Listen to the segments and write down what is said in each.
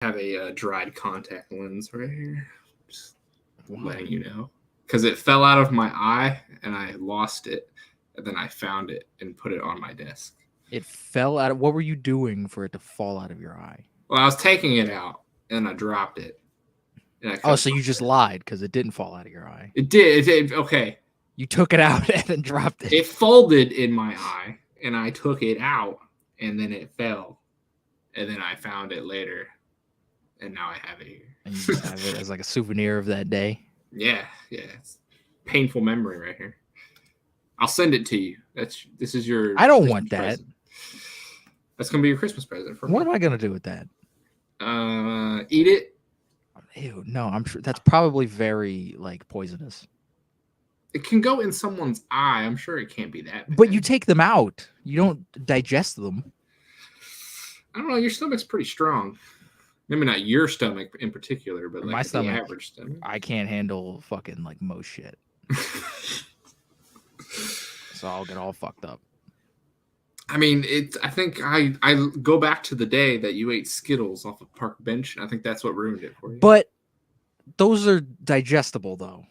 have a dried contact lens right here. Just Wow. letting you know. Because it fell out of my eye and I lost it. And then I found it and put it on my desk. It fell out of... What were you doing for it to fall out of your eye? Well, I was taking it out and I dropped it. And So you just lied because it didn't fall out of your eye. It did. Okay. You took it out and then dropped it. It folded in my eye and I took it out and then it fell. And then I found it later. And now I have it here. And you just have it as like a souvenir of that day. Yeah. It's painful memory right here. I'll send it to you. This is your... I don't Christmas want that. present. That's going to be your Christmas present for me. What am I going to do with that? Eat it. Ew, no, I'm sure that's probably very like poisonous. It can go in someone's eye. I'm sure it can't be that bad. But you take them out. You don't digest them. I don't know. Your stomach's pretty strong. Maybe not your stomach in particular, but like My stomach, the average stomach. I can't handle fucking like most shit. So I'll get all fucked up. I mean, I think I go back to the day that you ate Skittles off a park bench, and I think that's what ruined it for you. But those are digestible, though.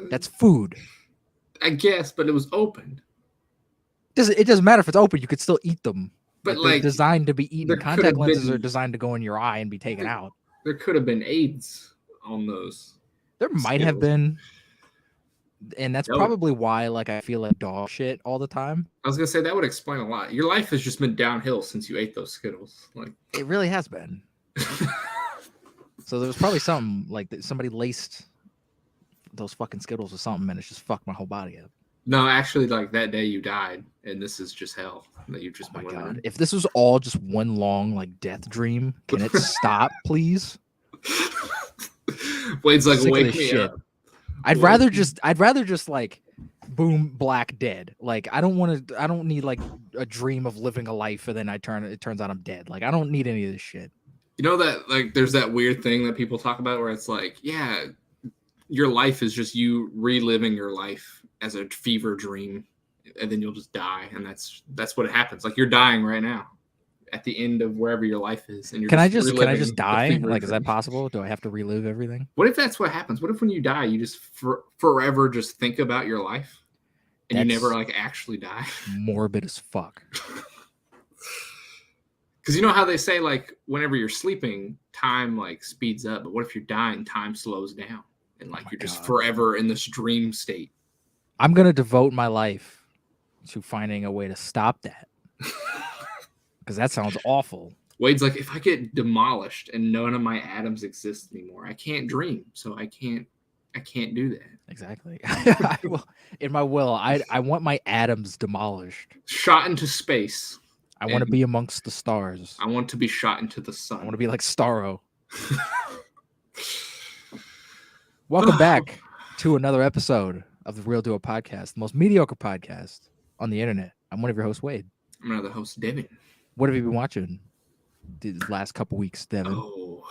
That's food. I guess, but it was open. It doesn't matter if it's open. You could still eat them. But they're designed to be eaten. Contact lenses are designed to go in your eye and be taken out. There could have been AIDS on those. There might have been. And that's probably why, like, I feel like dog shit all the time. I was gonna say that would explain a lot. Your life has just been downhill since you ate those Skittles. Like it really has been. So there was probably something like that. Somebody laced those fucking Skittles or something, and it's just fucked my whole body up. No, actually, like that day you died, and this is just hell that you've just been living. God. If this was all just one long like death dream, can it stop, please? Wade's like, wake me up. I'd rather just like boom, black, dead. Like I don't need like a dream of living a life and then it turns out I'm dead. Like I don't need any of this shit. You know that like there's that weird thing that people talk about where it's like, yeah, your life is just you reliving your life as a fever dream and then you'll just die, and that's what happens. Like you're dying right now at the end of wherever your life is, and you're can I just die? Like, is that possible? Do I have to relive everything? What if that's what happens? What if when you die, you just forever just think about your life, and you never like actually die? Morbid as fuck. Because you know how they say like whenever you're sleeping, time like speeds up, but what if you're dying, time slows down, and like you're just forever in this dream state? I'm gonna devote my life to finding a way to stop that. Because that sounds awful. Wade's like, if I get demolished and none of my atoms exist anymore, I can't dream. So I can't do that. Exactly. In my will, I want my atoms demolished. Shot into space. I want to be amongst the stars. I want to be shot into the sun. I want to be like Starro. Welcome back to another episode of the Real Duo Podcast, the most mediocre podcast on the internet. I'm one of your hosts, Wade. I'm another host, Devin. What have you been watching the last couple weeks, Devin? Oh,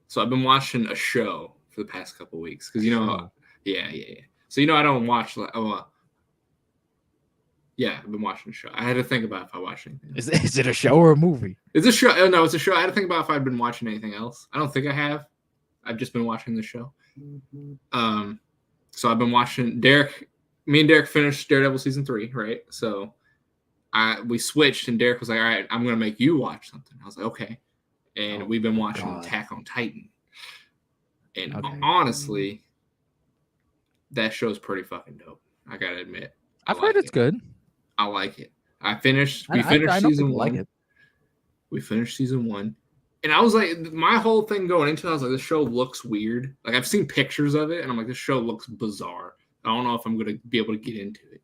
so I've been watching a show for the past couple weeks because yeah. So I don't watch like I've been watching a show. I had to think about if I watched anything. Is it a show or a movie? It's a show. Oh, no, it's a show. I had to think about if I'd been watching anything else. I don't think I have. I've just been watching the show. So I've been watching Me and Derek finished Daredevil season 3, right? So we switched, and Derek was like, all right, I'm going to make you watch something. I was like, okay. And we've been watching Attack on Titan. And honestly, that show's pretty fucking dope. I got to admit. I've heard it's good. I like it. We finished season 1. Like it. We finished season 1. And I was like, my whole thing going into it, I was like, this show looks weird. Like, I've seen pictures of it, and I'm like, this show looks bizarre. I don't know if I'm going to be able to get into it.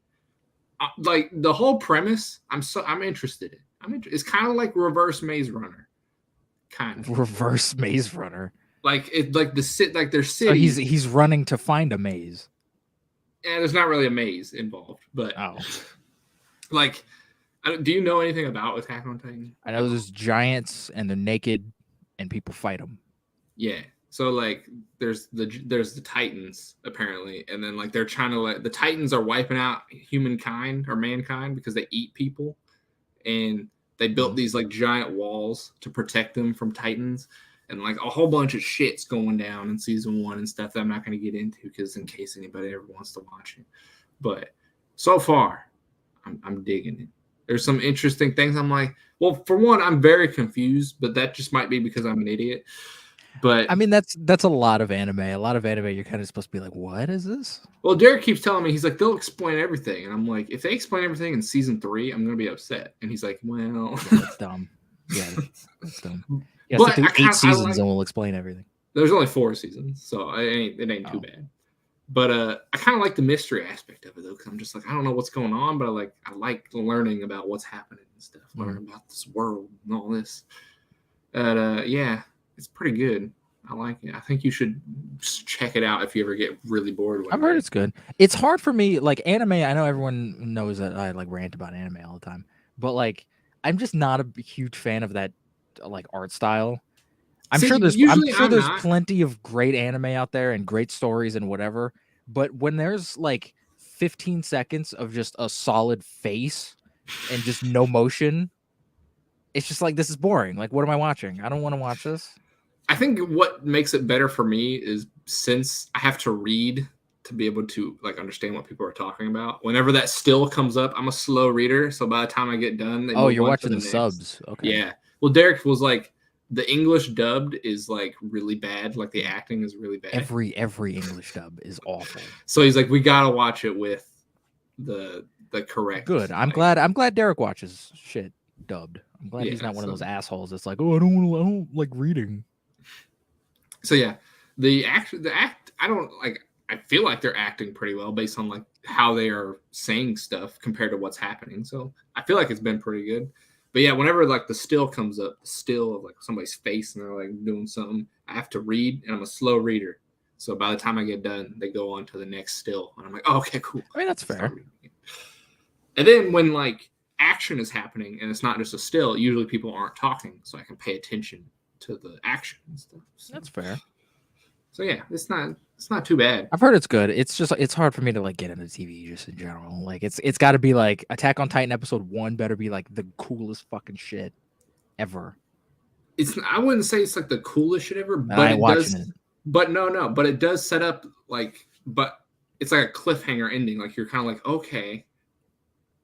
Like the whole premise, I'm interested in. It's kind of like Reverse Maze Runner, kind of Reverse Maze Runner. Like it's like their city. So he's running to find a maze. Yeah, there's not really a maze involved, but like, do you know anything about Attack on Titan? I know there's giants and they're naked, and people fight them. Yeah. So like there's the Titans apparently, and then like they're trying to the Titans are wiping out humankind or mankind because they eat people, and They built these like giant walls to protect them from Titans, and like a whole bunch of shit's going down in season 1 and stuff that I'm not going to get into because in case anybody ever wants to watch it. But so far, I'm digging it. There's some interesting things. I'm like, well, for one, I'm very confused, but that just might be because I'm an idiot. But I mean, that's a lot of anime. A lot of anime, you're kind of supposed to be like, what is this? Well, Derek keeps telling me, he's like, they'll explain everything. And I'm like, if they explain everything in season 3, I'm going to be upset. And he's like, well. Yeah, that's dumb. Yeah, that's dumb. Yeah, but so 8 seasons and we'll explain everything. There's only 4 seasons, so it ain't too bad. But I kind of like the mystery aspect of it, though, because I'm just like, I don't know what's going on, but I like learning about what's happening and stuff, learning about this world and all this. But yeah, it's pretty good. I like it. I think you should check it out if you ever get really bored with it. I've heard it's good. It's hard for me, like anime. I know everyone knows that I like rant about anime all the time, but like I'm just not a huge fan of that like art style. I'm sure there's plenty of great anime out there and great stories and whatever, but when there's like 15 seconds of just a solid face and just no motion, it's just like, this is boring. Like, what am I watching? I don't want to watch this. I think what makes it better for me is since I have to read to be able to like understand what people are talking about. Whenever that still comes up, I'm a slow reader, so by the time I get done, you're watching the subs. Okay. Yeah. Well, Derek was like, the English dubbed is like really bad. Like the acting is really bad. Every English dub is awful. So he's like, we gotta watch it with the correct. Good. I'm glad Derek watches shit dubbed. I'm glad he's not one of those assholes that's like, oh, I don't like reading. So yeah, the act, I don't like. I feel like they're acting pretty well based on like how they are saying stuff compared to what's happening. So I feel like it's been pretty good. But yeah, whenever like the still comes up, the still of like somebody's face and they're like doing something, I have to read, and I'm a slow reader. So by the time I get done, they go on to the next still, and I'm like, oh, okay, cool. I mean, that's fair. And then when like action is happening and it's not just a still, usually people aren't talking, so I can pay attention to the action and stuff. So. That's fair. So yeah, it's not too bad. I've heard it's good. It's just it's hard for me to like get into TV just in general. Like it's got to be like Attack on Titan episode 1 better be like the coolest fucking shit ever. I wouldn't say it's like the coolest shit ever, but I ain't watching it. But no, but it does set up like, but it's like a cliffhanger ending. Like you're kind of like, okay,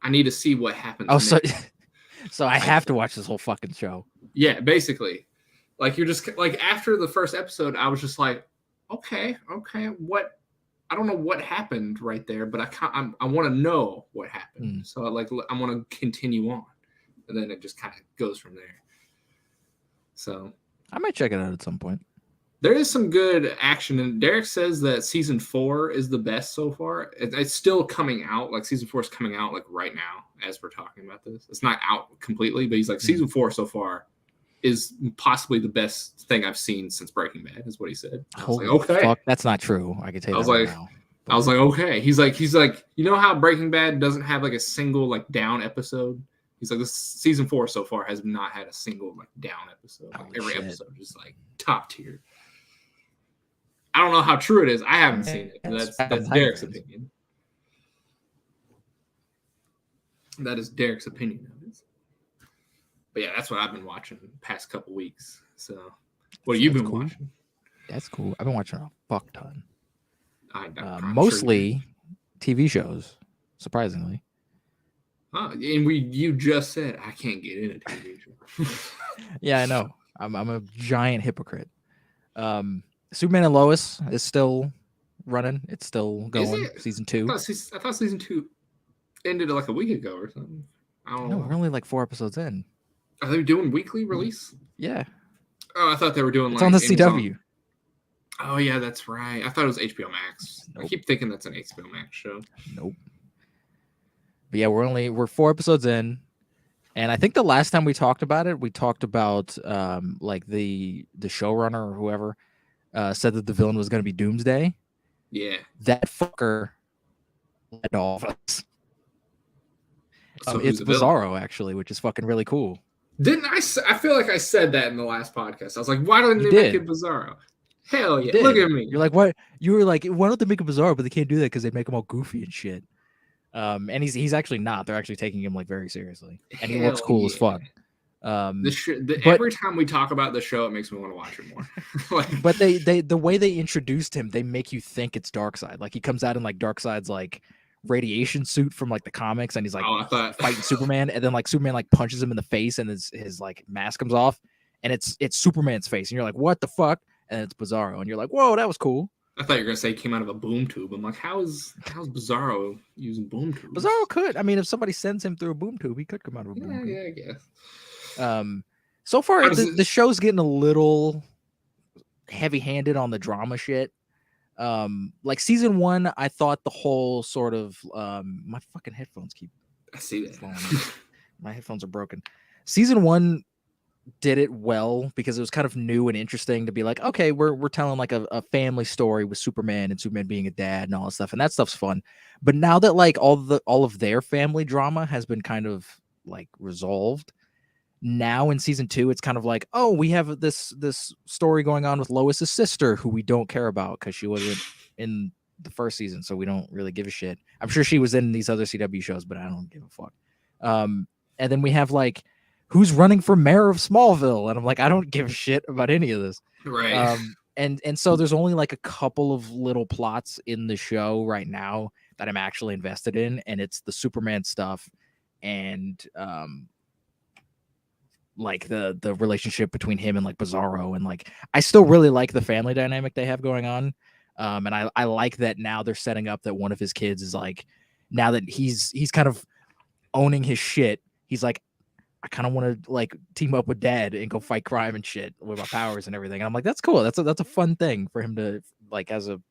I need to see what happens. Oh, so I have to watch this whole fucking show. Yeah, basically. Like you're just like after the first episode, I was just like, okay, what? I don't know what happened right there, but I want to know what happened. So I want to continue on, and then it just kind of goes from there. So I might check it out at some point. There is some good action, and Derek says that season 4 is the best so far. It's still coming out. Like season 4 is coming out like right now as we're talking about this. It's not out completely, but he's like season 4 so far is possibly the best thing I've seen since Breaking Bad, is what he said. I was like, okay, fuck, that's not true. I can tell you. I was like, okay. He's like, you know how Breaking Bad doesn't have like a single like down episode? He's like, this season 4 so far has not had a single like down episode. Like, every episode is like top tier. I don't know how true it is. I haven't seen it. That's Derek's opinion. That is Derek's opinion of it. But yeah, that's what I've been watching the past couple weeks. So, what have you been watching? That's cool. I've been watching a fuck ton. sure Mostly TV shows, surprisingly. And you just said I can't get into TV shows. Yeah, I know. I'm a giant hypocrite. Superman and Lois is still running. It's still going. Season 2. I thought season 2 ended like a week ago or something. I don't know. We're only like 4 episodes in. Are they doing weekly release? Yeah. Oh, I thought they were doing it's on the CW. Oh yeah, that's right. I thought it was HBO Max. Nope. I keep thinking that's an HBO Max show. Nope. But yeah, we're 4 episodes in, and I think the last time we talked about it, we talked about like the showrunner or whoever said that the villain was going to be Doomsday. Yeah. That fucker led all of us. So it's Bizarro actually, which is fucking really cool. Didn't I? I feel like I said that in the last podcast. I was like, why don't they make it Bizarro? Hell yeah! Look at me. You're like, what? You were like, why don't they make a Bizarro? But they can't do that because they make him all goofy and shit. And he's actually not. They're actually taking him like very seriously, and he looks cool as fuck. Every time we talk about the show, it makes me want to watch it more. But the way they introduced him, they make you think it's Darkseid. Like he comes out in like Darkseid's like radiation suit from like the comics, and he's like fighting Superman, and then like Superman like punches him in the face, and his like mask comes off, and it's Superman's face, and you're like, what the fuck? And it's Bizarro, and you're like, whoa, that was cool. I thought you were gonna say he came out of a boom tube. I'm like, how's Bizarro using boom tubes? Bizarro could. I mean, if somebody sends him through a boom tube, he could come out of a boom tube. Yeah, I guess. So far the show's getting a little heavy-handed on the drama shit. Like season 1, I thought the whole sort of my fucking headphones keep. I see that. My headphones are broken. Season 1 did it well because it was kind of new and interesting to be like, okay, we're telling like a family story with Superman and Superman being a dad and all that stuff, and that stuff's fun. But now that like all of their family drama has been kind of like resolved, now in season 2 it's kind of like, oh, we have this story going on with Lois's sister who we don't care about because she wasn't in the first season, so we don't really give a shit. I'm sure she was in these other CW shows, but I don't give a fuck. And then we have like, who's running for mayor of Smallville? And I'm like, I don't give a shit about any of this. Right. And so there's only like a couple of little plots in the show right now that I'm actually invested in, and it's the Superman stuff and like the relationship between him and like Bizarro, and like I still really like the family dynamic they have going on. And I like that now they're setting up that one of his kids is like, now that he's kind of owning his shit, he's like, I kind of want to like team up with dad and go fight crime and shit with my powers and everything. And I'm like, that's cool. That's a fun thing for him to like as a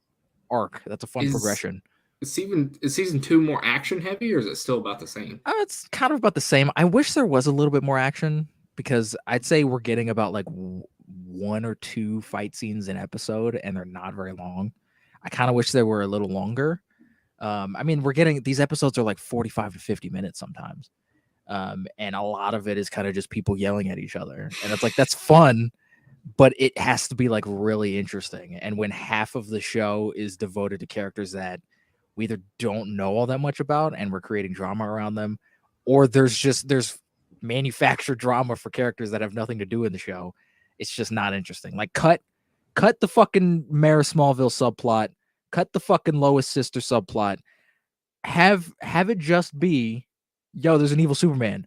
arc. That's a fun progression. Is season 2 more action heavy, or is it still about the same? It's kind of about the same. I wish there was a little bit more action, because I'd say we're getting about like 1 or 2 fight scenes an episode, and they're not very long. I kind of wish they were a little longer. I mean, we're getting these episodes are like 45 to 50 minutes sometimes. And a lot of it is kind of just people yelling at each other, and it's like, that's fun, but it has to be like really interesting. And when half of the show is devoted to characters that we either don't know all that much about and we're creating drama around them, or there's manufactured drama for characters that have nothing to do in the show, it's just not interesting. Like cut the fucking Mayor of Smallville subplot, cut the fucking Lois sister subplot, have it just be, yo, there's an evil Superman.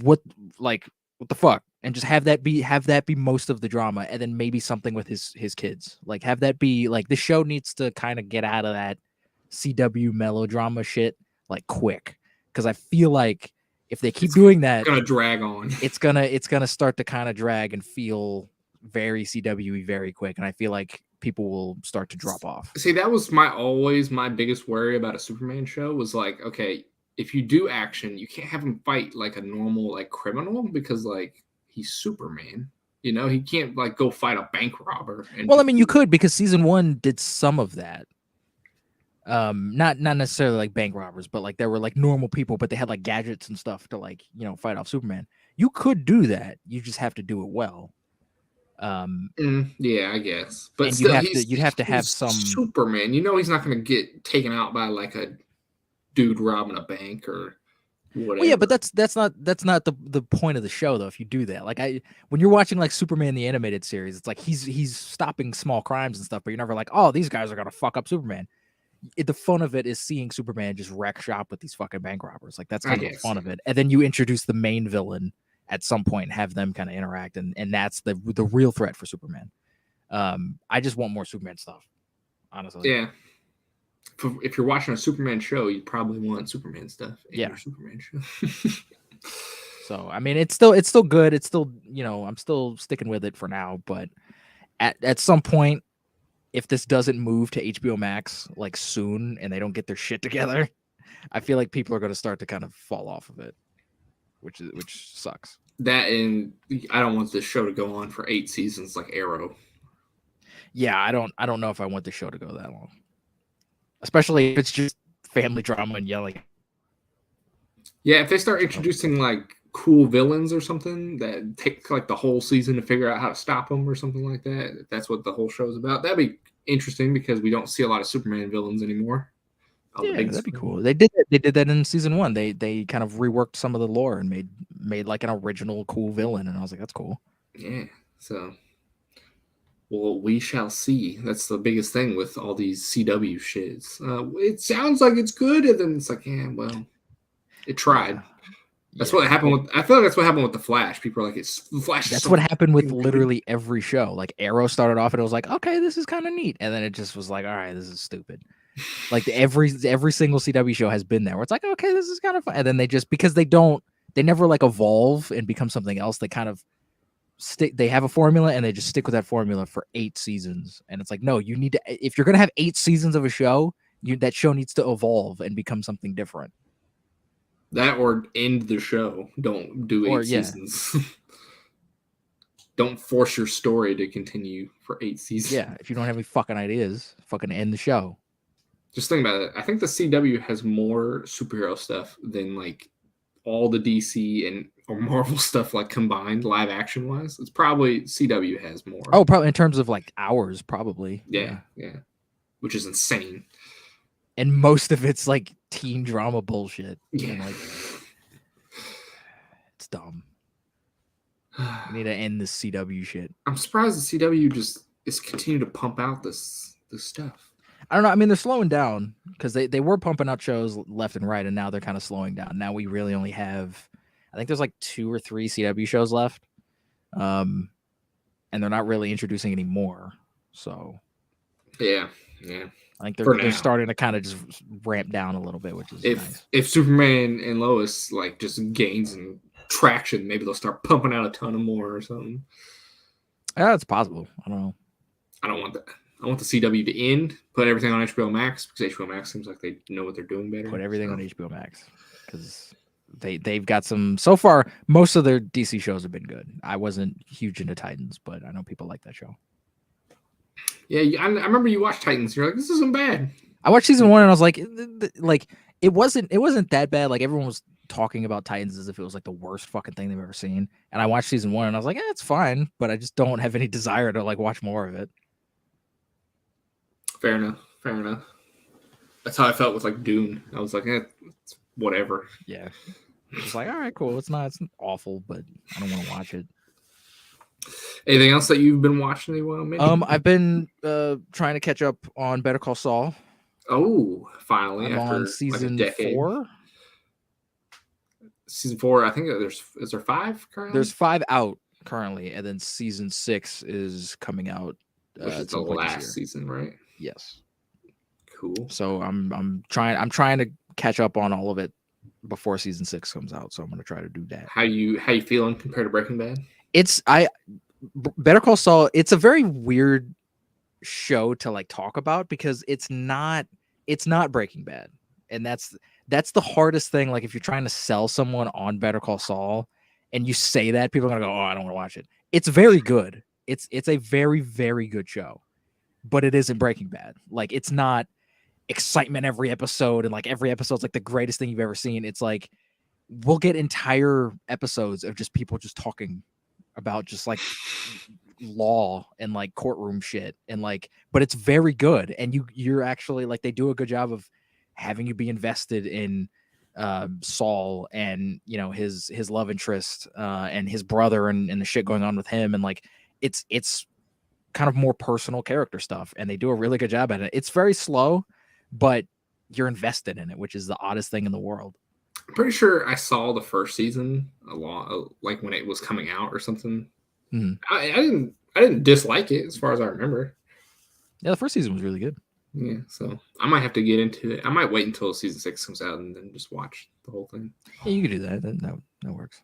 What the fuck? And just have that be most of the drama, and then maybe something with his kids. Like have that be like, the show needs to kind of get out of that CW melodrama shit like quick, because I feel like if they keep doing that, it's gonna drag on. It's gonna start to kind of drag and feel very CW-y very quick, and I feel like people will start to drop off. See, that was my biggest worry about a Superman show was like, okay, if you do action, you can't have him fight like a normal like criminal, because like he's Superman. You know, he can't like go fight a bank robber. Well, I mean, you could, because season 1 did some of that. Not necessarily like bank robbers, but like there were like normal people, but they had like gadgets and stuff to like, you know, fight off Superman. You could do that. You just have to do it well. Yeah, I guess. But and still, you'd have to have some Superman. You know, he's not going to get taken out by like a dude robbing a bank or whatever. Well, yeah, but that's not the point of the show though. If you do that, like when you're watching like Superman the animated series, it's like he's stopping small crimes and stuff, but you're never like, oh, these guys are gonna fuck up Superman. The fun of it is seeing Superman just wreck shop with these fucking bank robbers. Like that's kind of the fun of it. And then you introduce the main villain at some point and have them kind of interact, and that's the real threat for Superman. I just want more Superman stuff, honestly. Yeah. If you're watching a Superman show, you probably want Superman stuff in your Superman show. So I mean, it's still good. It's still, you know, I'm still sticking with it for now. But at some point, if this doesn't move to HBO Max like soon and they don't get their shit together, I feel like people are going to start to kind of fall off of it, which sucks. That, and I don't want this show to go on for 8 seasons like Arrow. Yeah, I don't know if I want the show to go that long, especially if it's just family drama and yelling. Yeah, if they start introducing like cool villains or something that take like the whole season to figure out how to stop them or something like that, if that's what the whole show is about, that'd be interesting, because we don't see a lot of Superman villains anymore. Yeah, that'd be cool. They did that in season 1. They kind of reworked some of the lore and made like an original cool villain, and I was like, that's cool. Yeah. So, well, we shall see. That's the biggest thing with all these CW shits. It sounds like it's good, and then it's like, yeah, well, it tried. That's what happened with. I feel like that's what happened with the Flash. People are like, "It's the Flash." That's what happened with literally every show. Like Arrow started off and it was like, okay, this is kind of neat, and then it just was like, all right, this is stupid. Like every single CW show has been there where it's like, okay, this is kind of fun, and then they just because they never like evolve and become something else. They kind of stick. They have a formula and they just stick with that formula for 8 seasons, and it's like, no, you need to. If you're gonna have 8 seasons of a show, that show needs to evolve and become something different. That or end the show. Don't do 8 seasons. Don't force your story to continue for 8 seasons. Yeah, if you don't have any fucking ideas, fucking end the show. Just think about it. I think the CW has more superhero stuff than like all the DC or Marvel stuff like combined live action wise. It's probably CW has more. Oh, probably in terms of like hours, probably. Yeah. Which is insane. And most of it's like teen drama bullshit. Yeah. Like, it's dumb. We need to end this CW shit. I'm surprised the CW just is continuing to pump out this stuff. I don't know. I mean, they're slowing down because they were pumping out shows left and right, and now they're kind of slowing down. Now we really only have, I think there's like 2 or 3 CW shows left, and they're not really introducing any more. So yeah. I think they're starting to kind of just ramp down a little bit, which is nice. If Superman and Lois like just gains in traction, maybe they'll start pumping out a ton of more or something. Yeah, it's possible. I don't know. I don't want that. I want the CW to end. Put everything on HBO Max because HBO Max seems like they know what they're doing better. Put everything on HBO Max because they've got some. So far, most of their DC shows have been good. I wasn't huge into Titans, but I know people like that show. Yeah, I remember you watched Titans. You're like, this isn't bad. I watched season 1 and I was like it wasn't that bad. Like everyone was talking about Titans as if it was like the worst fucking thing they've ever seen. And I watched season 1 and I was like, it's fine, but I just don't have any desire to like watch more of it. Fair enough. That's how I felt with like Dune. I was like, it's whatever. Yeah. It was like, all right, cool. It's awful, but I don't want to watch it. Anything else that you've been watching? Maybe? I've been trying to catch up on Better Call Saul. Oh, finally! I'm on season 4. Season 4. I think is there 5 currently? There's 5 out currently, and then season 6 is coming out. Which is the last season, right? Yes. Cool. So I'm trying to catch up on all of it before season 6 comes out. So I'm gonna try to do that. How you feeling compared to Breaking Bad? Better Call Saul, it's a very weird show to like talk about because it's not Breaking Bad. And that's the hardest thing. Like if you're trying to sell someone on Better Call Saul and you say that, people are gonna go, oh, I don't want to watch it. It's very good. It's a very, very good show, but it isn't Breaking Bad. Like it's not excitement every episode and like every episode's like the greatest thing you've ever seen. It's like we'll get entire episodes of just people just talking about just like law and like courtroom shit and like, but it's very good. And you're actually like, they do a good job of having you be invested in Saul and, you know, his love interest and his brother and the shit going on with him. And like, it's kind of more personal character stuff. And they do a really good job at it. It's very slow, but you're invested in it, which is the oddest thing in the world. I'm pretty sure I saw the first season a lot, like when it was coming out or something. Mm-hmm. I didn't dislike it as far as I remember. Yeah, the first season was really good. Yeah, so I might have to get into it. I might wait until season 6 comes out and then just watch the whole thing. Yeah, you could do that. That works.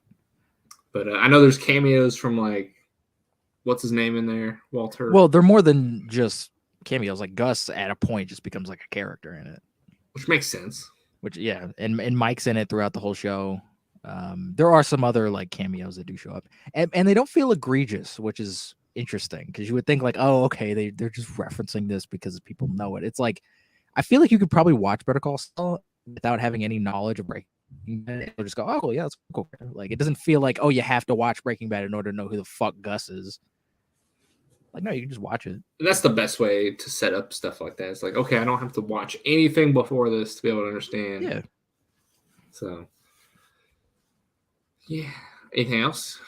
But I know there's cameos from like, what's his name in there? Walter. Well, they're more than just cameos. Like Gus at a point just becomes like a character in it. Which makes sense. Which, yeah, and Mike's in it throughout the whole show. There are some other like cameos that do show up, and they don't feel egregious, which is interesting because you would think like, oh, okay, they're just referencing this because people know it. It's like I feel like you could probably watch Better Call Saul without having any knowledge of Breaking Bad. You'll just go, oh, cool, yeah, that's cool. Like it doesn't feel like, oh, you have to watch Breaking Bad in order to know who the fuck Gus is. Like, no, you can just watch it. And that's the best way to set up stuff like that. It's like, okay, I don't have to watch anything before this to be able to understand. Yeah. So, yeah. Anything else?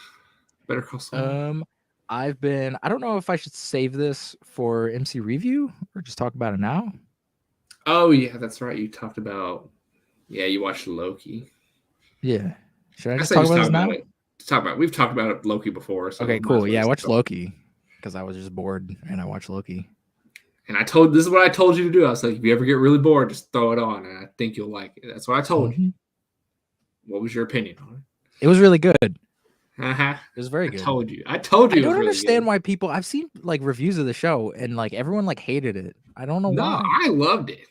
Better Call Saul. I don't know if I should save this for MC review or just talk about it now. Oh yeah, that's right. You talked about, you watched Loki. Yeah. Should I just talk about this now? We've talked about Loki before. So okay, cool. Yeah, I watched Loki because I was just bored and I watched Loki. And this is what I told you to do. I was like, if you ever get really bored, just throw it on, and I think you'll like it. That's what I told you. What was your opinion on it? It was really good. It was very good. I told you. I don't really understand why people. I've seen like reviews of the show, and like everyone like hated it. I don't know why. I loved it.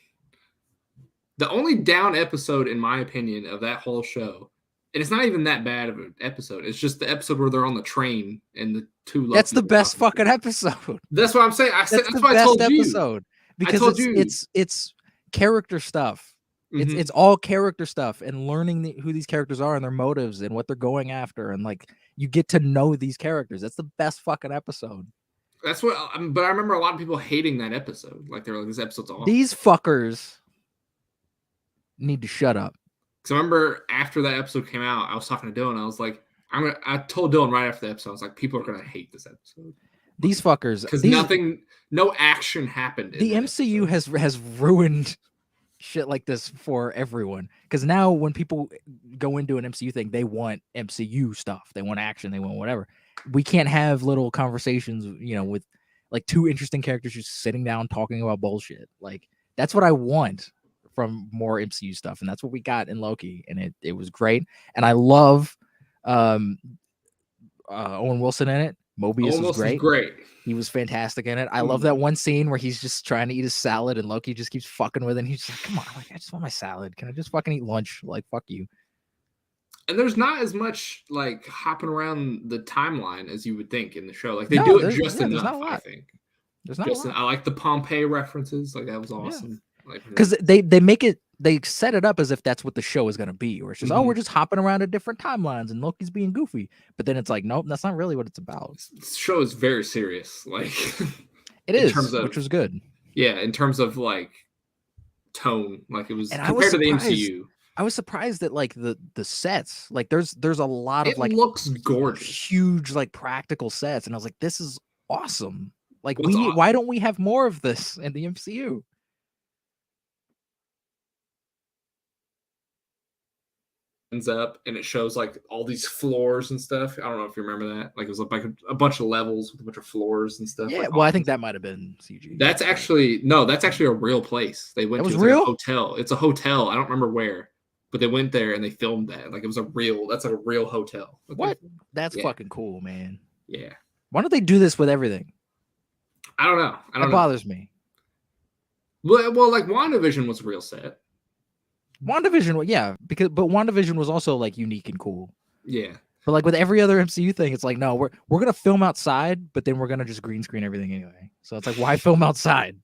The only down episode, in my opinion, of that whole show, and it's not even that bad of an episode. It's just the episode where they're on the train and the two. That's the best fucking episode. That's what I'm saying. That's what I told you. Episode because it's character stuff. Mm-hmm. It's all character stuff and learning who these characters are and their motives and what they're going after, and like you get to know these characters. That's the best fucking episode. That's what. But I remember a lot of people hating that episode. Like they were like, "This episode's awful." These fuckers need to shut up. Because I remember after that episode came out, I was talking to Dylan. I was like, I told Dylan right after the episode, I was like, people are gonna hate this episode. These fuckers, because no action happened. The MCU has ruined shit like this for everyone. Because now when people go into an MCU thing, they want MCU stuff. They want action. They want whatever. We can't have little conversations, with like two interesting characters just sitting down talking about bullshit. Like that's what I want from more MCU stuff, and that's what we got in Loki, and it was great. And I love Owen Wilson in it. Mobius was great. He was fantastic in it. I love that one scene where he's just trying to eat his salad and Loki just keeps fucking with it. And he's just like, come on, like I just want my salad. Can I just fucking eat lunch? Like, fuck you. And there's not as much like hopping around the timeline as you would think in the show. Like they do it just enough, I think. There's not a lot. I like the Pompeii references. Like that was awesome. Yeah. Because they set it up as if that's what the show is going to be, or it's just we're just hopping around to different timelines and Loki's being goofy, but then it's like nope, that's not really what it's about. This show is very serious, like it is, which was good. Yeah, in terms of like tone, like it was compared to the MCU. I was surprised that like the sets, like there's a lot of like looks gorgeous, huge like practical sets, and I was like, this is awesome. Like why don't we have more of this in the MCU? Up and it shows like all these floors and stuff. I don't know if you remember that. Like it was like a bunch of levels with a bunch of floors and stuff. Yeah, like, well, I think that might have been CG. That's actually a real place. They went to real? Like a hotel. It's a hotel. I don't remember where, but they went there and they filmed that. Like it was that's like a real hotel. What? That's fucking cool, man. Yeah. Why don't they do this with everything? I don't know. It bothers me. Well, like WandaVision was a real set. WandaVision, yeah, but WandaVision was also like unique and cool. Yeah. But like with every other MCU thing, it's like, no, we're gonna film outside, but then we're gonna just green screen everything anyway. So it's like, why film outside?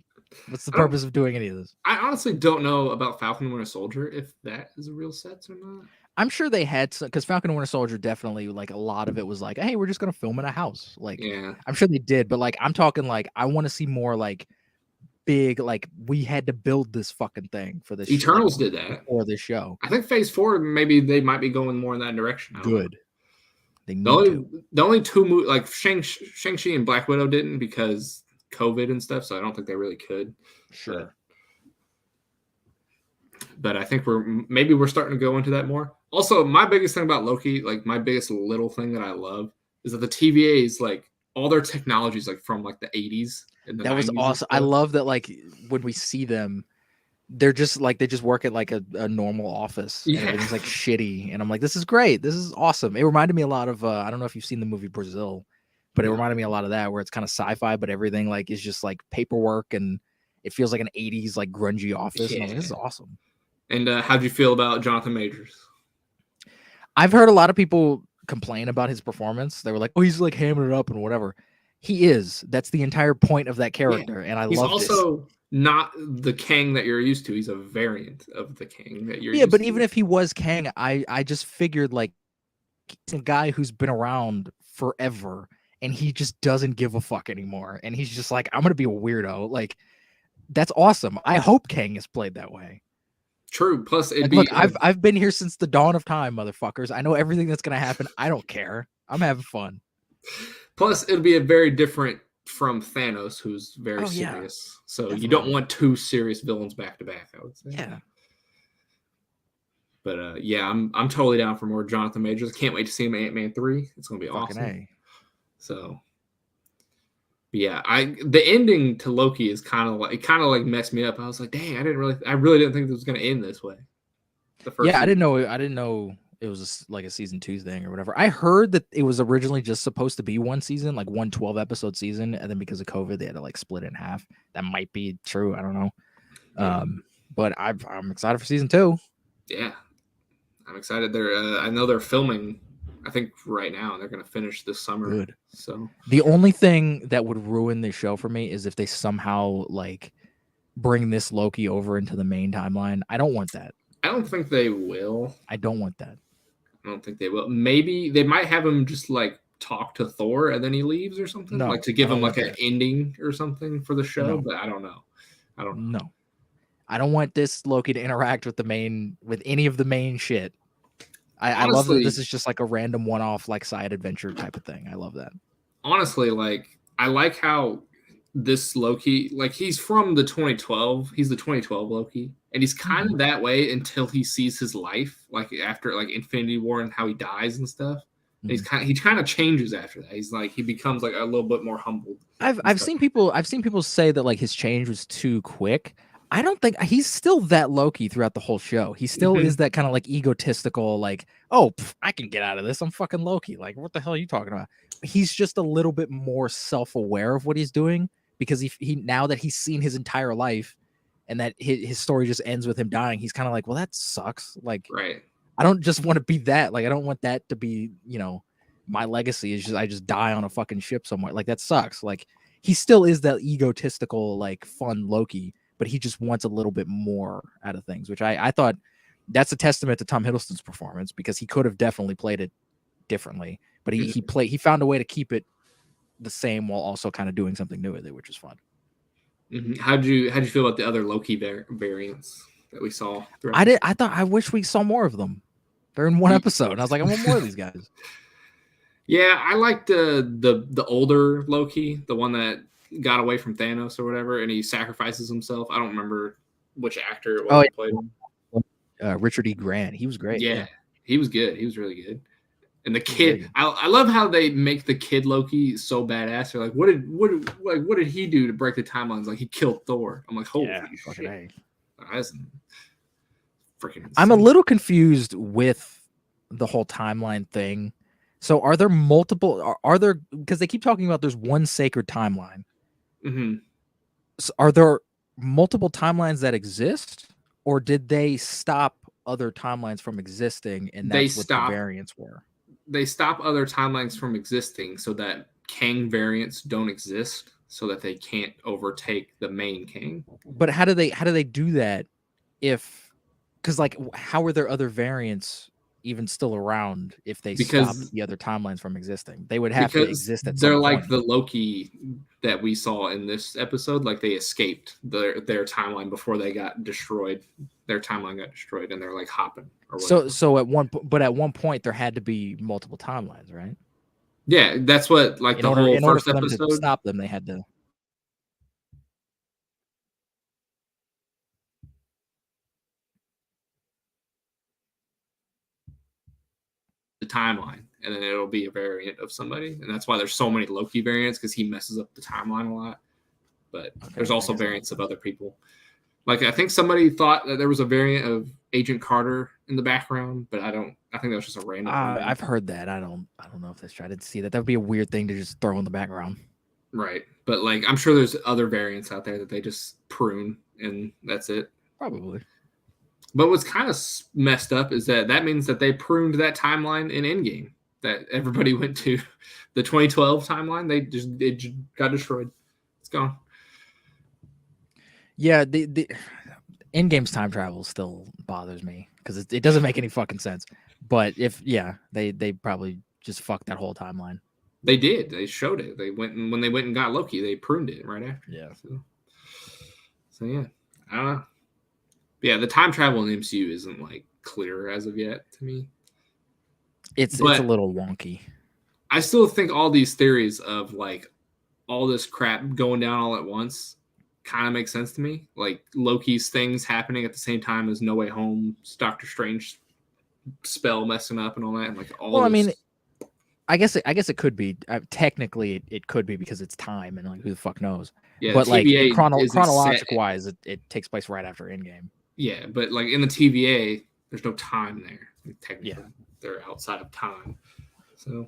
What's the purpose of doing any of this? I honestly don't know about Falcon and Winter Soldier, if that is a real set or not. I'm sure they had some, because Falcon and Winter Soldier definitely, like a lot of it was like, hey, we're just gonna film in a house. Like, yeah, I'm sure they did, but like I'm talking like I want to see more like big, like we had to build this fucking thing for this. Eternals did that for this show. I think Phase 4 maybe they might be going more in that direction. Good. The only two movies, like Shang-Chi and Black Widow didn't because COVID and stuff, so I don't think they really could. Sure. But I think we're starting to go into that more. Also, my biggest thing about Loki, like my biggest little thing that I love, is that the TVAs, like all their technologies, like from like the 80s. That was awesome. I love that. Like when we see them, they're just like they just work at like a normal office. Yeah. And everything's like shitty, and I'm like, this is great. This is awesome. It reminded me a lot of I don't know if you've seen the movie Brazil, but it reminded me a lot of that, where it's kind of sci-fi, but everything like is just like paperwork, and it feels like an 80s like grungy office. Yeah. And I was like, this is awesome. And how'd you feel about Jonathan Majors? I've heard a lot of people complain about his performance. They were like, oh, he's like hamming it up and whatever. He is. That's the entire point of that character, and I love. He's also not the Kang that you're used to. He's a variant of the Kang that you're. Yeah, but even if he was Kang, I just figured like he's a guy who's been around forever, and he just doesn't give a fuck anymore. And he's just like, I'm gonna be a weirdo. Like, that's awesome. I hope Kang is played that way. True. Plus, it'd like, be look, I've been here since the dawn of time, motherfuckers. I know everything that's gonna happen. I don't care. I'm having fun. Plus, it'd be a very different from Thanos, who's very serious. Yeah, so definitely. You don't want two serious villains back to back, I would say. Yeah. But yeah, I'm totally down for more Jonathan Majors. Can't wait to see him in Ant-Man 3. It's gonna be awesome. A. So yeah, the ending to Loki is kind of like messed me up. I was like, dang, I really didn't think it was gonna end this way. The first season. I didn't know it was like a season 2 thing or whatever. I heard that it was originally just supposed to be one season, like one 12-episode season, and then because of COVID, they had to like split it in half. That might be true. I don't know. But I'm excited for season 2. Yeah, I'm excited. I know they're filming, I think right now, and they're going to finish this summer. Good. So the only thing that would ruin this show for me is if they somehow like bring this Loki over into the main timeline. I don't want that. I don't think they will. I don't want that. I don't think they will. Maybe they might have him just like talk to Thor and then he leaves or something, like to give him like an ending or something for the show. But I don't know. No. I don't want this Loki to interact with any of the main shit. I love that this is just like a random one-off like side adventure type of thing. I love that. Honestly, like I like how this Loki, like he's from the 2012. He's the 2012 Loki, and he's kind of that way until he sees his life, like after like Infinity War and how he dies and stuff. And he kind of changes after that. He becomes like a little bit more humbled. I've seen people say that like his change was too quick. I don't think he's still that Loki throughout the whole show. He still is that kind of like egotistical, like, oh, I can get out of this. I'm fucking Loki. Like, what the hell are you talking about? He's just a little bit more self-aware of what he's doing because he now that he's seen his entire life and that his story just ends with him dying, he's kind of like, well, that sucks. Like, right. I don't just want to be that. Like, I don't want that to be, my legacy is I just die on a fucking ship somewhere. Like, that sucks. Like, he still is that egotistical, like, fun Loki, but he just wants a little bit more out of things, which I thought that's a testament to Tom Hiddleston's performance because he could have definitely played it differently, but he found a way to keep it the same while also kind of doing something new with it, which is fun. How'd you feel about the other Loki variants that we saw? I wish we saw more of them. They're in one episode, and I was like, I want more of these guys. Yeah, I liked the older Loki, the one that got away from Thanos or whatever, and he sacrifices himself. I don't remember which actor it was who played him. Richard E. Grant. He was great. Yeah, he was good. He was really good. And the kid, I love how they make the kid Loki so badass. They're like, what did he do to break the timelines? Like he killed Thor. I'm like, holy shit. That's freaking insane. I'm a little confused with the whole timeline thing. So are there multiple? Are there, because they keep talking about there's one sacred timeline. So are there multiple timelines that exist, or did they stop other timelines from existing and that's what the variants were? They stop other timelines from existing so that Kang variants don't exist, so that they can't overtake the main Kang. But how do they do that? Because like, how are there other variants even still around if they stopped the other timelines from existing? They would have to exist at some point. They're like the Loki that we saw in this episode. Like they escaped their timeline before they got destroyed. Their timeline got destroyed, and they're like hopping. So at one point there had to be multiple timelines, right? Yeah, that's what like in order for them to stop them, they had to. The timeline, and then it'll be a variant of somebody, and that's why there's so many Loki variants, because he messes up the timeline a lot. But there's also variants of other people. Like I think somebody thought that there was a variant of Agent Carter in the background, but I think that was just a random. I've heard that. I don't know if that's true. I didn't see that. That would be a weird thing to just throw in the background. Right, but like I'm sure there's other variants out there that they just prune, and that's it. Probably. But what's kind of messed up is that means that they pruned that timeline in Endgame that everybody went to. The 2012 timeline, it just got destroyed. It's gone. Yeah, the Endgame's time travel still bothers me because it doesn't make any fucking sense. But they probably just fucked that whole timeline. They did. They showed it. When they went and got Loki, they pruned it right after. Yeah. So yeah, I don't know. But yeah, the time travel in the MCU isn't like clear as of yet to me. It's a little wonky. I still think all these theories of like all this crap going down all at once kind of makes sense to me. Like Loki's things happening at the same time as No Way Home's Doctor Strange spell messing up and all that. And like all. Well, I mean, I guess it could be. Technically, it could be because it's time and like who the fuck knows. Yeah, but like chronological wise, it takes place right after Endgame. Yeah, but like in the TVA, there's no time there. Like, technically, they're outside of time. So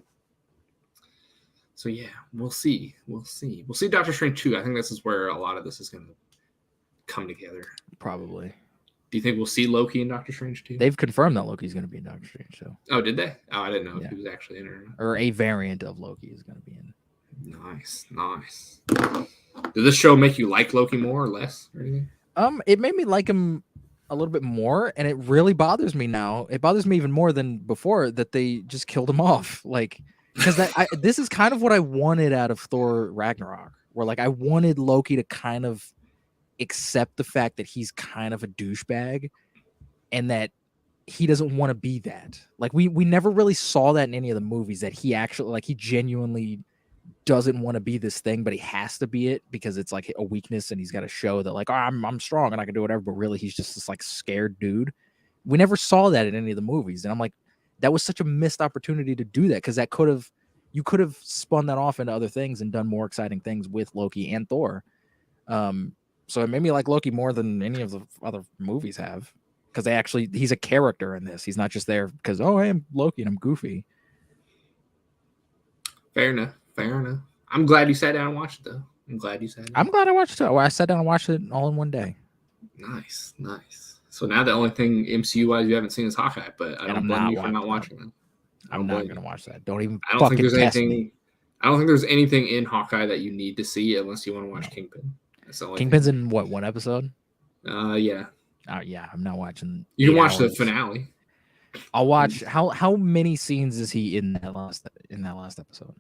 yeah, we'll see. We'll see Doctor Strange 2. I think this is where a lot of this is going to come together. Probably. Do you think we'll see Loki in Doctor Strange 2? They've confirmed that Loki's going to be in Doctor Strange. So. Oh, did they? Oh, I didn't know if he was actually in or not. Or a variant of Loki is going to be in. Nice. Did this show make you like Loki more or less or anything? It made me like him a little bit more, and it really bothers me now. It bothers me even more than before that they just killed him off. Like, because this is kind of what I wanted out of Thor Ragnarok, where like I wanted Loki to kind of accept the fact that he's kind of a douchebag and that he doesn't want to be that. Like we never really saw that in any of the movies, that he actually like he genuinely doesn't want to be this thing, but he has to be it because it's like a weakness and he's got to show that like, oh, I'm strong and I can do whatever, but really he's just this like scared dude. We never saw that in any of the movies, and I'm like, that was such a missed opportunity to do that, because you could have spun that off into other things and done more exciting things with Loki and Thor. So it made me like Loki more than any of the other movies have, because he's a character in this. He's not just there because, oh, I am Loki and I'm goofy. Fair enough. I'm glad you sat down and watched it, though. I'm glad I watched it. I sat down and watched it all in one day. Nice. So now the only thing MCU-wise you haven't seen is Hawkeye, but I don't blame you for not watching that. I'm not going to watch that. Don't even I don't think there's anything in Hawkeye that you need to see unless you want to watch Kingpin. Kingpin's in what, one episode? Yeah. Yeah, I'm not watching. You can watch the finale. I'll watch. How many scenes is he in that last episode?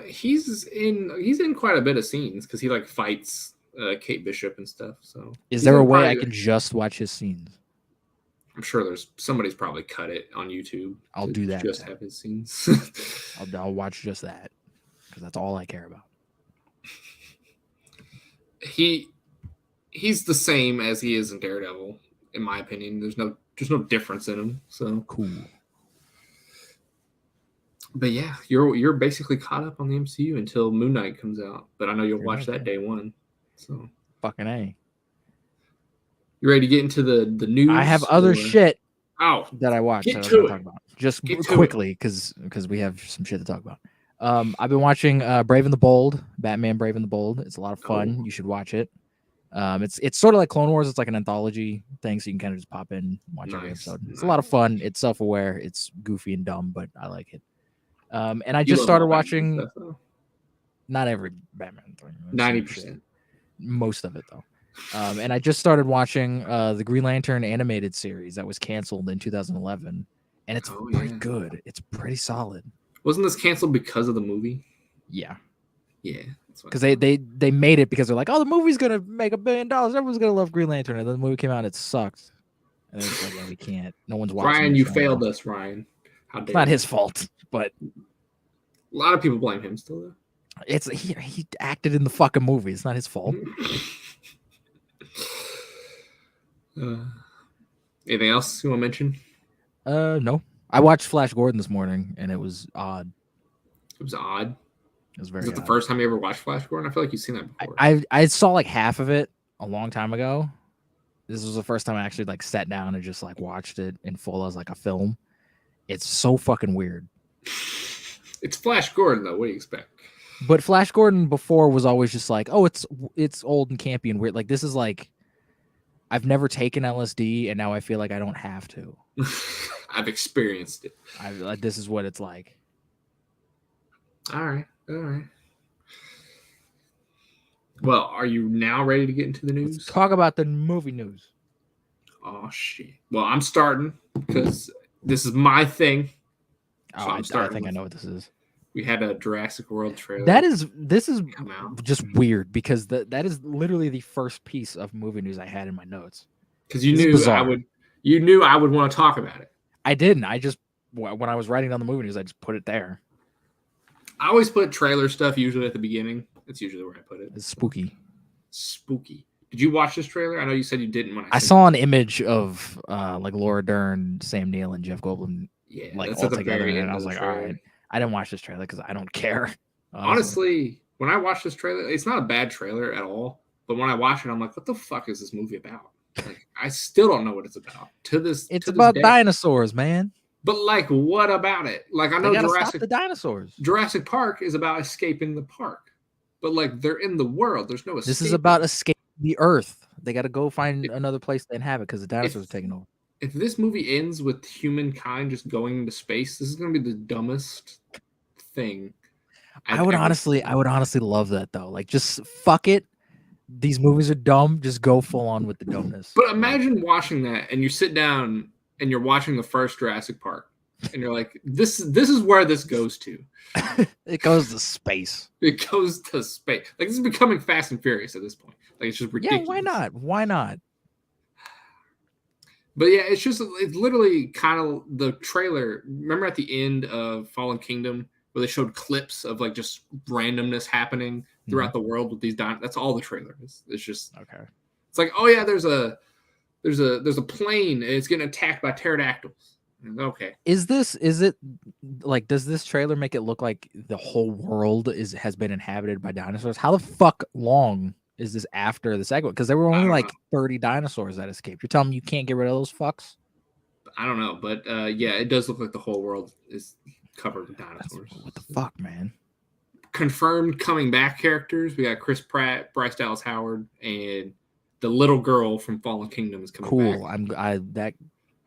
He's in quite a bit of scenes because he like fights Kate Bishop and stuff. So is there a way I can just watch his scenes? I'm sure somebody's probably cut it on YouTube. I'll do that. Just have his scenes. I'll watch just that because that's all I care about. He's the same as he is in Daredevil, in my opinion. There's no difference in him. So cool. But yeah, you're basically caught up on the MCU until Moon Knight comes out. But I know you'll watch that day one. So fucking A. You ready to get into the news? I have other shit that I watched. Get to it. Talk about. Just quickly, because we have some shit to talk about. I've been watching Brave and the Bold, Batman Brave and the Bold. It's a lot of fun. You should watch it. It's sort of like Clone Wars. It's like an anthology thing, so you can kind of just pop in and watch every episode. It's a lot of fun. It's self-aware. It's goofy and dumb, but I like it. And I just started watching. Not every Batman thing. 90%. Most of it, though. And I just started watching the Green Lantern animated series that was canceled in 2011, and it's pretty good. It's pretty solid. Wasn't this canceled because of the movie? Yeah. Because they made it because they're like, oh, the movie's gonna make $1 billion. Everyone's gonna love Green Lantern, and then the movie came out and it sucked. And it's like, yeah, we can't. No one's watching. Ryan, you failed us, Ryan. How dare it's not his fault, but a lot of people blame him still. Though. It's he acted in the fucking movie. It's not his fault. Anything else you want to mention? No. I watched Flash Gordon this morning, and it was odd. It was odd. It was very. Is it the first time you ever watched Flash Gordon? I feel like you've seen that before. I saw like half of it a long time ago. This was the first time I actually like sat down and just like watched it in full as like a film. It's so fucking weird. It's Flash Gordon though. What do you expect? But Flash Gordon before was always just like, oh, it's old and campy and weird. Like this is like, I've never taken LSD and now I feel like I don't have to. I've experienced it. This is what it's like. All right. Well, are you now ready to get into the news? Let's talk about the movie news. Oh shit! Well, I'm starting because this is my thing. So I think I know what this is. We had a Jurassic World trailer. This is just weird because that is literally the first piece of movie news I had in my notes. Because you knew I would want to talk about it. I didn't. I just when I was writing down the movie news, I just put it there. I always put trailer stuff usually at the beginning. That's usually where I put it. It's spooky. Spooky. Did you watch this trailer? I know you said you didn't. When I saw an image of like Laura Dern, Sam Neill, and Jeff Goldblum like all together, and I was like, all right. I didn't watch this trailer because I don't care. Honestly, when I watched this trailer, it's not a bad trailer at all. But when I watch it, I'm like, what the fuck is this movie about? Like, I still don't know what it's about. It's about dinosaurs, man. But like, what about it? Like, I know stop the dinosaurs. Jurassic Park is about escaping the park, but like, they're in the world. There's no escape. This is about escaping the Earth. They got to go find another place to inhabit because the dinosaurs are taking over. If this movie ends with humankind just going into space, this is going to be the dumbest thing. I would honestly love that though. Like, just fuck it. These movies are dumb. Just go full on with the dumbness. But imagine watching that and you sit down and you're watching the first Jurassic Park and you're like, this is where this goes to. It goes to space. It goes to space. Like, this is becoming Fast and Furious at this point. Like, it's just ridiculous. Yeah, why not? But yeah, it's literally kind of the trailer. Remember at the end of Fallen Kingdom where they showed clips of like just randomness happening throughout the world with these dinosaurs? That's all the trailer is. It's just okay. It's like, oh yeah, there's a plane and it's getting attacked by pterodactyls. Okay. Is it like, does this trailer make it look like the whole world has been inhabited by dinosaurs? How the fuck long is this after the segment? Because there were only like 30 dinosaurs that escaped. You're telling me you can't get rid of those fucks? I don't know, but yeah, it does look like the whole world is covered with dinosaurs. What the fuck, man? Confirmed coming back characters. We got Chris Pratt, Bryce Dallas Howard, and the little girl from Fallen Kingdom is coming back. That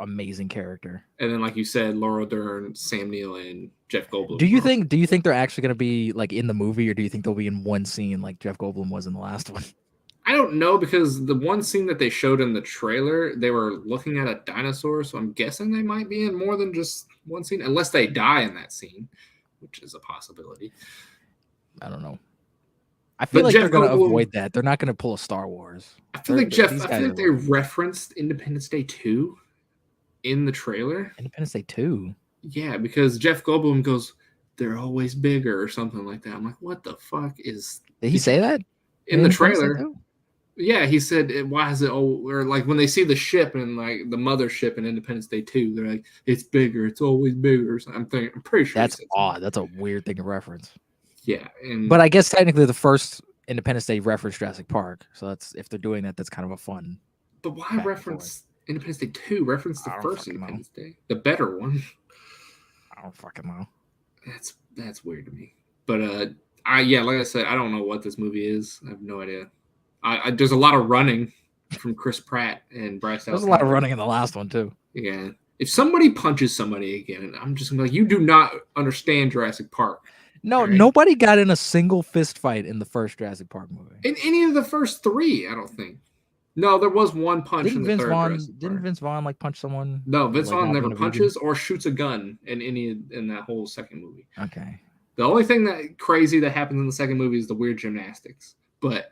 amazing character. And then, like you said, Laura Dern, Sam Neill, and Jeff Goldblum. Do you think they're actually going to be like in the movie, or do you think they'll be in one scene like Jeff Goldblum was in the last one? I don't know, because the one scene that they showed in the trailer, they were looking at a dinosaur, so I'm guessing they might be in more than just one scene, unless they die in that scene, which is a possibility. I don't know. I feel like they're going to avoid that. They're not going to pull a Star Wars. I feel like they referenced Independence Day 2 in the trailer. Independence Day 2? Yeah, because Jeff Goldblum goes, "They're always bigger," or something like that. I'm like, what the fuck is... Did he say that? In the trailer? Yeah, he said, why is it... or like when they see the ship and like the mothership in Independence Day 2, they're like, it's bigger, it's always bigger. So I'm pretty sure that's odd. That's a weird thing to reference. Yeah. But I guess technically the first Independence Day referenced Jurassic Park. So that's, if they're doing that, that's kind of a fun... But why reference Independence Day 2? Reference the first Independence Day. The better one. I don't fucking know. That's weird to me. But like I said, I don't know what this movie is. I have no idea. There's a lot of running from Chris Pratt and Bryce Dallas. There's a lot of running in the last one too. Yeah. If somebody punches somebody again, I'm just gonna be like, you do not understand Jurassic Park. No, right? Nobody got in a single fist fight in the first Jurassic Park movie. In any of the first three, I don't think. No, there was one punch in the third Jurassic Park. Didn't Vince Vaughn like punch someone? No, Vince Vaughn never punches or shoots a gun in that whole second movie. Okay. The only thing that crazy that happens in the second movie is the weird gymnastics. But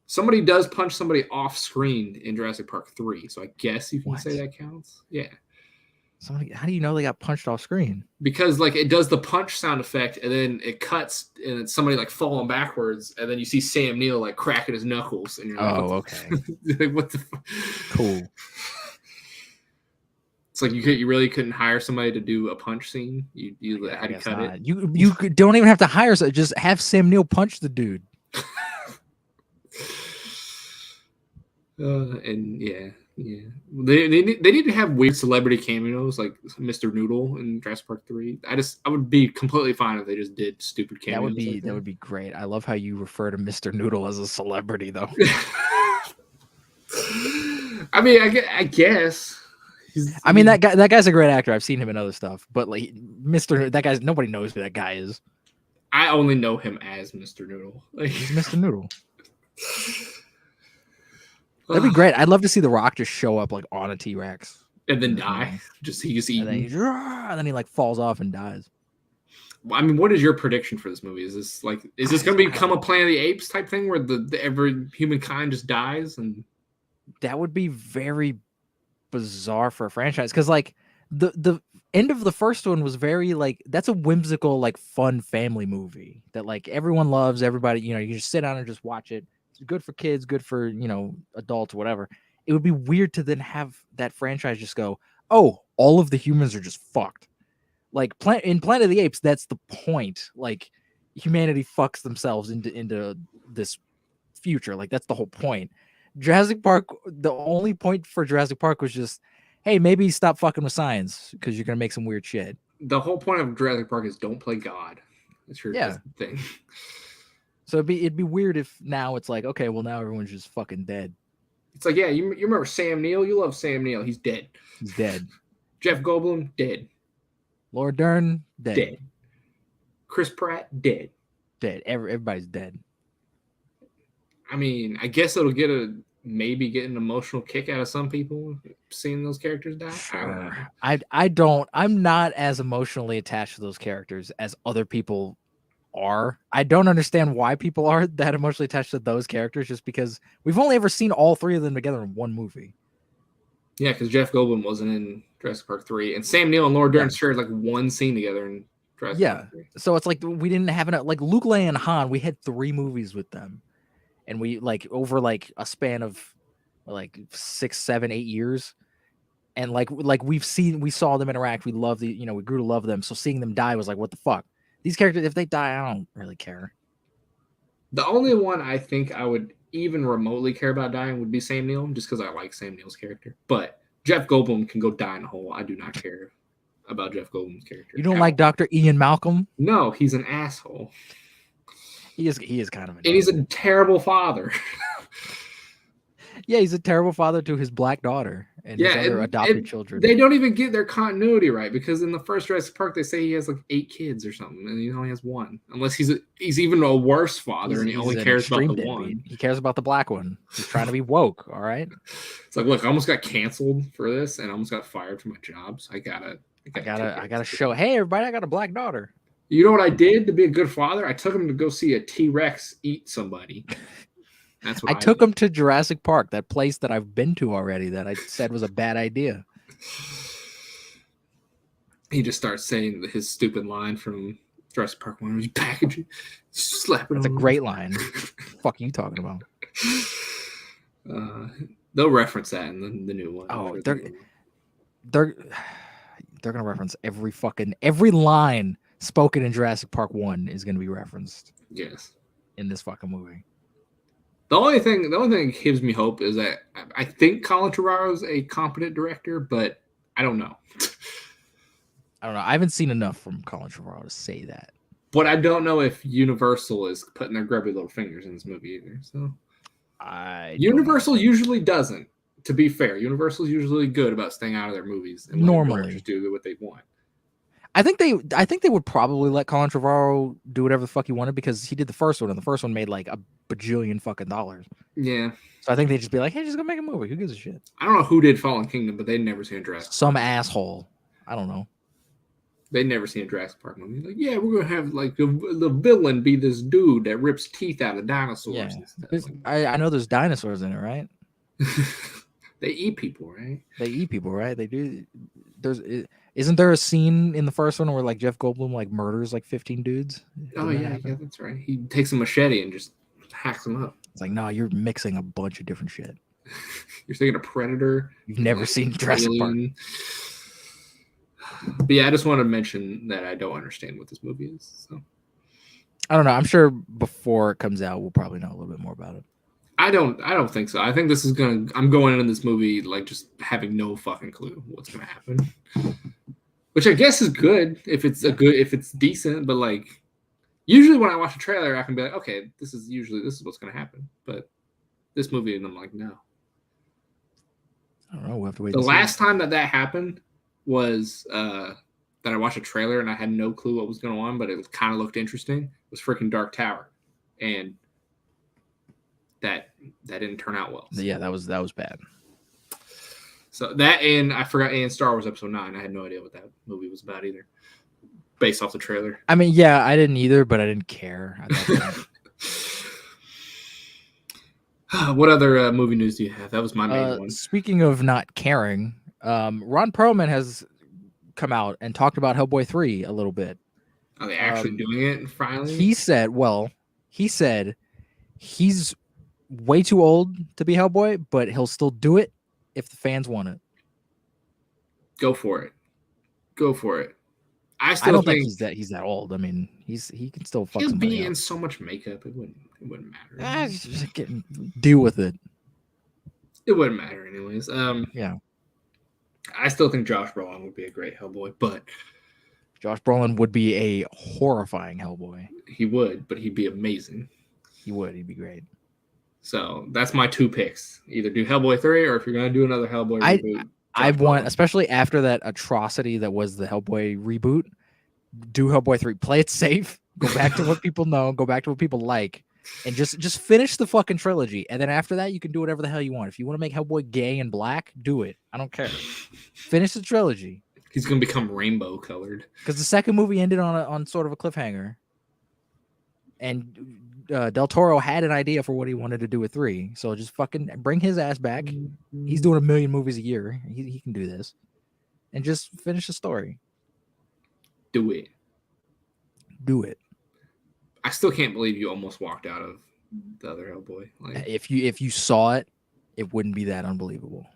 somebody does punch somebody off screen in Jurassic Park 3, so I guess you can say that counts. Yeah. How do you know they got punched off screen? Because like it does the punch sound effect, and then it cuts, and it's somebody like falling backwards, and then you see Sam Neill like cracking his knuckles, and you're like, "Oh, okay, like, what the cool." It's like you really couldn't hire somebody to do a punch scene. You had to cut it. You don't even have to hire. Just have Sam Neill punch the dude. And yeah. They need to have weird celebrity cameos like Mr. Noodle in Jurassic Park 3. I would be completely fine if they just did stupid cameos. That would be great. I love how you refer to Mr. Noodle as a celebrity though. I mean, I guess. That guy's a great actor. I've seen him in other stuff, but like nobody knows who that guy is. I only know him as Mr. Noodle. He's Mr. Noodle. That'd be great. I'd love to see The Rock just show up like on a T-Rex And then die. Just he gets eaten. And then he like falls off and dies. I mean, what is your prediction for this movie? Is this going to become a Planet of the Apes type thing where the every humankind just dies? And that would be very bizarre for a franchise, because like the end of the first one was very like, that's a whimsical like fun family movie that like everyone loves. Everybody, you can just sit down and just watch it. It's good for kids, good for adults, whatever. It would be weird to then have that franchise just go, oh, all of the humans are just fucked. Like in Planet of the Apes, that's the point. Like humanity fucks themselves into this future. Like that's the whole point. Jurassic Park, the only point for Jurassic Park was just, hey, maybe stop fucking with science because you're gonna make some weird shit. The whole point of Jurassic Park is don't play God. That's your thing. So it'd be weird if now it's like, okay, well now everyone's just fucking dead. It's like, yeah, you remember Sam Neill? You love Sam Neill. He's dead. He's dead. Jeff Goldblum, dead. Laura Dern, dead. Chris Pratt, dead. Everybody's dead. I mean, I guess it'll get an emotional kick out of some people seeing those characters die. Sure. I don't. I'm not as emotionally attached to those characters as other people are. I don't understand why people are that emotionally attached to those characters, just because we've only ever seen all three of them together in one movie. Yeah, because Jeff Goldblum wasn't in Jurassic Park 3, and Sam Neill and Laura Dern shared like one scene together in Jurassic Park 3. So it's like we didn't have enough. Like Luke, Leia, and Han, we had 3 movies with them, and we like over like a span of like 6, 7, 8 years, and like we saw them interact. We loved we grew to love them. So seeing them die was like, what the fuck? These characters, if they die, I don't really care. The only one I think I would even remotely care about dying would be Sam Neill, just because I like Sam Neill's character. But Jeff Goldblum can go die in a hole. I do not care about Jeff Goldblum's character. You don't like Dr. Ian Malcolm? No, he's an asshole. He is kind of an and he's a terrible father. Yeah, he's a terrible father to his black daughter and his other adopted children. They don't even get their continuity right, because in the first Jurassic Park they say he has like 8 kids or something, and he only has 1. Unless he's even a worse father, and he only cares about the one. He cares about the black one. He's trying to be woke. All right. It's like, look, I almost got canceled for this, and I almost got fired from my job. So I gotta show. Hey, everybody, I got a black daughter. You know what I did to be a good father? I took him to go see a T-Rex eat somebody. That's what I took him to Jurassic Park, that place that I've been to already that I said was a bad idea. He just starts saying his stupid line from Jurassic Park 1. He's packaging, slapping. That's a great line. Fuck you talking about? They'll reference that in the new one. Oh, they're gonna reference every line spoken in Jurassic Park 1 is gonna be referenced. Yes. In this fucking movie. The only thing that gives me hope is that I think Colin Trevorrow is a competent director, but I don't know. I don't know. I haven't seen enough from Colin Trevorrow to say that. But I don't know if Universal is putting their grubby little fingers in this movie either. So Universal usually doesn't. To be fair, Universal is usually good about staying out of their movies and normally just do what they want. I think they would probably let Colin Trevorrow do whatever the fuck he wanted, because he did the first one, and the first one made like a bajillion fucking dollars. Yeah. So I think they'd just be like, hey, just go make a movie. Who gives a shit? I don't know who did Fallen Kingdom, but they'd never seen a Jurassic Some Park. Asshole. I don't know. They'd never seen a Jurassic Park movie. Like, yeah, we're going to have like the villain be this dude that rips teeth out of dinosaurs. Yeah. And stuff. I know there's dinosaurs in it, right? They eat people, right? They do. Isn't there a scene in the first one where like Jeff Goldblum like murders like 15 dudes? Oh yeah, that's right. He takes a machete and just hacks them up. It's like, no, you're mixing a bunch of different shit. You're thinking of Predator. You've never seen Jurassic Park. But yeah, I just want to mention that I don't understand what this movie is. So I don't know. I'm sure before it comes out, we'll probably know a little bit more about it. I don't think so. I think this is I'm going into this movie like just having no fucking clue what's gonna happen. Which I guess is good if it's decent, but like usually when I watch a trailer I can be like, okay, this is what's gonna happen. But this movie, and I'm like, no. I don't know, we'll have to wait. The last time that happened was that I watched a trailer and I had no clue what was going on, but it kind of looked interesting. Was freaking Dark Tower. And that didn't turn out well. So. Yeah, that was bad. So that, and I forgot, and Star Wars Episode 9. I had no idea what that movie was about either, based off the trailer. I mean, yeah, I didn't either, but I didn't care at that point. What other movie news do you have? That was my main one. Speaking of not caring, Ron Perlman has come out and talked about Hellboy 3 a little bit. Are they actually doing it finally? He said he's way too old to be Hellboy, but he'll still do it if the fans want it. Go for it. I don't think he's that old. I mean, he can still fuck somebody up. He'll be in so much makeup, it wouldn't matter. Just deal with it. It wouldn't matter anyways. Yeah. I still think Josh Brolin would be a great Hellboy, but Josh Brolin would be a horrifying Hellboy. He would, but he'd be amazing. He would. He'd be great. So that's my two picks. Either do Hellboy 3, or if you're going to do another Hellboy reboot. I want, especially after that atrocity that was the Hellboy reboot, do Hellboy 3. Play it safe. Go back to what people know. Go back to what people like. And just finish the fucking trilogy. And then after that, you can do whatever the hell you want. If you want to make Hellboy gay and black, do it. I don't care. Finish the trilogy. He's going to become rainbow colored. Because the second movie ended on sort of a cliffhanger. And Del Toro had an idea for what he wanted to do with 3. So just fucking bring his ass back. He's doing 1 million movies a year. He can do this. And just finish the story. Do it. Do it. I still can't believe you almost walked out of the other Hellboy. Like, if you saw it, it wouldn't be that unbelievable.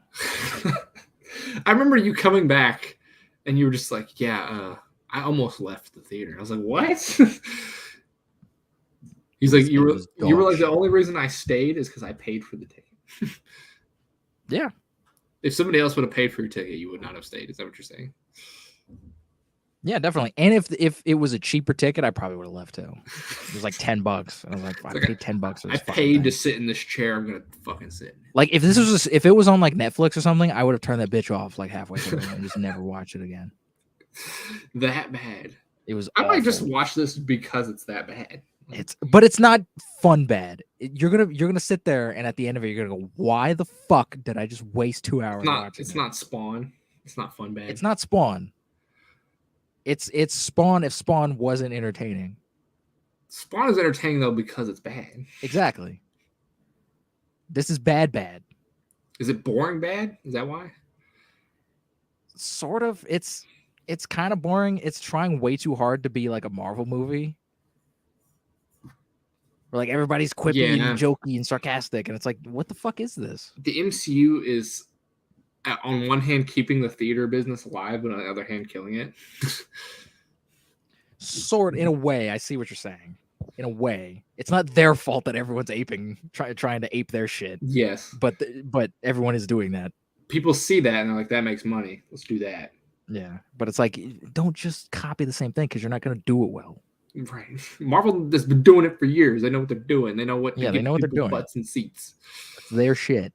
I remember you coming back and you were just like, yeah, I almost left the theater. I was like, what? He's like, you were like, the only reason I stayed is because I paid for the ticket. Yeah. If somebody else would have paid for your ticket, you would not have stayed. Is that what you're saying? Yeah, definitely. And if it was a cheaper ticket, I probably would have left too. It was like $10. And I was like, I paid $10. I paid to sit in this chair. I'm gonna fucking sit. Like if it was on like Netflix or something, I would have turned that bitch off like halfway through and just never watch it again. That bad. It was. I might just watch this because it's that bad. But it's not fun bad. You're gonna sit there and at the end of it, you're gonna go, why the fuck did I just waste 2 hours watching it? It's not Spawn. It's not fun bad. It's not Spawn. It's Spawn if Spawn wasn't entertaining. Spawn is entertaining though because it's bad. Exactly. This is bad. Is it boring bad? Is that why? Sort of. It's kind of boring. It's trying way too hard to be like a Marvel movie. Where like everybody's quippy and jokey and sarcastic, and it's like, what the fuck is this? The MCU is on one hand keeping the theater business alive, but on the other hand killing it. Sort in a way, I see what you're saying. In a way, it's not their fault that everyone's trying to ape their shit. Yes, but everyone is doing that. People see that and they're like, that makes money. Let's do that. Yeah, but it's like, don't just copy the same thing because you're not going to do it well. Right. Marvel has been doing it for years. They know what they're doing. They know what. Yeah, they know what they're doing. Butts and seats. It's their shit.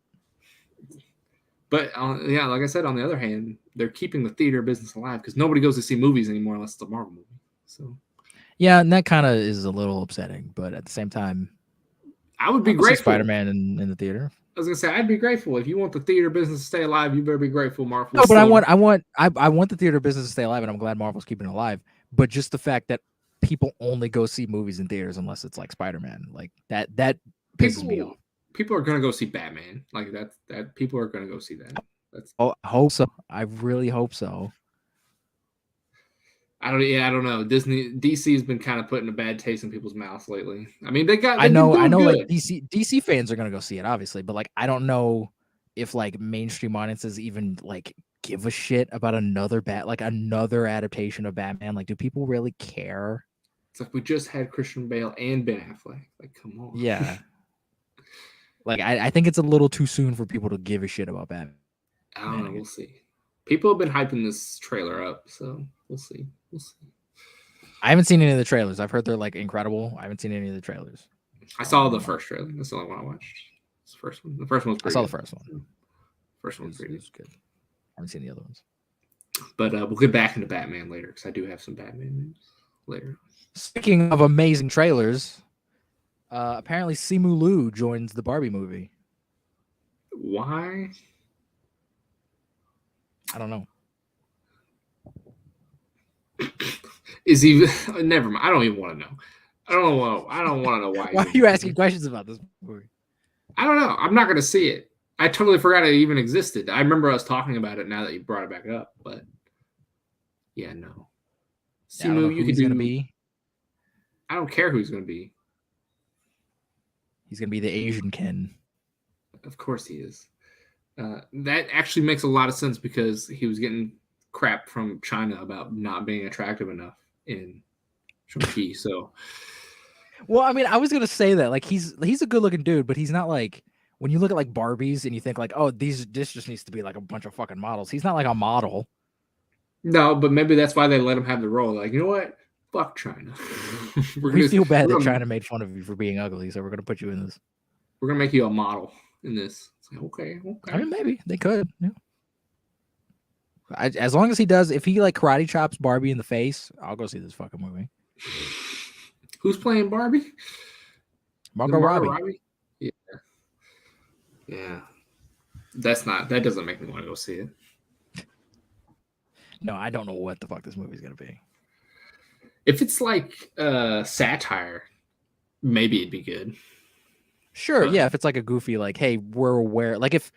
But yeah, like I said, on the other hand, they're keeping the theater business alive because nobody goes to see movies anymore unless it's a Marvel movie. So. Yeah, and that kind of is a little upsetting, but at the same time, I would be grateful. Spider-Man in the theater. I was gonna say I'd be grateful if you want the theater business to stay alive. You better be grateful, Marvel. No, but I want the theater business to stay alive, and I'm glad Marvel's keeping it alive. But just the fact that people only go see movies in theaters unless it's like Spider-Man, like that pisses me off. People are gonna go see Batman, like that. People are gonna go see that. I hope so. I really hope so. I don't know. DC has been kind of putting a bad taste in people's mouths lately. I mean, I know. Like DC fans are gonna go see it, obviously, but like I don't know if like mainstream audiences even like give a shit about another adaptation of Batman. Like, do people really care? It's like we just had Christian Bale and Ben Affleck. Like, come on. Yeah. Like, I think it's a little too soon for people to give a shit about Batman. I don't know. We'll see. People have been hyping this trailer up, so we'll see. I haven't seen any of the trailers. I've heard they're like incredible. I haven't seen any of the trailers. I saw the first trailer. That's the only one I watched. It's the first one. The first one was pretty good. I saw the first one. First one was pretty good. I haven't seen the other ones. But we'll get back into Batman later because I do have some Batman news later. Speaking of amazing trailers, apparently Simu Liu joins the Barbie movie. Why? I don't know. Is he? Never mind. I don't even want to know. I don't want to know why. Why are you asking questions about this movie? I don't know. I'm not going to see it. I totally forgot it even existed. I remember us talking about it now that you brought it back up, but yeah, no. Yeah, I don't know who he's gonna be. I don't care who he's going to be. He's gonna be the Asian Ken. Of course he is. That actually makes a lot of sense because he was getting crap from China about not being attractive enough in Shang-Chi. So, well, I mean, I was gonna say that like he's a good looking dude, but he's not like when you look at like Barbies and you think like, oh, this just needs to be like a bunch of fucking models. He's not like a model. No, but maybe that's why they let him have the role. Like, you know what? Fuck China. we feel bad that China made fun of you for being ugly, so we're gonna put you in this. We're gonna make you a model in this. It's like, okay. I mean, maybe they could. Yeah. As long as he does, if he like karate chops Barbie in the face, I'll go see this fucking movie. Who's playing Barbie? Margot Robbie. Yeah. Yeah. That doesn't make me want to go see it. No, I don't know what the fuck this movie's gonna be. If it's like satire, maybe it'd be good. Sure, yeah. If it's like a goofy, like, hey, we're aware. Like if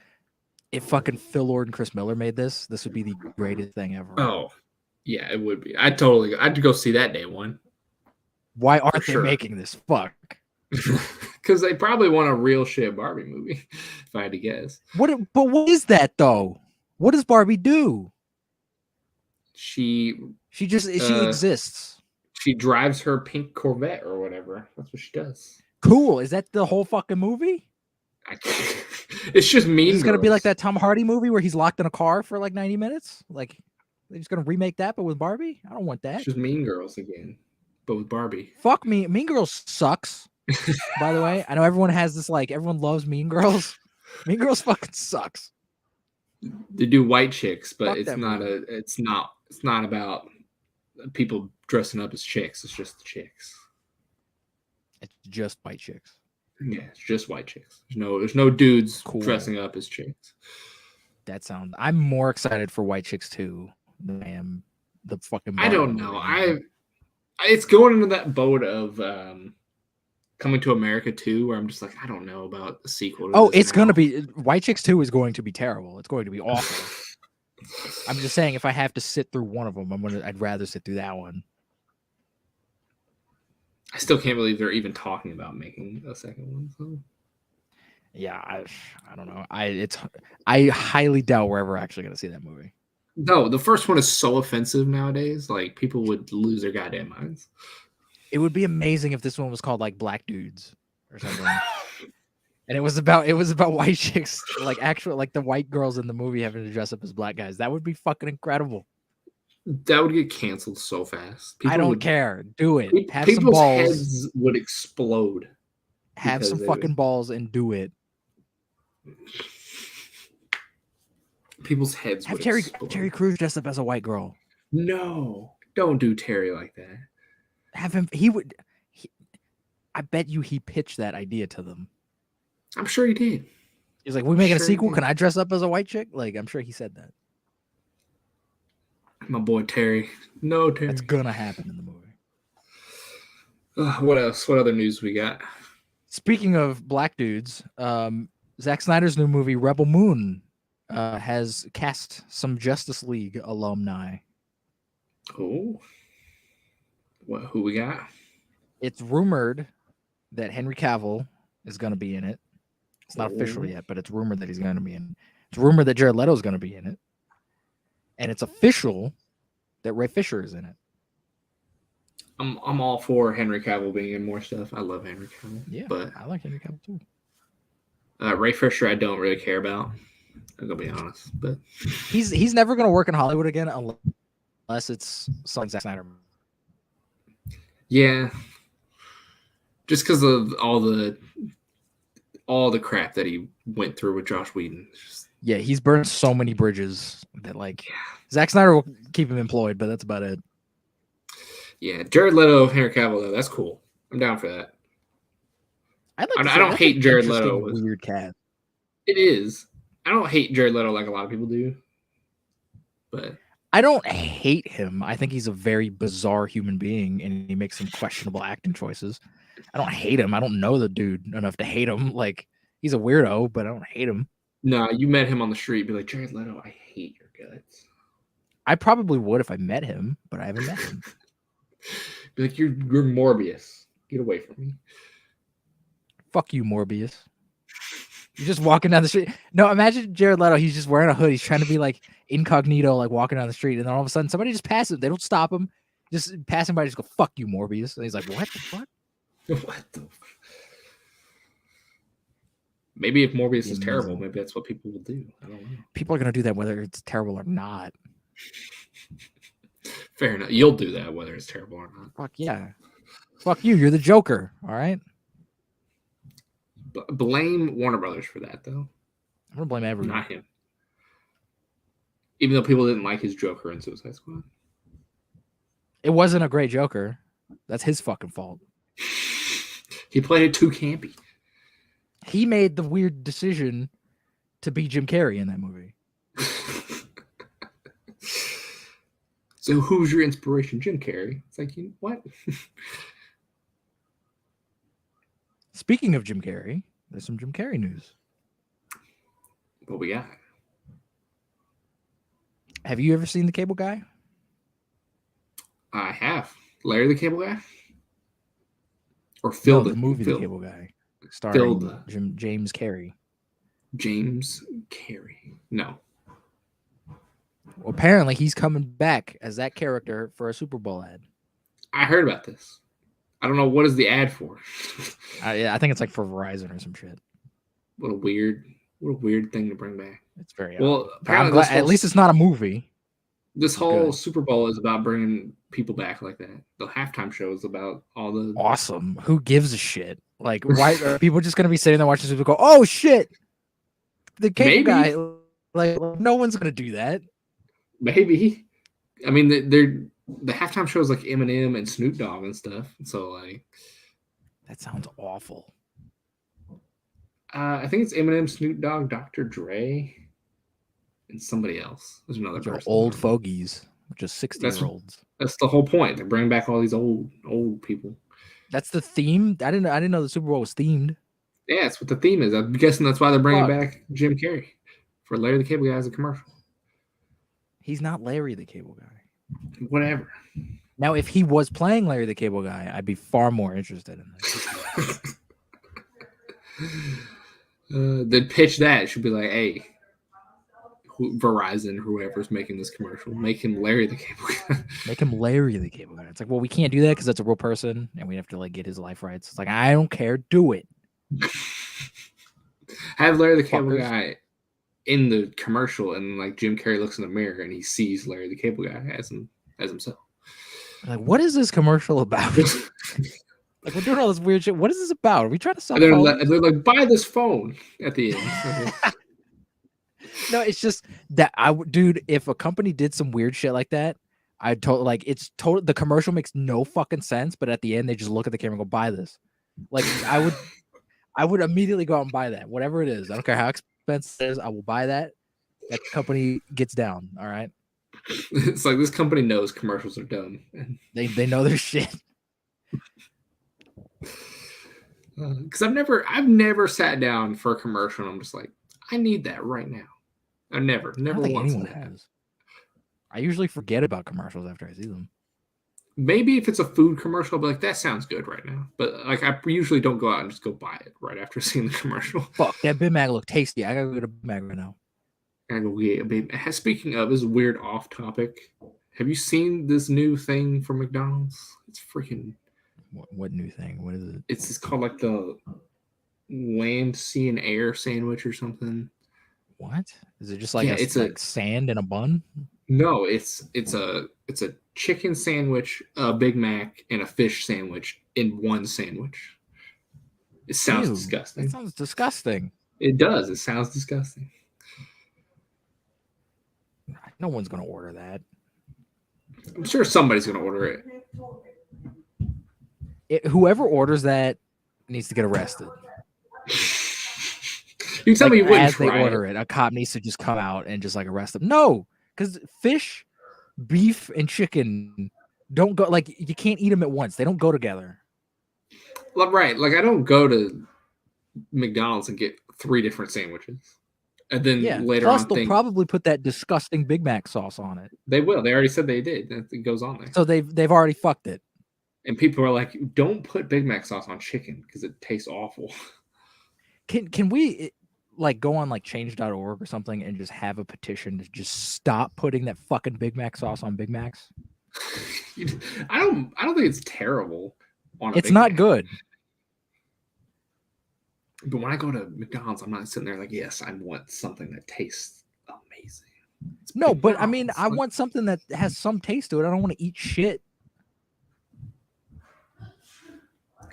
fucking Phil Lord and Chris Miller made this would be the greatest thing ever. Oh, yeah, it would be. I'd go see that day one. Why aren't they making this? Fuck. Because they probably want a real shit Barbie movie, if I had to guess. But what is that though? What does Barbie do? She exists. She drives her pink Corvette or whatever. That's what she does. Cool. Is that the whole fucking movie? It's just Mean Girls. It's gonna be like that Tom Hardy movie where he's locked in a car for like 90 minutes. Like they're just gonna remake that, but with Barbie. I don't want that. It's just Mean Girls again, but with Barbie. Fuck me. Mean Girls sucks. By the way, I know everyone has this like everyone loves Mean Girls. Mean Girls fucking sucks. They do white chicks, but Fuck it's not about people dressing up as chicks. It's just the chicks. It's just white chicks. Yeah, it's just white chicks. There's no dudes dressing up as chicks. I'm more excited for White Chicks 2 than I am the fucking I don't know. It's going into that boat of Coming to America 2 where I'm just like, I don't know about the sequel. It's going to be White Chicks 2 is going to be terrible. It's going to be awful. I'm just saying if I have to sit through one of them, I'd rather sit through that one. I still can't believe they're even talking about making a second one. So. Yeah, I don't know. I highly doubt we're ever actually going to see that movie. No, the first one is so offensive nowadays. Like people would lose their goddamn minds. It would be amazing if this one was called like Black Dudes or something. And it was about white chicks, like actual like the white girls in the movie having to dress up as black guys. That would be fucking incredible. That would get canceled so fast. I don't care. Do it. Have people's some balls. Heads would explode. Have some fucking balls and do it. People's heads have would explode. Terry Crews dressed up as a white girl. No, don't do Terry like that. Have him. I bet you he pitched that idea to them. I'm sure he did. He's like, "We making a sequel? Can I dress up as a white chick?" Like, I'm sure he said that. My boy Terry. No, Terry. That's gonna happen in the movie. What else? What other news we got? Speaking of black dudes, Zack Snyder's new movie Rebel Moon has cast some Justice League alumni. Oh. Who we got? It's rumored that Henry Cavill is going to be in it. It's not official yet, but it's rumored that he's going to be in it. It's rumored that Jared Leto is going to be in it. And it's official that Ray Fisher is in it. I'm all for Henry Cavill being in more stuff. I love Henry Cavill. Yeah, but I like Henry Cavill too. Ray Fisher, I don't really care about. I'm gonna be honest, but he's never gonna work in Hollywood again unless it's something Zack Snyder. Yeah, just because of all the crap that he went through with Josh Whedon. Yeah, he's burned so many bridges that Zack Snyder will keep him employed, but that's about it. Yeah, Jared Leto, Henry Cavill, though, that's cool. I'm down for that. I don't hate Jared Leto. Weird cat. It is. I don't hate Jared Leto like a lot of people do. but I don't hate him. I think he's a very bizarre human being, and he makes some questionable acting choices. I don't hate him. I don't know the dude enough to hate him. Like, he's a weirdo, but I don't hate him. No, you met him on the street, be like, Jared Leto, I hate your guts. I probably would if I met him, but I haven't met him. Be like, you're Morbius. Get away from me. Fuck you, Morbius. You're just walking down the street. No, imagine Jared Leto. He's just wearing a hood. He's trying to be like incognito, like walking down the street, and then all of a sudden somebody just passes him. They don't stop him. Just passing by, just go, fuck you, Morbius. And he's like, what the fuck? What the fuck? Maybe if Morbius is terrible, maybe that's what people will do. I don't know. People are going to do that whether it's terrible or not. Fair enough. You'll do that whether it's terrible or not. Fuck yeah. Fuck you. You're the Joker. All right? Blame Warner Brothers for that, though. I'm going to blame everyone. Not him. Even though people didn't like his Joker in Suicide Squad. It wasn't a great Joker. That's his fucking fault. He played it too campy. He made the weird decision to be Jim Carrey in that movie. So who's your inspiration? Jim Carrey. It's like, what? Speaking of Jim Carrey, there's some Jim Carrey news. What we got? Have you ever seen The Cable Guy? I have. Larry the Cable Guy? Or Phil the movie The Cable Guy. Starring James Carrey. James Carrey. No. Well, apparently he's coming back as that character for a Super Bowl ad. I heard about this. I don't know what is the ad for. I think it's like for Verizon or some shit. What a weird thing to bring back. It's very well. I'm glad, at least it's not a movie. This whole Super Bowl is about bringing people back like that. The halftime show is about all the awesome. Who gives a shit? Like, why are people just gonna be sitting there watching Super Bowl? Go, oh shit, the Cable Guy. Like, no one's gonna do that. Maybe. I mean, the halftime show is like Eminem and Snoop Dogg and stuff. So like, that sounds awful. I think it's Eminem, Snoop Dogg, Dr. Dre, and somebody else. There's another person. Old fogies, just 60-year-olds. That's the whole point. They're bringing back all these old people. That's the theme. I didn't know the Super Bowl was themed. Yeah, that's what the theme is. I'm guessing that's why they're bringing back Jim Carrey for Larry the Cable Guy as a commercial. He's not Larry the Cable Guy. Whatever. Now, if he was playing Larry the Cable Guy, I'd be far more interested in this. They'd pitch that. It should be like, hey, Verizon, whoever's making this commercial, make him Larry the Cable Guy. Make him Larry the Cable Guy. It's like, well, we can't do that because that's a real person, and we have to like get his life rights. It's like, I don't care. Do it. Have Larry the Cable Guy in the commercial, and like Jim Carrey looks in the mirror and he sees Larry the Cable Guy as himself. Like, what is this commercial about? Like, we're doing all this weird shit. What is this about? Are we trying to sell? They're like, buy this phone at the end. No, it's just that dude. If a company did some weird shit like that, I'd the commercial makes no fucking sense, but at the end they just look at the camera and go, buy this. Like, I would immediately go out and buy that, whatever it is. I don't care how expensive it is. I will buy that. That company gets down. All right. It's like this company knows commercials are dumb. They know their shit. Because I've never sat down for a commercial and I'm just like, I need that right now. I never once has. I usually forget about commercials after I see them. Maybe if it's a food commercial, I'll be like, that sounds good right now. But like, I usually don't go out and just go buy it right after seeing the commercial. Fuck, that Big Mac look tasty. I gotta go to Big Mac right now. I gotta go get a Big Mac. Speaking of, this is weird off topic. Have you seen this new thing from McDonald's? It's freaking. What new thing? What is it? It's called like the land, sea, and air sandwich or something. What is it? Just like it's like sand in a bun? No, it's a chicken sandwich, a Big Mac, and a fish sandwich in one sandwich. It sounds disgusting. It sounds disgusting. It does. It sounds disgusting. No one's gonna order that. I'm sure somebody's gonna order it. Whoever orders that needs to get arrested. You tell me you wouldn't as try they order it, a cop needs to just come out and just like arrest them. No, because fish, beef, and chicken don't go, like, you can't eat them at once. They don't go together. Right. Like, I don't go to McDonald's and get 3 different sandwiches. And then later on, they'll probably put that disgusting Big Mac sauce on it. They will. They already said they did. It goes on there. So they've already fucked it. And people are like, don't put Big Mac sauce on chicken because it tastes awful. Can we like go on like change.org or something and just have a petition to just stop putting that fucking Big Mac sauce on Big Macs? I don't think it's terrible. It's not good. But when I go to McDonald's, I'm not sitting there like, yes, I want something that tastes amazing. No, but I mean, I want something that has some taste to it. I don't want to eat shit.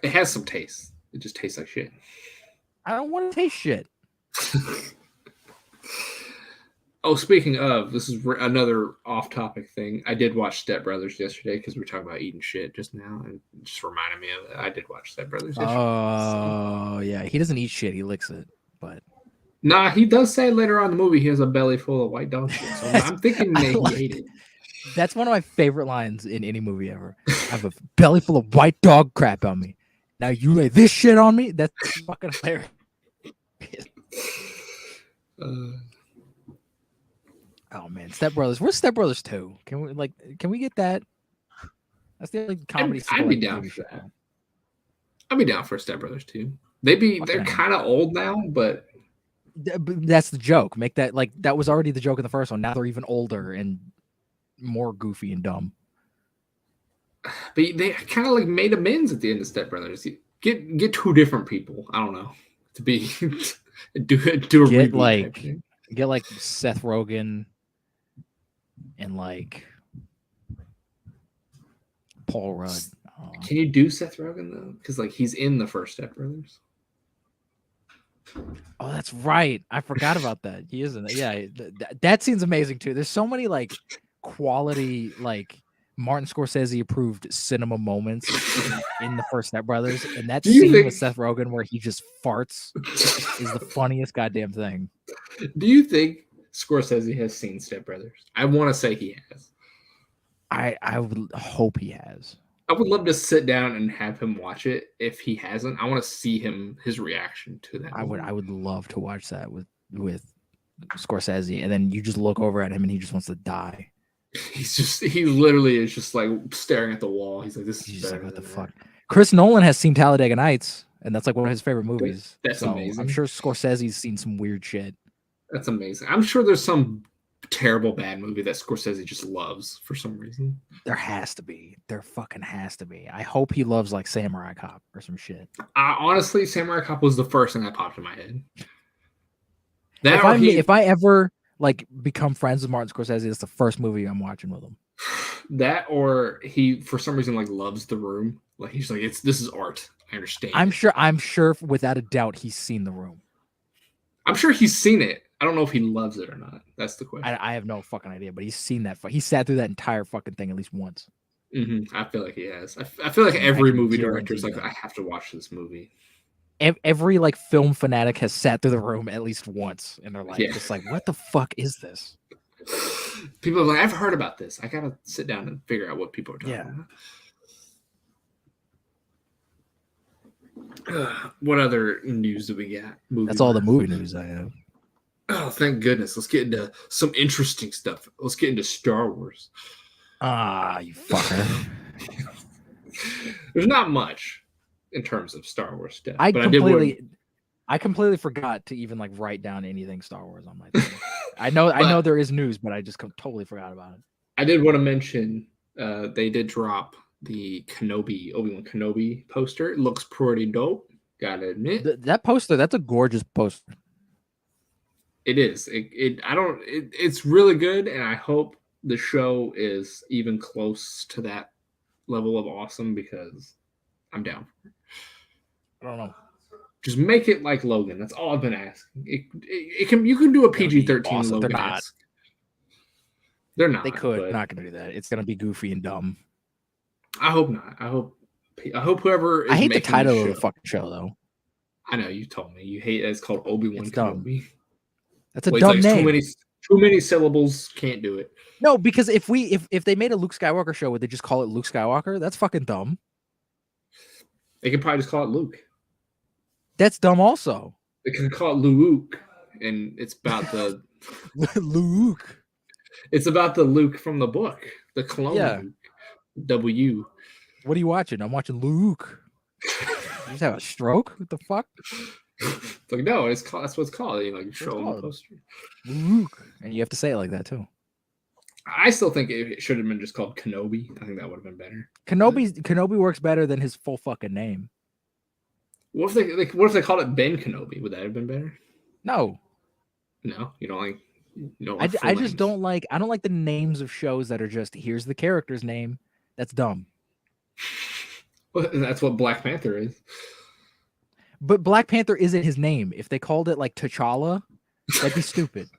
It has some taste. It just tastes like shit. I don't want to taste shit. Oh, speaking of, this is another off-topic thing. I did watch Step Brothers yesterday because we were talking about eating shit just now, and it just reminded me of it. I did watch Step Brothers yesterday. Oh, yeah. He doesn't eat shit. He licks it, but... Nah, he does say later on in the movie he has a belly full of white dog shit, so I'm thinking maybe he ate it. That's one of my favorite lines in any movie ever. I have a belly full of white dog crap on me. Now you lay this shit on me? That's fucking hilarious. Oh man, Step Brothers. Where's Step Brothers 2? Can we get that? That's the only comedy. I'd be down for that. I'd be down for Step Brothers 2. They're kind of old now, but that's the joke. Make that like that was already the joke in the first one. Now they're even older and more goofy and dumb. But they kind of like made amends at the end of Step Brothers. Get 2 different people. I don't know, to be do a reboot. Get like Seth Rogen and like Paul Rudd. Can you do Seth Rogen though? Because like he's in the first Step Brothers. Oh, that's right. I forgot about that. He isn't. Yeah, that scene's amazing too. There's so many like quality like Martin Scorsese approved cinema moments in the first Step Brothers, and that scene with Seth Rogen where he just farts is the funniest goddamn thing. Do you think Scorsese has seen Step Brothers? I want to say he has. I would hope he has. I would love to sit down and have him watch it. If he hasn't, I want to see his reaction to that. I would love to watch that with Scorsese, and then you just look over at him and he just wants to die. He literally is just like staring at the wall. He's like, this is better. Like, what the fuck? Chris Nolan has seen Talladega Nights, and that's like one of his favorite movies. That's amazing. I'm sure Scorsese's seen some weird shit. That's amazing. I'm sure there's some terrible bad movie that Scorsese just loves for some reason. There has to be. There fucking has to be. I hope he loves like Samurai Cop or some shit. Honestly, Samurai Cop was the first thing that popped in my head. If I ever like become friends with Martin Scorsese, it's the first movie I'm watching with him. That, or he for some reason like loves The Room. Like he's like, this is art. I understand. I'm sure without a doubt he's seen The Room. I'm sure he's seen it. I don't know if he loves it or not. That's the question. I have no fucking idea, but he's seen that. He sat through that entire fucking thing at least once. Mm-hmm. I feel like he has. I feel like every movie director is like, I have to watch this movie. Every like film fanatic has sat through The Room at least once, and they're like, just like, what the fuck is this? People are like, I've heard about this. I gotta sit down and figure out what people are talking about. What other news do we got? That's all the movie news I have. Oh, thank goodness. Let's get into some interesting stuff. Let's get into Star Wars. You fucker. There's not much in terms of Star Wars stuff. I completely forgot to even like write down anything Star Wars on my thing. I know there is news, but I just totally forgot about it. I did want to mention they did drop the Obi-Wan Kenobi poster. It looks pretty dope, gotta admit. That poster, that's a gorgeous poster. It is. It's really good, and I hope the show is even close to that level of awesome because I'm down. I don't know. Just make it like Logan. That's all I've been asking. You can do a PG-13 awesome. Logan. They're not. They could not going to do that. It's going to be goofy and dumb. I hope not. I hope whoever. I hate the title of the fucking show though. I know you told me you hate it. It's called Obi-Wan Kenobi. That's a dumb name. Too many syllables, can't do it. No, because if they made a Luke Skywalker show, would they just call it Luke Skywalker? That's fucking dumb. They could probably just call it Luke. That's dumb also. They could call it Luke, and it's about the Luke. It's about the Luke from the book, the clone Luke. W. What are you watching? I'm watching Luke. You just have a stroke? What the fuck? It's like, no, that's what it's called. You know, you show on the poster. Luke. And you have to say it like that too. I still think it should have been just called Kenobi. I think that would have been better. Kenobi works better than his full fucking name. What if they called it Ben Kenobi? Would that have been better? No. No, you don't like. I just don't like. I don't like the names of shows that are just here's the character's name. That's dumb. Well, that's what Black Panther is. But Black Panther isn't his name. If they called it like T'Challa, that'd be stupid.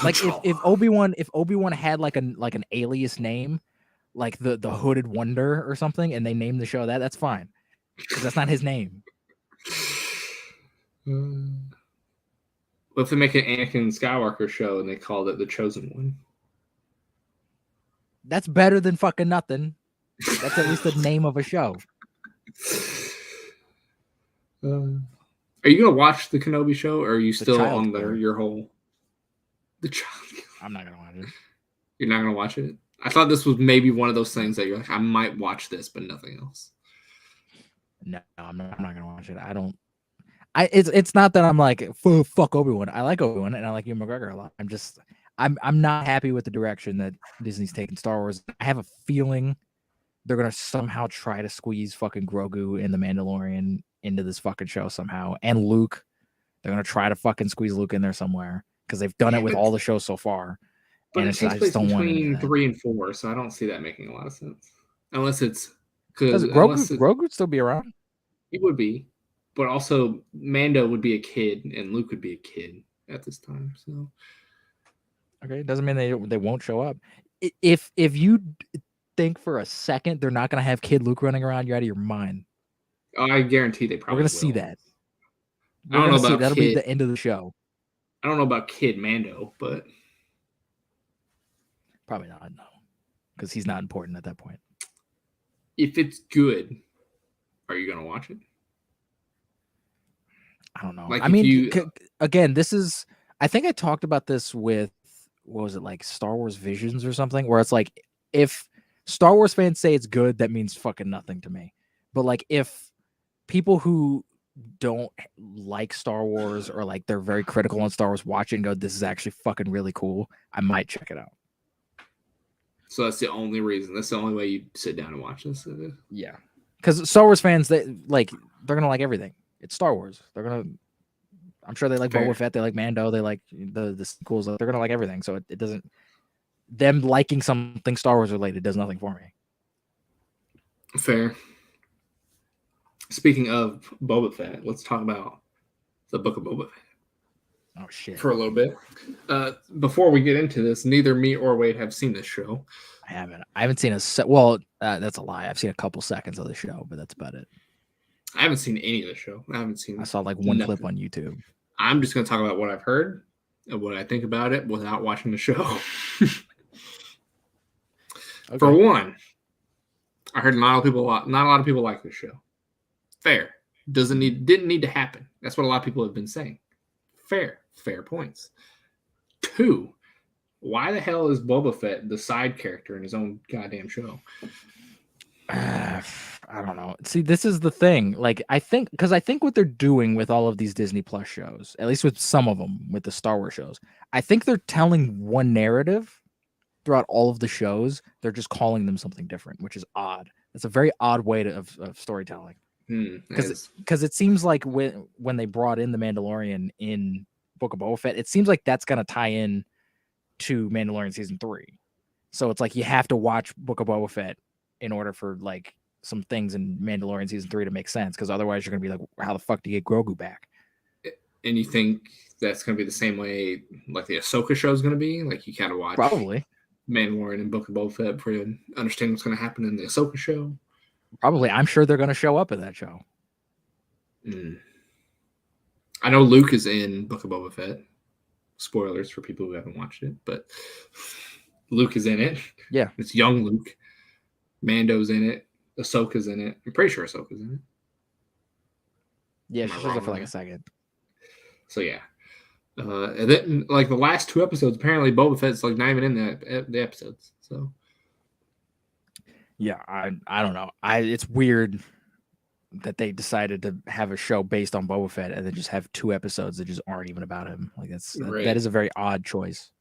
Like if Obi-Wan had like an alias name, like the Hooded Wonder or something, and they named the show that's fine. Because that's not his name. What if they make an Anakin Skywalker show and they called it The Chosen One? That's better than fucking nothing. That's at least the name of a show. Are you gonna watch the Kenobi show, or are you still on your whole? I'm not gonna watch it. You're not gonna watch it? I thought this was maybe one of those things that you're like, I might watch this, but nothing else. No, I'm not gonna watch it. It's not that I'm like fuck Obi-Wan. I like Obi-Wan and I like Ewan McGregor a lot. I'm not happy with the direction that Disney's taking Star Wars. I have a feeling they're gonna somehow try to squeeze fucking Grogu and the Mandalorian into this fucking show somehow, and Luke. They're gonna try to fucking squeeze Luke in there somewhere because they've done it with all the shows so far. But it takes place between 3 and 4, so I don't see that making a lot of sense. Unless it's because Grogu would still be around. He would be, but also Mando would be a kid and Luke would be a kid at this time. So okay, it doesn't mean they won't show up. If you think for a second they're not gonna have kid Luke running around, you're out of your mind. Oh, I guarantee they probably. We're gonna see that. I don't know about that'll be the end of the show. I don't know about Kid Mando, but probably not. No, because he's not important at that point. If it's good, are you gonna watch it? I don't know. Like, I mean, again, this is. I think I talked about this with what was it like Star Wars Visions or something, where it's like if Star Wars fans say it's good, that means fucking nothing to me. But like if people who don't like Star Wars or like they're very critical on Star Wars watch it and go, this is actually fucking really cool, I might check it out. So that's the only reason. That's the only way you sit down and watch this. Yeah, because Star Wars fans, they're gonna like everything. It's Star Wars. I'm sure they like Boba Fett. They like Mando. They like the sequels. They're gonna like everything. So it doesn't. Them liking something Star Wars related does nothing for me. Fair. Speaking of Boba Fett, let's talk about the Book of Boba Fett. Oh shit! For a little bit. Before we get into this, neither me or Wade have seen this show. I haven't seen that's a lie. I've seen a couple seconds of the show, but that's about it. I haven't seen any of the show. I saw like one clip on YouTube. I'm just going to talk about what I've heard and what I think about it without watching the show. Okay. For one, I heard not a lot of people like this show. Fair. Didn't need to happen. That's what a lot of people have been saying. Fair points. 2, why the hell is Boba Fett the side character in his own goddamn show? I don't know. See, this is the thing. Like, I think what they're doing with all of these Disney Plus shows, at least with some of them, with the Star Wars shows, I think they're telling one narrative throughout all of the shows. They're just calling them something different, which is odd. It's a very odd way of storytelling. Because it seems like when they brought in the Mandalorian in Book of Boba Fett, it seems like that's gonna tie in to Mandalorian season 3. So it's like you have to watch Book of Boba Fett in order for like some things in Mandalorian season 3 to make sense, because otherwise you're gonna be like, how the fuck do you get Grogu back? And you think that's gonna be the same way like the Ahsoka show is gonna be? Like you kind of watch probably Mandalorian and Book of Boba Fett before you understand what's gonna happen in the Ahsoka show? Probably. I'm sure they're gonna show up in that show. I know Luke is in Book of Boba Fett, Spoilers for people who haven't watched it, but Luke is in it. Yeah. It's young Luke. Mando's in it. Ahsoka's in it. I'm pretty sure Ahsoka's in it. Yeah, she shows up for like a second. So yeah. And then like the last 2 episodes, apparently Boba Fett's like not even in the episodes. So yeah, I don't know. It's weird that they decided to have a show based on Boba Fett and then just have 2 episodes that just aren't even about him. Like that is a very odd choice.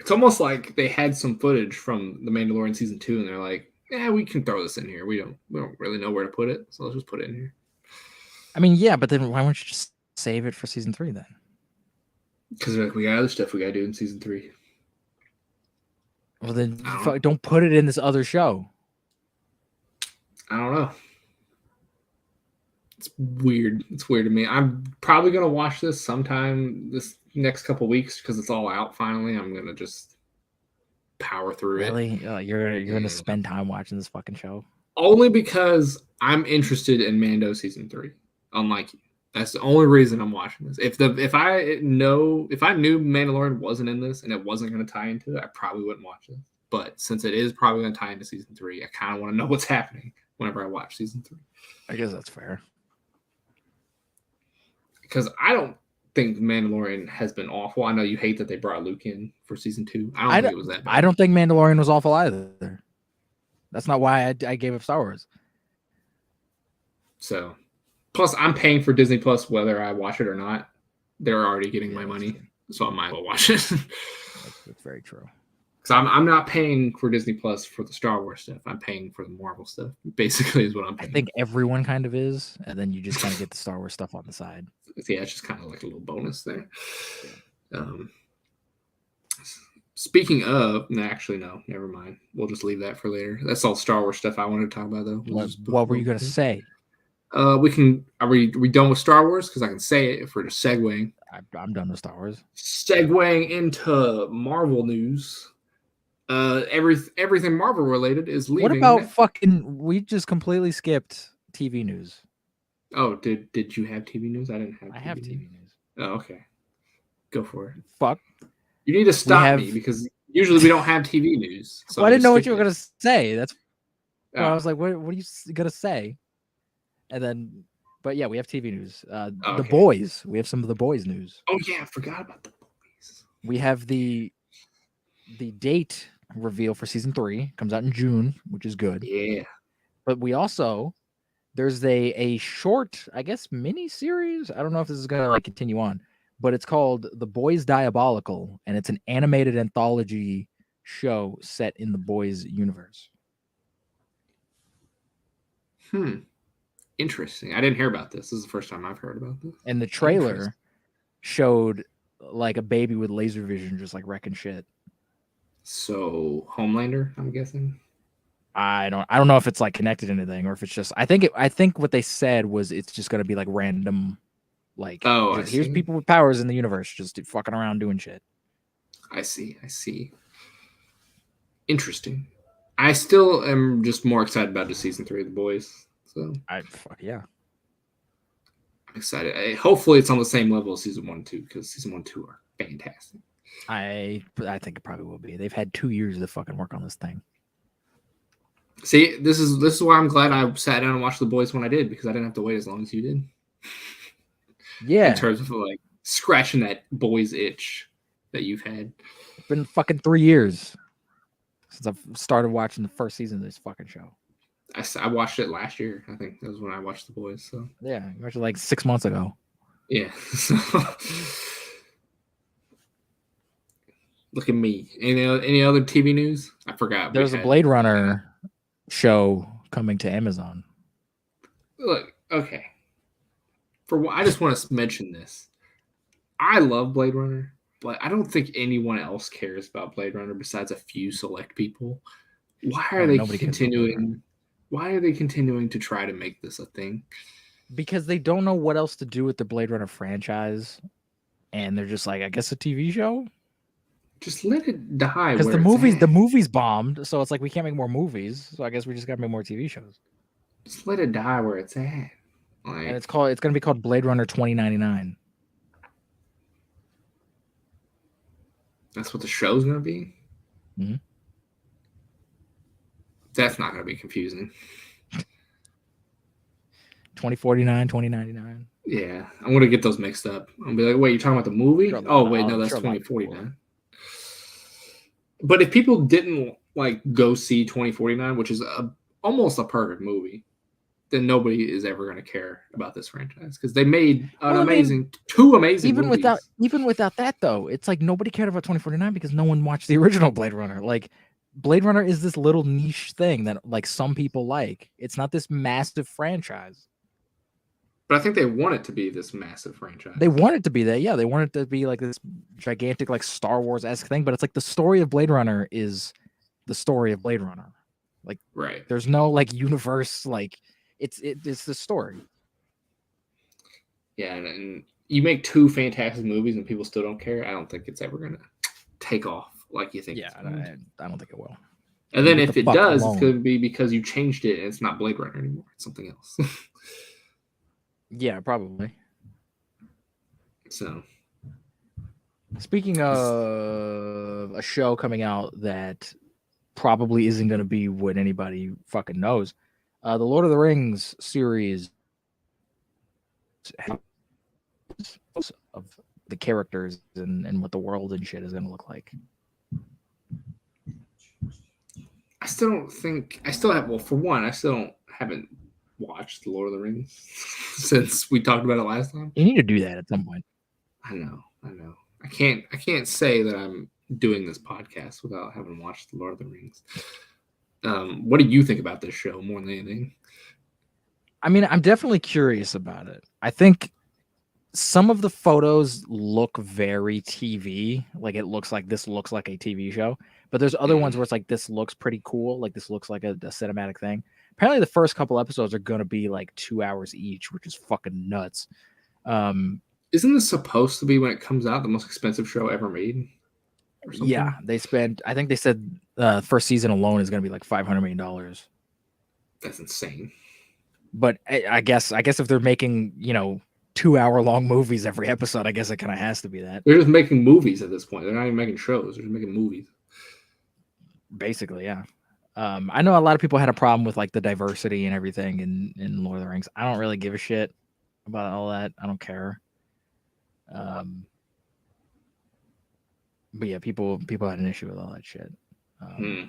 It's almost like they had some footage from The Mandalorian season 2, and they're like, "Yeah, we can throw this in here. We don't really know where to put it, so let's just put it in here." I mean, yeah, but then why wouldn't you just save it for season 3 then? Because like we got other stuff we got to do in season 3. Well, then don't put it in this other show. I don't know. It's weird. It's weird to me. I'm probably gonna watch this sometime this next couple weeks because it's all out finally. I'm gonna just power through it. Really? You're gonna spend time watching this fucking show? Only because I'm interested in Mando season 3. Unlike you, that's the only reason I'm watching this. If I knew Mandalorian wasn't in this and it wasn't gonna tie into it, I probably wouldn't watch it. But since it is probably gonna tie into season 3, I kind of want to know what's happening whenever I watch season 3. I guess that's fair. Because I don't think Mandalorian has been awful. I know you hate that they brought Luke in for season 2. I don't think it was that bad. I don't think Mandalorian was awful either. That's not why I gave up Star Wars. So, plus I'm paying for Disney Plus whether I watch it or not. They're already getting my money, so I might as well watch it. That's very true. Because I'm not paying for Disney Plus for the Star Wars stuff. I'm paying for the Marvel stuff. Basically, is what I'm paying. I think everyone kind of is, and then you just kind of get the Star Wars stuff on the side. Yeah, it's just kind of like a little bonus there. Speaking of, actually, no, never mind. We'll just leave that for later. That's all Star Wars stuff I wanted to talk about, though. What were you going to say? Are we done with Star Wars? Because I can say it if we're just segueing. I'm done with Star Wars. Segueing into Marvel news. Everything Marvel related is leaving. What about we just completely skipped TV news. Oh, did you have TV news? I didn't have. I have TV news. Oh, okay. Go for it. Fuck. You need to stop me because usually we don't have TV news. So well, I didn't know what you were gonna say. That's why I was like, what are you gonna say? And then, but yeah, we have TV news. The Boys. We have some of the Boys news. Oh yeah, I forgot about the Boys. We have the date reveal for season 3. Comes out in June, which is good. Yeah. But we also there's a short, I guess, mini series. I don't know if this is gonna like continue on, but it's called The Boys Diabolical, and it's an animated anthology show set in the Boys universe. Interesting. I didn't hear about this. This is the first time I've heard about this. And the trailer showed like a baby with laser vision just like wrecking shit. So Homelander, I'm guessing. I don't know if it's like connected to anything or if it's just I think what they said was it's just gonna be like random, like here's people with powers in the universe just fucking around doing shit. I see. Interesting. I still am just more excited about the season 3 of The Boys. So I'm excited. Hopefully it's on the same level as season 1 and 2 because season 1 and 2 are fantastic. I think it probably will be. They've had 2 years to fucking work on this thing. See, this is why I'm glad I sat down and watched The Boys when I did because I didn't have to wait as long as you did. Yeah. In terms of like scratching that boys itch that you've had. It's been fucking 3 years since I've started watching the first season of this fucking show. I watched it last year. I think that was when I watched The Boys. So yeah, you watched it like 6 months ago. Yeah. So, look at me. Any other TV news? I forgot. There's a Blade Runner show coming to Amazon. Look, okay. I just want to mention this. I love Blade Runner, but I don't think anyone else cares about Blade Runner besides a few select people. Why are they continuing? Why are they continuing to try to make this a thing? Because they don't know what else to do with the Blade Runner franchise, and they're just like, I guess a TV show. Just let it die. Because the movies bombed, so it's like we can't make more movies. So I guess we just gotta make more TV shows. Just let it die where it's at. And it's gonna be called Blade Runner 2099. That's what the show's gonna be. Mm-hmm. That's not gonna be confusing. 2049, 2099. Yeah, I'm gonna get those mixed up. I'll be like, wait, you're talking about the movie? Oh wait, no, that's 2049. But if people didn't like go see 2049, which is almost a perfect movie, then nobody is ever going to care about this franchise because they made two amazing movies. Even without that though, it's like nobody cared about 2049 because no one watched the original Blade Runner. Like Blade Runner is this little niche thing that like some people like. It's not this massive franchise. But I think they want it to be this massive franchise. They want it to be that, yeah. They want it to be like this gigantic, like Star Wars-esque thing. But it's like the story of Blade Runner is the story of Blade Runner. Like, right? There's no like universe. Like, it's the story. Yeah, and you make two fantastic movies and people still don't care. I don't think it's ever gonna take off like you think. Yeah, I don't think it will. And then if it does, it's gonna be because you changed it and it's not Blade Runner anymore. It's something else. Yeah, probably. So, speaking of a show coming out that probably isn't going to be what anybody fucking knows, the Lord of the Rings series of the characters and what the world and shit is going to look like. I still haven't watched The Lord of the Rings since we talked about it last time. You need to do that at some point. I know. I can't say that I'm doing this podcast without having watched The Lord of the Rings. What do you think about this show more than anything? I mean, I'm definitely curious about it. I think some of the photos look very TV. Like this looks like a TV show. But there's other ones where it's like, this looks pretty cool. Like this looks like a cinematic thing. Apparently the first couple episodes are going to be like 2 hours each, which is fucking nuts. Isn't this supposed to be, when it comes out, the most expensive show ever made? Yeah, I think they said first season alone is going to be like $500 million. That's insane. But I guess if they're making, 2 hour long movies every episode, I guess it kind of has to be that. They're just making movies at this point. They're not even making shows. They're just making movies. Basically, yeah. I know a lot of people had a problem with like the diversity and everything in Lord of the Rings. I don't really give a shit about all that. I don't care. But yeah, people had an issue with all that shit. Do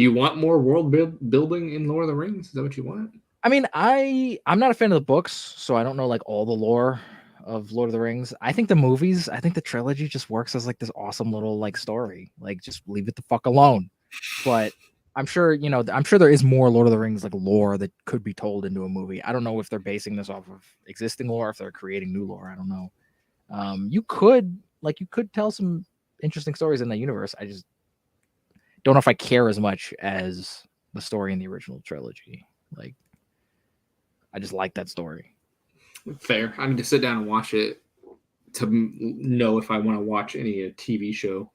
you want more world building in Lord of the Rings? Is that what you want? I mean, I'm not a fan of the books, so I don't know like all the lore of Lord of the Rings. I think the trilogy just works as like this awesome little like story. Like just leave it the fuck alone. But I'm sure there is more Lord of the Rings like lore that could be told into a movie. I don't know if they're basing this off of existing lore, if they're creating new lore. I don't know. You could tell some interesting stories in the universe. I just don't know if I care as much as the story in the original trilogy. Like, I just like that story. Fair. I need to sit down and watch it to know if I want to watch any TV show.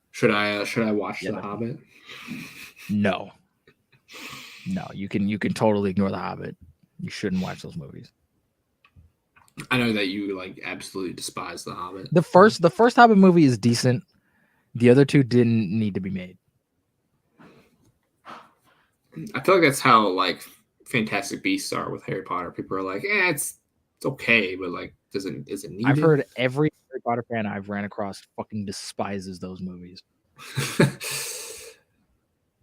Should I watch The Hobbit? No, you can totally ignore The Hobbit. You shouldn't watch those movies. I know that you like absolutely despise The Hobbit. The first Hobbit movie is decent. The other two didn't need to be made. I feel like that's how like Fantastic Beasts are with Harry Potter. People are like, it's okay, but like, is it needed? I've heard every Harry Potter fan I've ran across fucking despises those movies.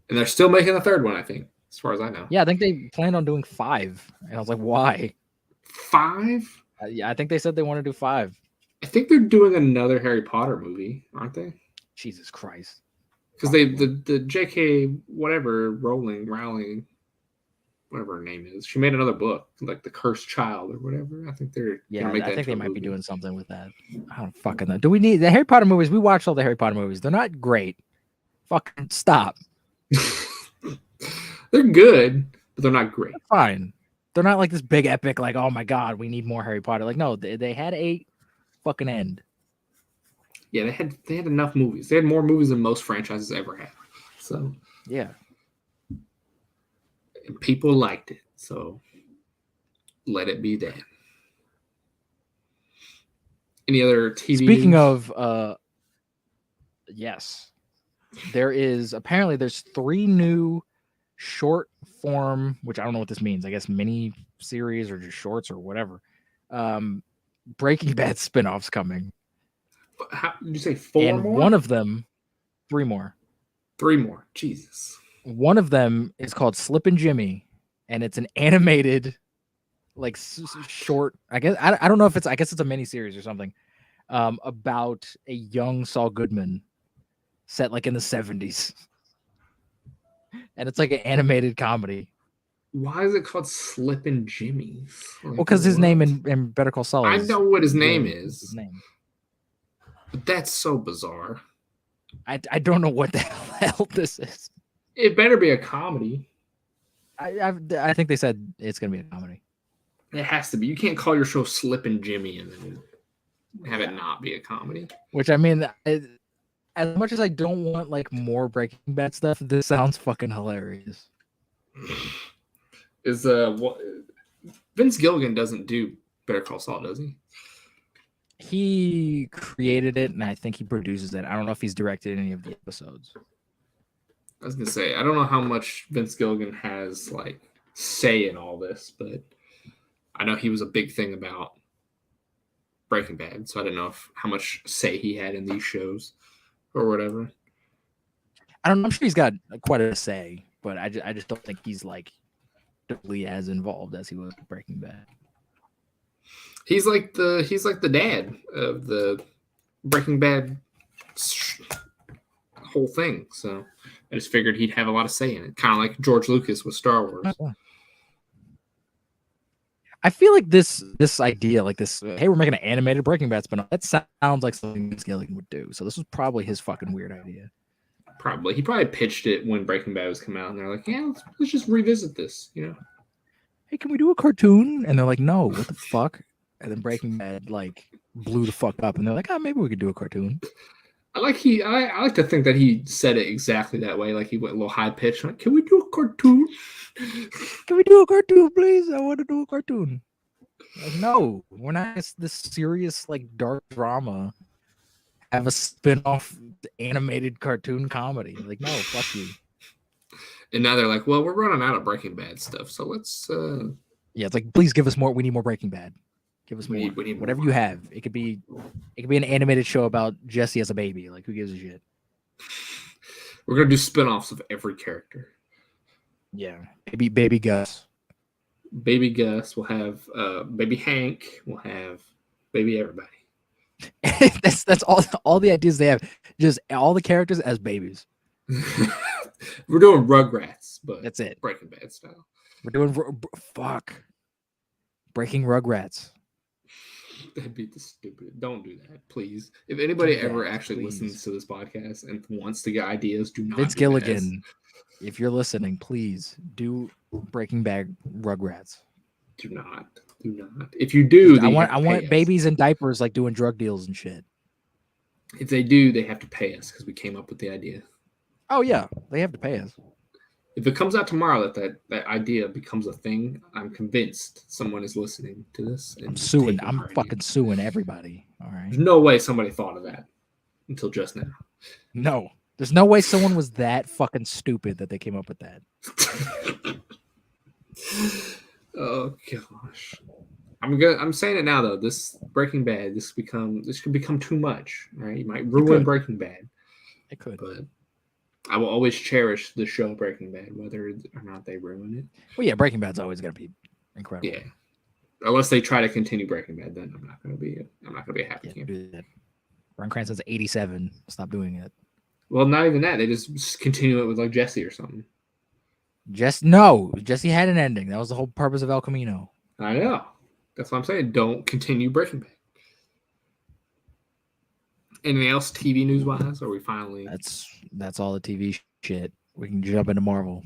And they're still making a third one, I think, as far as I know. Yeah, I think they planned on doing 5. And I was like, why? 5? Yeah, I think they said they want to do 5. I think they're doing another Harry Potter movie, aren't they? Jesus Christ. Because the J.K. Rowling, whatever her name is, she made another book, like The Cursed Child or whatever. I think they're I think they might be doing something with that. I don't fucking know. Do we need the Harry Potter movies? We watched all the Harry Potter movies. They're not great. Fucking stop. They're good, but they're not great. They're fine. They're not like this big epic, like, oh my god, we need more Harry Potter. Like, no, they had a fucking end. Yeah, they had enough movies. They had more movies than most franchises ever had. So yeah. And people liked it, so let it be that. Any other TV? Speaking news? of Yes. There's 3 new short form, which I don't know what this means. I guess mini series or just shorts or whatever. Breaking Bad spinoffs coming. How did you say 4 and more? One of them, 3 more. 3 more. Jesus. One of them is called Slippin' Jimmy, and it's an animated, like short. I guess I don't know if it's. I guess it's a mini series or something, about a young Saul Goodman, set like in the 70s, and it's like an animated comedy. Why is it called Slippin' Jimmy's? Like, well, because his name in Better Call Saul. I know what his name is. His name. But that's so bizarre. I don't know what the hell this is. It better be a comedy. I think they said it's gonna be a comedy. It has to be. You can't call your show Slippin' Jimmy and then have it not be a comedy. Which I mean, as much as I don't want like more Breaking Bad stuff, this sounds fucking hilarious. Is Vince Gilligan doesn't do Better Call Saul, does he? He created it, and I think he produces it. I don't know if he's directed any of the episodes. I was gonna say, I don't know how much Vince Gilligan has like say in all this, but I know he was a big thing about Breaking Bad, so I don't know how much say he had in these shows or whatever. I don't know. I'm sure he's got quite a say, but I just don't think he's like totally as involved as he was with Breaking Bad. He's like the dad of the Breaking Bad whole thing, so I just figured he'd have a lot of say in it, kind of like George Lucas with Star Wars. I feel like this idea, like this, hey, we're making an animated Breaking Bad spin-off. That sounds like something Gilligan would do. So this was probably his fucking weird idea. Probably. He probably pitched it when Breaking Bad was coming out, and they're like, yeah, let's just revisit this, you know? Hey, can we do a cartoon? And they're like, no, what the fuck? And then Breaking Bad like blew the fuck up, and they're like, oh, maybe we could do a cartoon. I like to think that he said it exactly that way. Like he went a little high pitched. Like, can we do a cartoon? Can we do a cartoon, please? I want to do a cartoon. Like, no, we're not this serious like dark drama. Have a spin-off animated cartoon comedy. Like, no, fuck you. And now they're like, well, we're running out of Breaking Bad stuff, so let's. Yeah, it's like, please give us more. We need more Breaking Bad. Give us more. We need whatever more. You have. It could be an animated show about Jesse as a baby. Like, who gives a shit? We're gonna do spin-offs of every character. Yeah, baby Gus. Baby Gus. We'll have baby Hank. We'll have baby everybody. that's all the ideas they have. Just all the characters as babies. We're doing Rugrats, but that's it. Breaking Bad style. We're doing Breaking Rugrats. That'd be stupid. Don't do that, please. If anybody ever actually listens to this podcast and wants to get ideas, do not. Vince Gilligan, if you're listening, please do Breaking Bad Rugrats. Do not. If you do, I want babies in diapers like doing drug deals and shit. If they do, they have to pay us because we came up with the idea. Oh yeah, they have to pay us. If it comes out tomorrow that idea becomes a thing, I'm convinced someone is listening to this. I'm suing. I'm fucking suing everybody. All right. There's no way somebody thought of that until just now. No. There's no way someone was that fucking stupid that they came up with that. Oh gosh. I'm saying it now though. This Breaking Bad, this could become too much. Right? You might ruin Breaking Bad. It could. But I will always cherish the show Breaking Bad, whether or not they ruin it. Well, yeah, Breaking Bad's always gonna be incredible. Yeah. Unless they try to continue Breaking Bad, then I'm not gonna be a happy camper. Do that. Bryan Cranston's 87. Stop doing it. Well, not even that. They just continue it with like Jesse or something. Jesse had an ending. That was the whole purpose of El Camino. I know. That's what I'm saying. Don't continue Breaking Bad. Anything else TV news wise? Or are we finally? That's all the TV shit. We can jump into Marvel.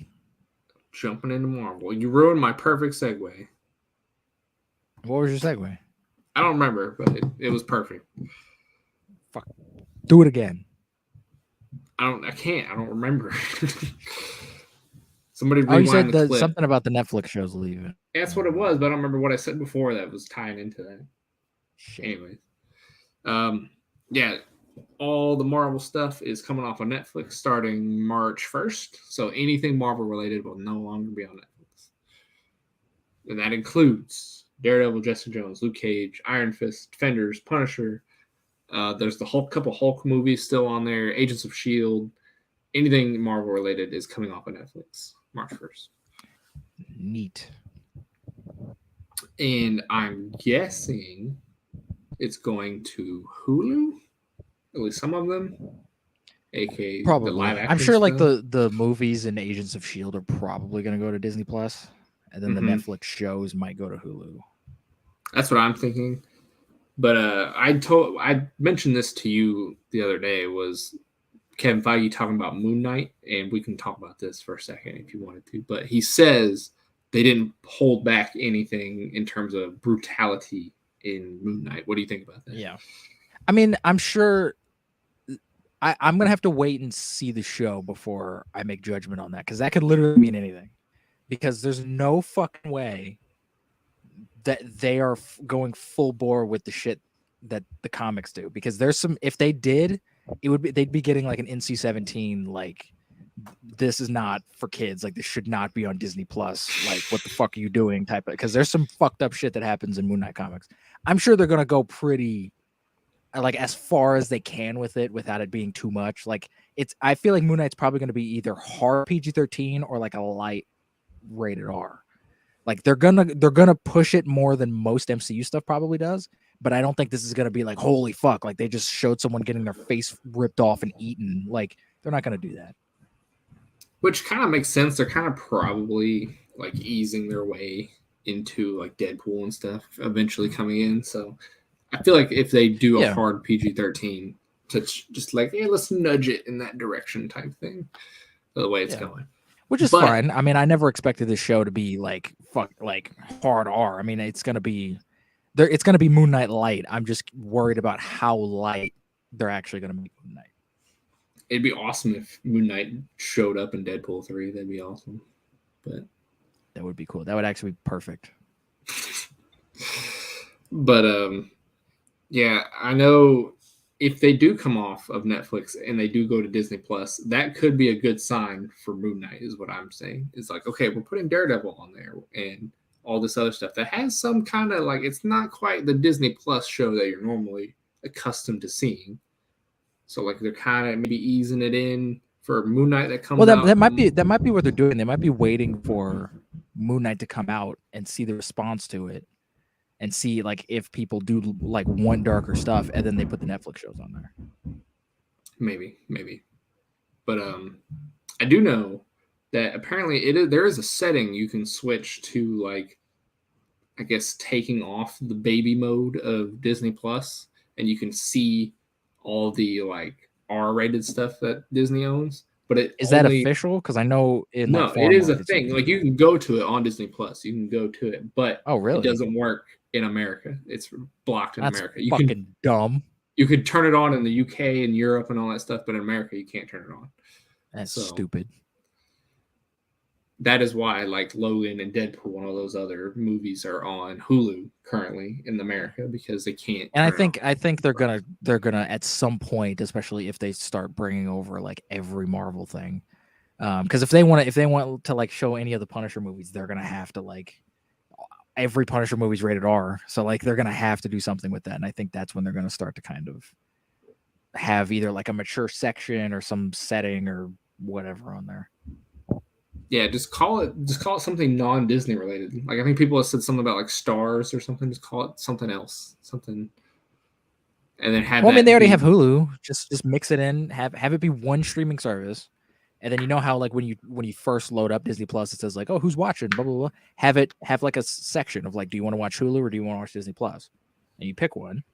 Jumping into Marvel. You ruined my perfect segue. What was your segue? I don't remember, but it was perfect. Fuck. Do it again. I can't. I don't remember. Somebody rewind you said the clip. Something about the Netflix shows leaving. That's what it was, but I don't remember what I said before that was tying into that. Shit. Anyways. Yeah. all the Marvel stuff is coming off on Netflix starting March 1st. So anything Marvel related will no longer be on Netflix. And that includes Daredevil, Jessica Jones, Luke Cage, Iron Fist, Defenders, Punisher. There's the couple Hulk movies still on there, Agents of S.H.I.E.L.D. Anything Marvel related is coming off of Netflix March 1st. Neat. And I'm guessing it's going to Hulu, at least some of them, aka Probably. the live action I'm sure like stuff. the movies and Agents of S.H.I.E.L.D. are probably going to go to Disney Plus, and then the Netflix shows might go to Hulu. That's what I'm thinking. But I mentioned this to you the other day, was Kevin Feige talking about Moon Knight, and we can talk about this for a second if you wanted to. But he says they didn't hold back anything in terms of brutality in Moon Knight. What do you think about that? Yeah. I mean, I'm sure I'm going to have to wait and see the show before I make judgment on that, because that could literally mean anything. Because there's no fucking way that they are going full bore with the shit that the comics do. Because there's some, if they did, they'd be getting like an NC-17, like, this is not for kids, like this should not be on Disney Plus, like what the fuck are you doing type of, because there's some fucked up shit that happens in Moon Knight comics. I'm sure they're gonna go pretty like as far as they can with it without it being too much. Like I feel like Moon Knight's probably gonna be either hard PG-13 or like a light rated R. Like they're gonna push it more than most MCU stuff probably does, but I don't think this is gonna be like holy fuck, like they just showed someone getting their face ripped off and eaten. Like they're not gonna do that. Which kind of makes sense. They're kind of probably like easing their way into like Deadpool and stuff eventually coming in. So I feel like if they do a hard PG-13, to just like, hey, let's nudge it in that direction type thing, the way it's going. Which is fine. I mean, I never expected this show to be like hard R. I mean, it's gonna be Moon Knight light. I'm just worried about how light they're actually gonna make Moon Knight. It'd be awesome if Moon Knight showed up in Deadpool 3. That'd be awesome. But that would be cool. That would actually be perfect. But yeah, I know if they do come off of Netflix and they do go to Disney Plus, that could be a good sign for Moon Knight, is what I'm saying. It's like, okay, we're putting Daredevil on there and all this other stuff that has some kind of like, it's not quite the Disney Plus show that you're normally accustomed to seeing. So like they're kind of maybe easing it in for Moon Knight that comes out. That might be what they're doing. They might be waiting for Moon Knight to come out and see the response to it, and see like if people do like want darker stuff, and then they put the Netflix shows on there. Maybe. But I do know that apparently there is a setting you can switch to, like, I guess taking off the baby mode of Disney Plus, and you can see all the like R-rated stuff that Disney owns. But that official? Because I know it is a thing. Like you can go to it on Disney Plus. You can go to it, but really? It doesn't work in America. It's blocked in America. You fucking dumb. You could turn it on in the UK and Europe and all that stuff, but in America you can't turn it on. That's stupid. That is why like Logan and Deadpool and all those other movies are on Hulu currently in America, because they can't. And I think they're gonna at some point, especially if they start bringing over like every Marvel thing, because if they want to like show any of the Punisher movies, they're gonna have to like every Punisher movie's rated R, so like they're gonna have to do something with that, and I think that's when they're gonna start to kind of have either like a mature section or some setting or whatever on there. Yeah, just call it something non-Disney related. Like I think people have said something about like stars or something. Just call it something else, something, and then have. Well, I mean, they already have Hulu. Just mix it in. Have it be one streaming service, and then you know how like when you first load up Disney Plus, it says like, oh, who's watching? Blah blah blah. Have like a section of like, do you want to watch Hulu or do you want to watch Disney Plus? And you pick one,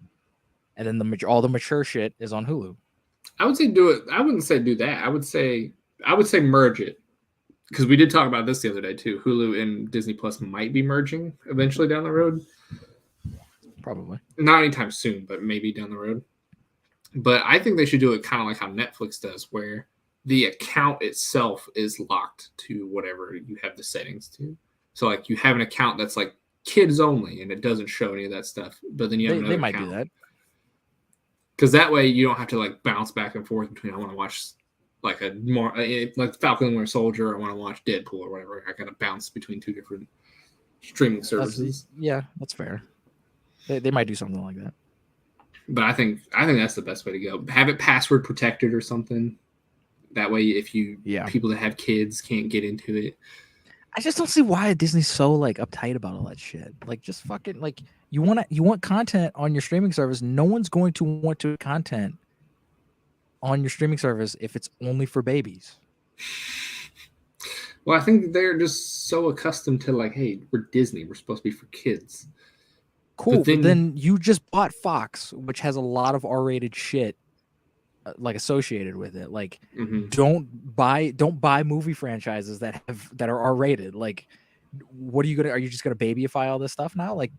and then all the mature shit is on Hulu. I would say do it. I wouldn't say do that. I would say merge it. Because we did talk about this the other day too. Hulu and Disney Plus might be merging eventually down the road. Probably. Not anytime soon, but maybe down the road. But I think they should do it kind of like how Netflix does, where the account itself is locked to whatever you have the settings to. So like you have an account that's like kids only and it doesn't show any of that stuff. But then you have another account. They might do that. because that way you don't have to like bounce back and forth between I want to watch like a more like Falcon and Winter Soldier, I want to watch Deadpool or whatever. I gotta bounce between two different streaming services. That's fair. They might do something like that. But I think that's the best way to go. Have it password protected or something. That way, if people that have kids can't get into it. I just don't see why Disney's so like uptight about all that shit. Like, just fucking like you want content on your streaming service. No one's going to want to content on your streaming service if it's only for babies. Well, I think they're just so accustomed to like, hey, we're Disney. We're supposed to be for kids. Cool. But then you just bought Fox, which has a lot of R-rated shit like associated with it. Like, don't buy movie franchises that are R-rated. Like, what are you just gonna babyify all this stuff now? Like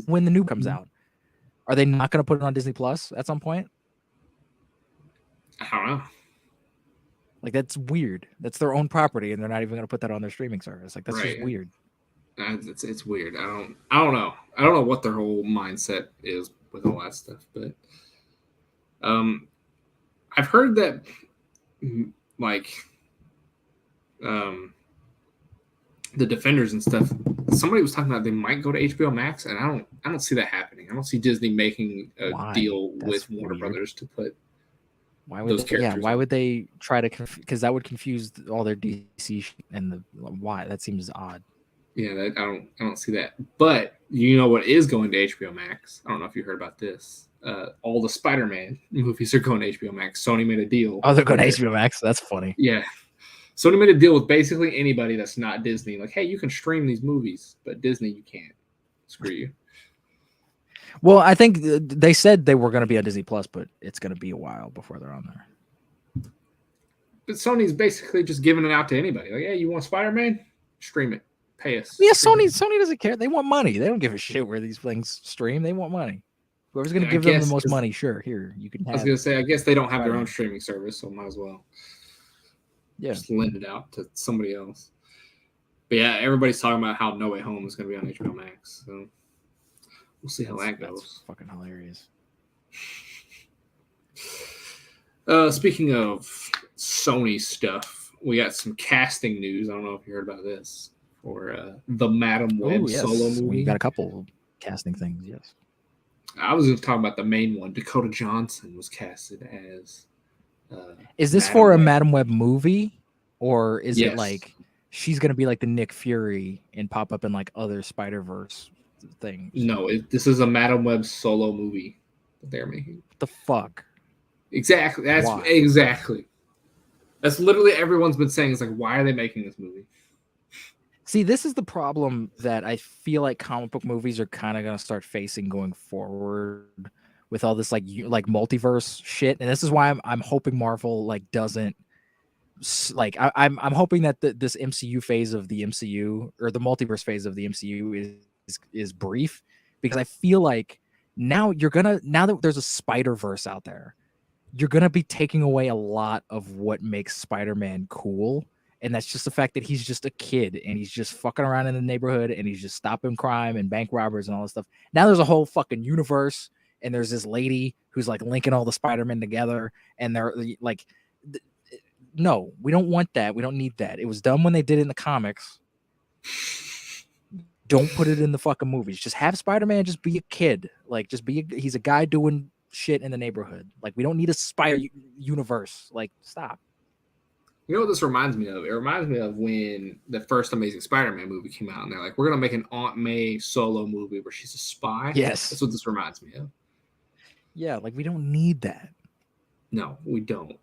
when the new comes out, are they not gonna put it on Disney Plus at some point? I don't know. Like, that's weird. That's their own property, and they're not even gonna put that on their streaming service. Like, that's just weird. It's weird. I don't know. I don't know what their whole mindset is with all that stuff, but I've heard that like the Defenders and stuff. Somebody was talking about they might go to HBO Max, and I don't see that happening. I don't see Disney making a deal with Warner Brothers to put those characters. Yeah, why would they try to? Because that would confuse all their DC and the why. That seems odd. Yeah, I don't see that. But you know what is going to HBO Max? I don't know if you heard about this. All the Spider-Man movies are going to HBO Max. Sony made a deal. Oh, they're going to HBO Max? That's funny. Yeah. Sony made a deal with basically anybody that's not Disney. Like, hey, you can stream these movies, but Disney, you can't. Screw you. Well, I think they said they were going to be on Disney Plus, but it's going to be a while before they're on there. But Sony's basically just giving it out to anybody. Like, hey, you want Spider-Man? Stream it. Pay us. Yeah, Sony doesn't care. They want money. They don't give a shit where these things stream. They want money. Whoever's going to give them the most money, sure, here, you can have. I was going to say, I guess they don't have their own streaming service, so might as well just lend it out to somebody else. But yeah, everybody's talking about how No Way Home is going to be on HBO Max, so we'll see how that goes. That's fucking hilarious. Speaking of Sony stuff, we got some casting news. I don't know if you heard about this. Or the Madam Web solo movie. We got a couple casting things, yes. I was going to talk about the main one. Dakota Johnson was casted as. Is this for a Madam Web movie, or is it like she's going to be like the Nick Fury and pop up in like other Spider-Verse things? No, this is a Madam Web solo movie that they're making. What the fuck? Exactly. Exactly. That's literally everyone's been saying. Is like, why are they making this movie? See, this is the problem that I feel like comic book movies are kind of going to start facing going forward with all this like multiverse shit, and this is why I'm hoping Marvel like doesn't like I'm hoping that this MCU phase of the MCU or the multiverse phase of the MCU is brief, because I feel like now that there's a Spider-Verse out there, you're gonna be taking away a lot of what makes Spider-Man cool. And that's just the fact that he's just a kid and he's just fucking around in the neighborhood and he's just stopping crime and bank robbers and all this stuff. Now there's a whole fucking universe, and there's this lady who's like linking all the Spider-Men together, and they're like, no, we don't want that. We don't need that. It was dumb when they did it in the comics. Don't put it in the fucking movies. Just have Spider-Man just be a kid. Like, he's a guy doing shit in the neighborhood. Like, we don't need a Spider universe. Like, stop. You know what this reminds me of? It reminds me of when the first Amazing Spider-Man movie came out, and they're like, we're going to make an Aunt May solo movie where she's a spy. Yes. That's what this reminds me of. Yeah, like, we don't need that. No, we don't.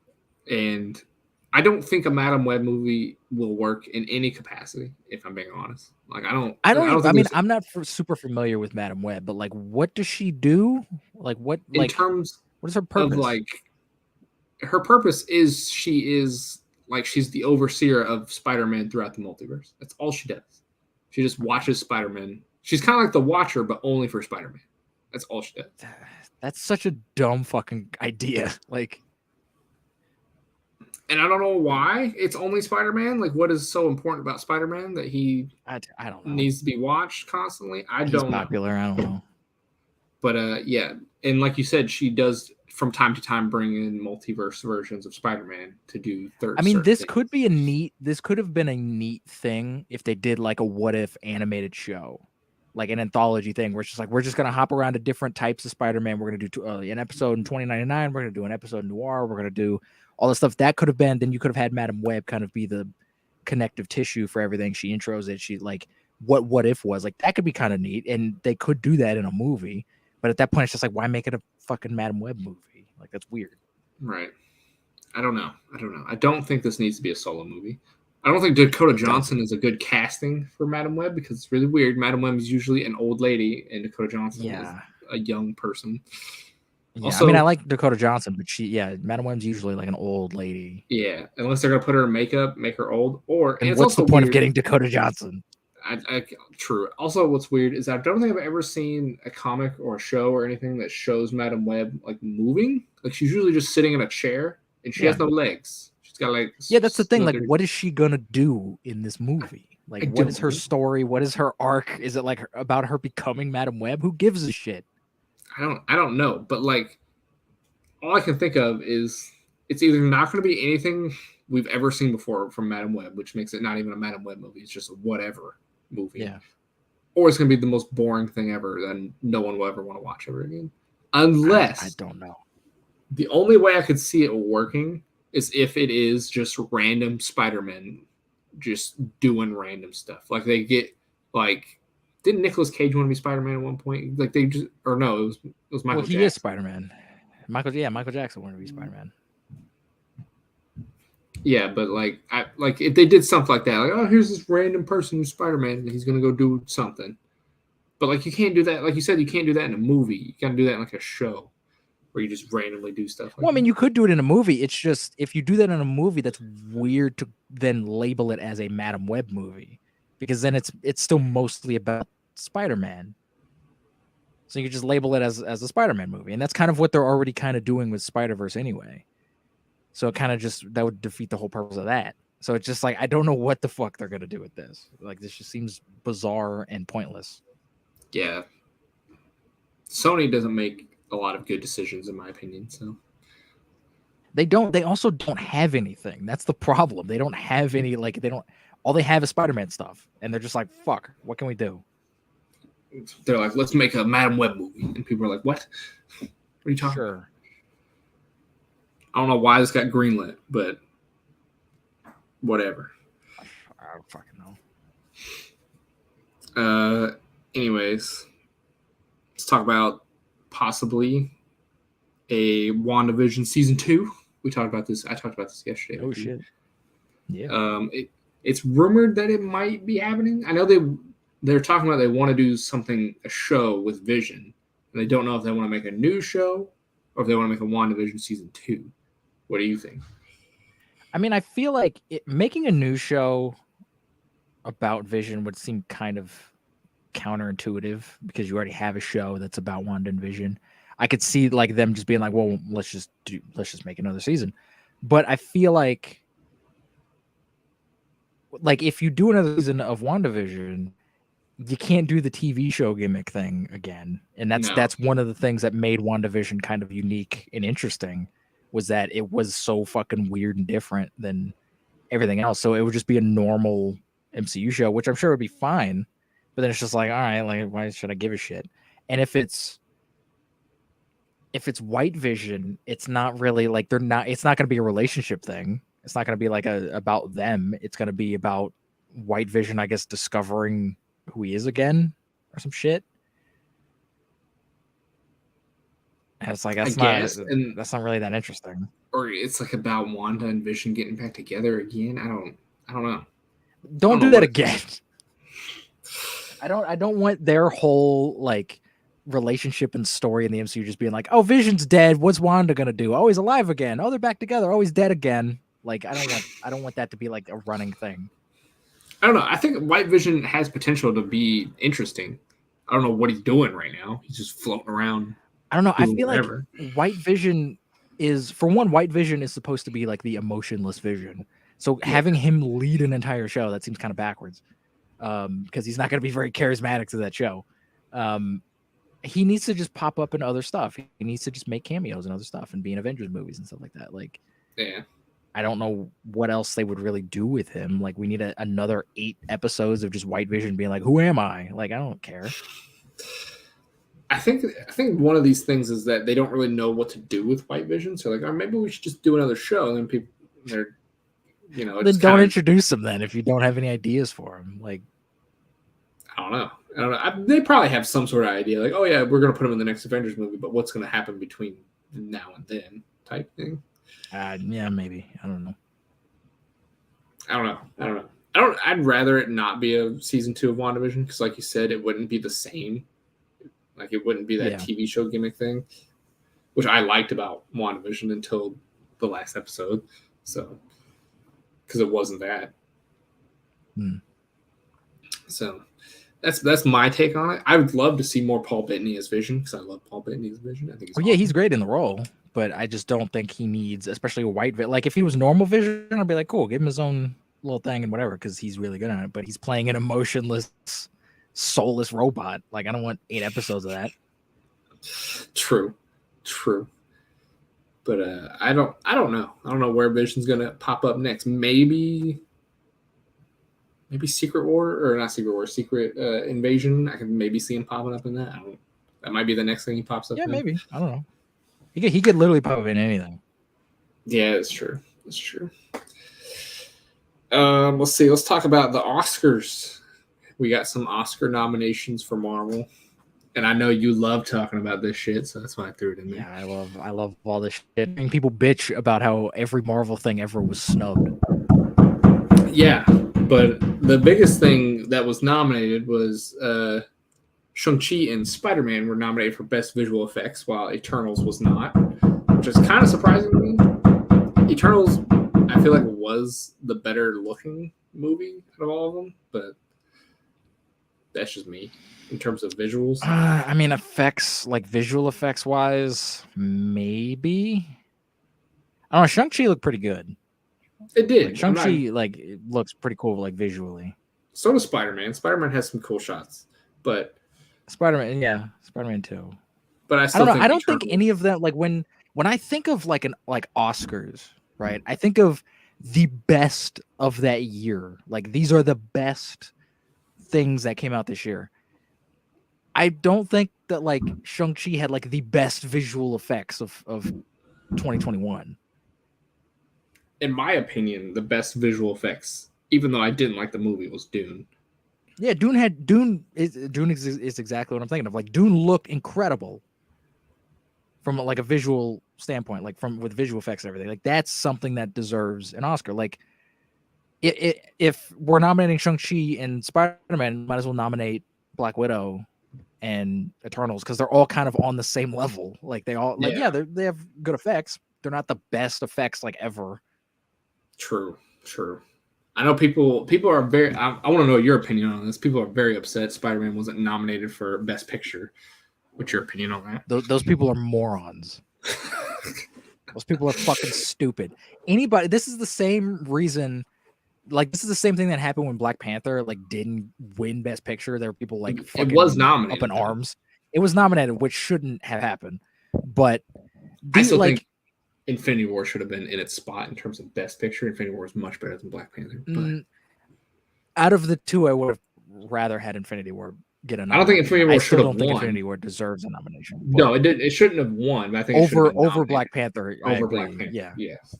And I don't think a Madam Web movie will work in any capacity, if I'm being honest. Like, I'm not super familiar with Madam Web, but like, what does she do? Like, what is her purpose? Of, like, her purpose is she's the overseer of Spider-Man throughout the multiverse. That's all she does. She just watches Spider-Man. She's kind of like the Watcher, but only for Spider-Man. That's all she does. That's such a dumb fucking idea. Like, and I don't know why it's only Spider-Man. Like, what is so important about Spider-Man that he I don't know. Needs to be watched constantly? He's popular. I don't know. But yeah, and like you said, she does from time to time bring in multiverse versions of Spider-Man to do this things. could have been a neat thing if they did like a what if animated show, like an anthology thing where it's just like, we're just going to hop around to different types of Spider-Man. We're going to do an episode in 2099. We're going to do an episode in Noir. We're going to do all this stuff. That could have been, then you could have had Madam Web kind of be the connective tissue for everything. She intros it. She like what if was like, that could be kind of neat. And they could do that in a movie. But at that point, it's just like, why make it a fucking Madam Web movie? Like, that's weird. Right. I don't know. I don't think this needs to be a solo movie. I don't think Dakota Johnson is a good casting for Madam Web because it's really weird. Madam Web is usually an old lady, and Dakota Johnson is a young person. Yeah, also, I like Dakota Johnson, but Madam Web's usually like an old lady. Yeah, unless they're gonna put her in makeup, make her old, and it's what's the point of getting Dakota Johnson? True. Also, what's weird is I don't think I've ever seen a comic or a show or anything that shows Madam Web like moving. Like she's usually just sitting in a chair, and she has no legs. She's got like that's the thing. Like, what is she gonna do in this movie? Like, what is her story? What is her arc? Is it like about her becoming Madam Web? Who gives a shit? I don't know, but like all I can think of is it's either not going to be anything we've ever seen before from Madam Web, which makes it not even a Madam Web movie. It's just a whatever movie. Yeah. Or it's going to be the most boring thing ever that no one will ever want to watch ever again. Unless I don't know. The only way I could see it working is if it is just random Spider-Man just doing random stuff. Like they get like didn't Nicolas Cage want to be Spider-Man at one point? Like they just or no, it was Michael Jackson. He is Spider-Man. Michael Jackson wanted to be Spider-Man. Yeah, but like if they did something like that, like, oh, here's this random person who's Spider-Man and he's gonna go do something. But like you can't do that, like you said, you can't do that in a movie. You gotta do that in like a show where you just randomly do stuff like that. You could do it in a movie. It's just if you do that in a movie, that's weird to then label it as a Madam Web movie. Because then it's still mostly about Spider-Man. So you just label it as a Spider-Man movie. And that's kind of what they're already kind of doing with Spider-Verse anyway. So it kind of that would defeat the whole purpose of that. So it's just like, I don't know what the fuck they're going to do with this. Like, this just seems bizarre and pointless. Yeah. Sony doesn't make a lot of good decisions, in my opinion. So they also don't have anything. That's the problem. They don't have any, all they have is Spider-Man stuff. And they're just like, fuck, what can we do? They're like, let's make a Madam Web movie. And people are like, what? What are you talking about? I don't know why this got greenlit, but whatever. I don't fucking know. Anyways, let's talk about possibly a WandaVision season 2. I talked about this yesterday. Oh shit. Yeah. It's rumored that it might be happening. I know they're talking about they want to do a show with Vision. And they don't know if they want to make a new show or if they want to make a WandaVision season 2. What do you think? I feel like making a new show about Vision would seem kind of counterintuitive because you already have a show that's about Wanda and Vision. I could see like them just being like, well, let's just make another season. But I feel like if you do another season of WandaVision, you can't do the TV show gimmick thing again. And that's one of the things that made WandaVision kind of unique and interesting, was that it was so fucking weird and different than everything else. So it would just be a normal MCU show, which I'm sure would be fine. But then it's just like, all right, like, why should I give a shit? And if it's White Vision, it's not really like it's not going to be a relationship thing. It's not going to be like about them. It's going to be about White Vision, I guess, discovering who he is again or some shit. And it's like, that's not really that interesting. Or it's like about Wanda and Vision getting back together again. I don't know. Don't do that again. I don't want their whole like relationship and story in the MCU just being like, oh, Vision's dead. What's Wanda gonna do? Oh, he's alive again. Oh, they're back together. Oh, he's dead again. Like, I don't want that to be like a running thing. I don't know. I think White Vision has potential to be interesting. I don't know what he's doing right now. He's just floating around. I don't know. I feel like White Vision is supposed to be like the emotionless Vision. So having him lead an entire show, that seems kind of backwards. Because he's not going to be very charismatic to that show. he needs to just pop up in other stuff. He needs to just make cameos and other stuff and be in Avengers movies and stuff like that. Like, yeah. I don't know what else they would really do with him. Like, we need another 8 episodes of just White Vision being like, "Who am I?" Like, I don't care. I think one of these things is that they don't really know what to do with White Vision. So like, oh, maybe we should just do another show. And then people, they're, you know, then don't introduce them then if you don't have any ideas for him. Like, I don't know. They probably have some sort of idea, like, oh yeah, we're gonna put him in the next Avengers movie, but what's gonna happen between now and then, type thing. Yeah, maybe. I don't know. I'd rather it not be a season 2 of WandaVision because, like you said, it wouldn't be the same. Like, it wouldn't be that TV show gimmick thing, which I liked about WandaVision until the last episode. So, because it wasn't that. So, that's my take on it. I would love to see more Paul Bettany as Vision because I love Paul Bettany as Vision. I think he's awesome. Yeah, he's great in the role, but I just don't think he needs, especially a white Vision. Like, if he was normal Vision, I'd be like, cool, give him his own little thing and whatever, because he's really good at it. But he's playing an emotionless, soulless robot. Like, I don't want 8 episodes of that. True. But I don't know. I don't know where Vision's gonna pop up next. Maybe Secret War, or not Secret War, Secret Invasion. I can maybe see him popping up in that. That might be the next thing he pops up. Yeah, in. Maybe. I don't know. He could literally pop up in anything. Yeah, that's true. Let's see. Let's talk about the Oscars. We got some Oscar nominations for Marvel. And I know you love talking about this shit, so that's why I threw it in there. Yeah, I love all this shit. I mean, people bitch about how every Marvel thing ever was snubbed. Yeah, but the biggest thing that was nominated was Shang-Chi and Spider-Man were nominated for Best Visual Effects, while Eternals was not, which is kind of surprising to me. Eternals, I feel like, was the better looking movie out of all of them, but that's just me. In terms of visuals, I mean, effects, like visual effects wise, maybe. I don't know. Shang-Chi looked pretty good. It did. Like, Shang-Chi, like, it looks pretty cool, like visually. So does Spider-Man. Spider-Man has some cool shots, but Spider-Man too. But I don't think any of that. Like, when I think of like Oscars, right? I think of the best of that year. Like, these are the best things that came out this year. I don't think that like Shang-Chi had like the best visual effects of 2021. In my opinion, the best visual effects, even though I didn't like the movie, was Dune. Yeah, Dune is exactly what I'm thinking of. Like, Dune looked incredible from like a visual standpoint, like with visual effects and everything. Like, that's something that deserves an Oscar. Like, if we're nominating Shang-Chi and Spider-Man, might as well nominate Black Widow and Eternals, because they're all kind of on the same level. Like, they all they have good effects. They're not the best effects like ever. True. I know people are very. I want to know your opinion on this. People are very upset Spider-Man wasn't nominated for Best Picture. What's your opinion on that? Those people are morons. Those people are fucking stupid. This is the same reason. Like, this is the same thing that happened when Black Panther like didn't win Best Picture. There were people like fucking it was nominated up in arms. It was nominated, which shouldn't have happened. But I still think Infinity War should have been in its spot in terms of Best Picture. Infinity War is much better than Black Panther. But out of the two, I would have rather had Infinity War get a nomination. I don't think Infinity War should have won. I don't think Infinity War deserves a nomination. No, it shouldn't have won. But I think over Black Panther. Over Black Panther. Yeah. Yes.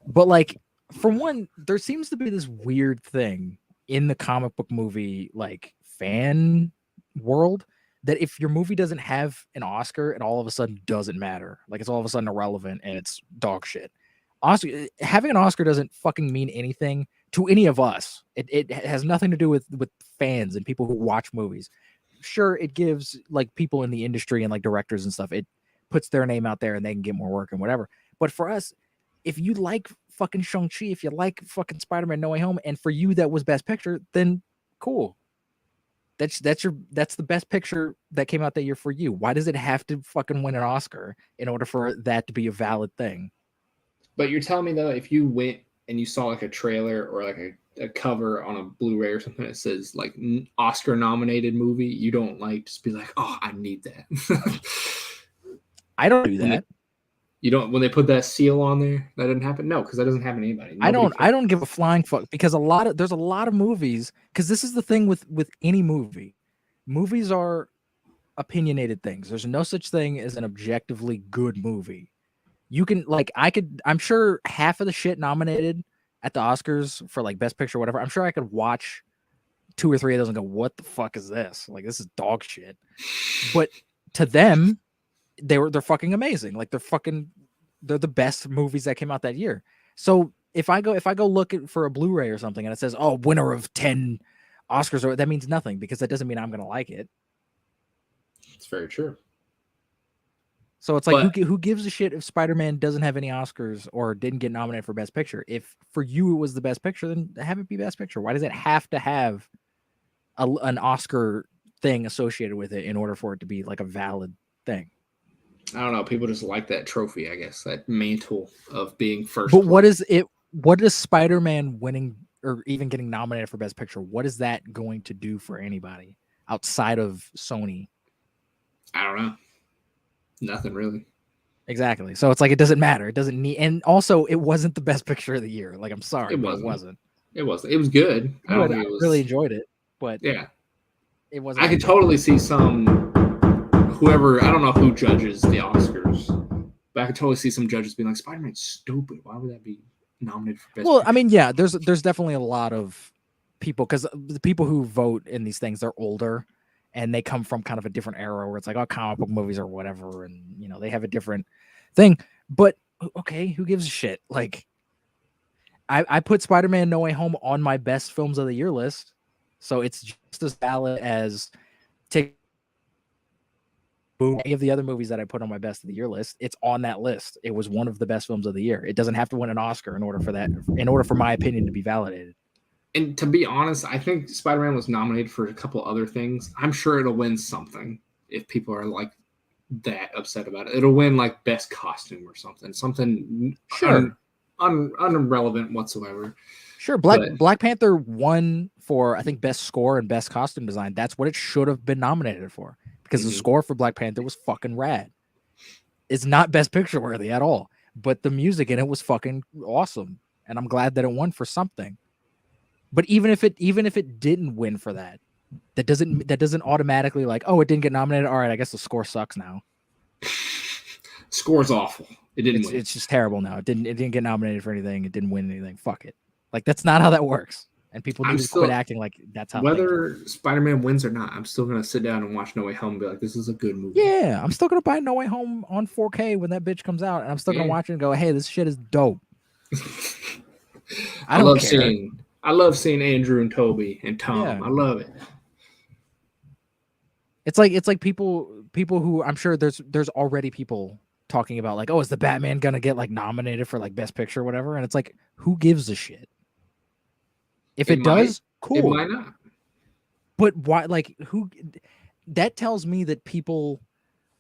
But like, for one, there seems to be this weird thing in the comic book movie like fan world that if your movie doesn't have an Oscar, it all of a sudden doesn't matter. Like, it's all of a sudden irrelevant and it's dog shit. Having an Oscar doesn't fucking mean anything to any of us. It has nothing to do with fans and people who watch movies. Sure, it gives like people in the industry and like directors and stuff, it puts their name out there and they can get more work and whatever. But for us, if you like fucking Shang-Chi, if you like fucking Spider-Man No Way Home, and for you that was Best Picture, then cool. That's the Best Picture that came out that year for you. Why does it have to fucking win an Oscar in order for that to be a valid thing? But you're telling me though, if you went and you saw like a trailer or like a cover on a Blu-ray or something that says like Oscar nominated movie, you don't like just be like, oh, I need that. I don't do that. You don't when they put that seal on there, that didn't happen. No, because that doesn't happen to anybody. I don't give a flying fuck because there's a lot of movies, because this is the thing with any movie. Movies are opinionated things. There's no such thing as an objectively good movie. You can I'm sure half of the shit nominated at the Oscars for like Best Picture or whatever, I'm sure I could watch 2 or 3 of those and go, what the fuck is this? Like, this is dog shit. But to them, they're fucking amazing. Like, they're the best movies that came out that year. So if I go look for a Blu-ray or something and it says, oh, winner of 10 Oscars, that means nothing, because that doesn't mean I'm gonna like it. It's very true. So it's like, who gives a shit if Spider-Man doesn't have any Oscars or didn't get nominated for Best Picture? If for you it was the Best Picture, then have it be Best Picture. Why does it have to have an Oscar thing associated with it in order for it to be like a valid thing? I don't know. People just like that trophy, I guess, that mantle of being first. But what is it? What is Spider-Man winning or even getting nominated for Best Picture? What is that going to do for anybody outside of Sony? I don't know. Nothing really. Exactly. So it's like, it doesn't matter. It doesn't need. And also, it wasn't the best picture of the year. Like, I'm sorry, it wasn't. It wasn't. It was good. I really enjoyed it, but yeah, it wasn't. I could totally see whoever, I don't know who judges the Oscars, but I could totally see some judges being like, Spider-Man's stupid. Why would that be nominated for Best Picture? I mean, yeah, there's definitely a lot of people, because the people who vote in these things, they're older and they come from kind of a different era where it's like, oh, comic book movies or whatever, and they have a different thing. But okay, who gives a shit? Like, I put Spider-Man No Way Home on my best films of the year list, so it's just as valid as any of the other movies that I put on my best of the year list. It's on that list. It was one of the best films of the year. It doesn't have to win an Oscar in order for my opinion to be validated. And to be honest, I think Spider-Man was nominated for a couple other things. I'm sure it'll win something if people are like that upset about it. It'll win like best costume or something sure, unrelevant whatsoever. Sure, Black Panther won for, I think, best score and best costume design. That's what it should have been nominated for, because the score for Black Panther was fucking rad. It's not Best Picture worthy at all, but the music in it was fucking awesome, and I'm glad that it won for something. But even if it didn't win for that doesn't automatically like, oh, it didn't get nominated, all right, I guess the score sucks now. Score's awful. It didn't win. It's just terrible now. It didn't get nominated for anything. It didn't win anything. Fuck it. Like, that's not how that works. And people need to quit acting like that's how. Whether Spider-Man wins or not, I'm still gonna sit down and watch No Way Home and be like, this is a good movie. Yeah, I'm still gonna buy No Way Home on 4K when that bitch comes out, and I'm still gonna watch it and go, hey, this shit is dope. I love seeing Andrew and Toby and Tom. Yeah. I love it. It's like people who, I'm sure there's already people talking about like, oh, is the Batman gonna get like nominated for like Best Picture or whatever? And it's like, who gives a shit? If it does, cool. It might not. But why? Like, who? That tells me that people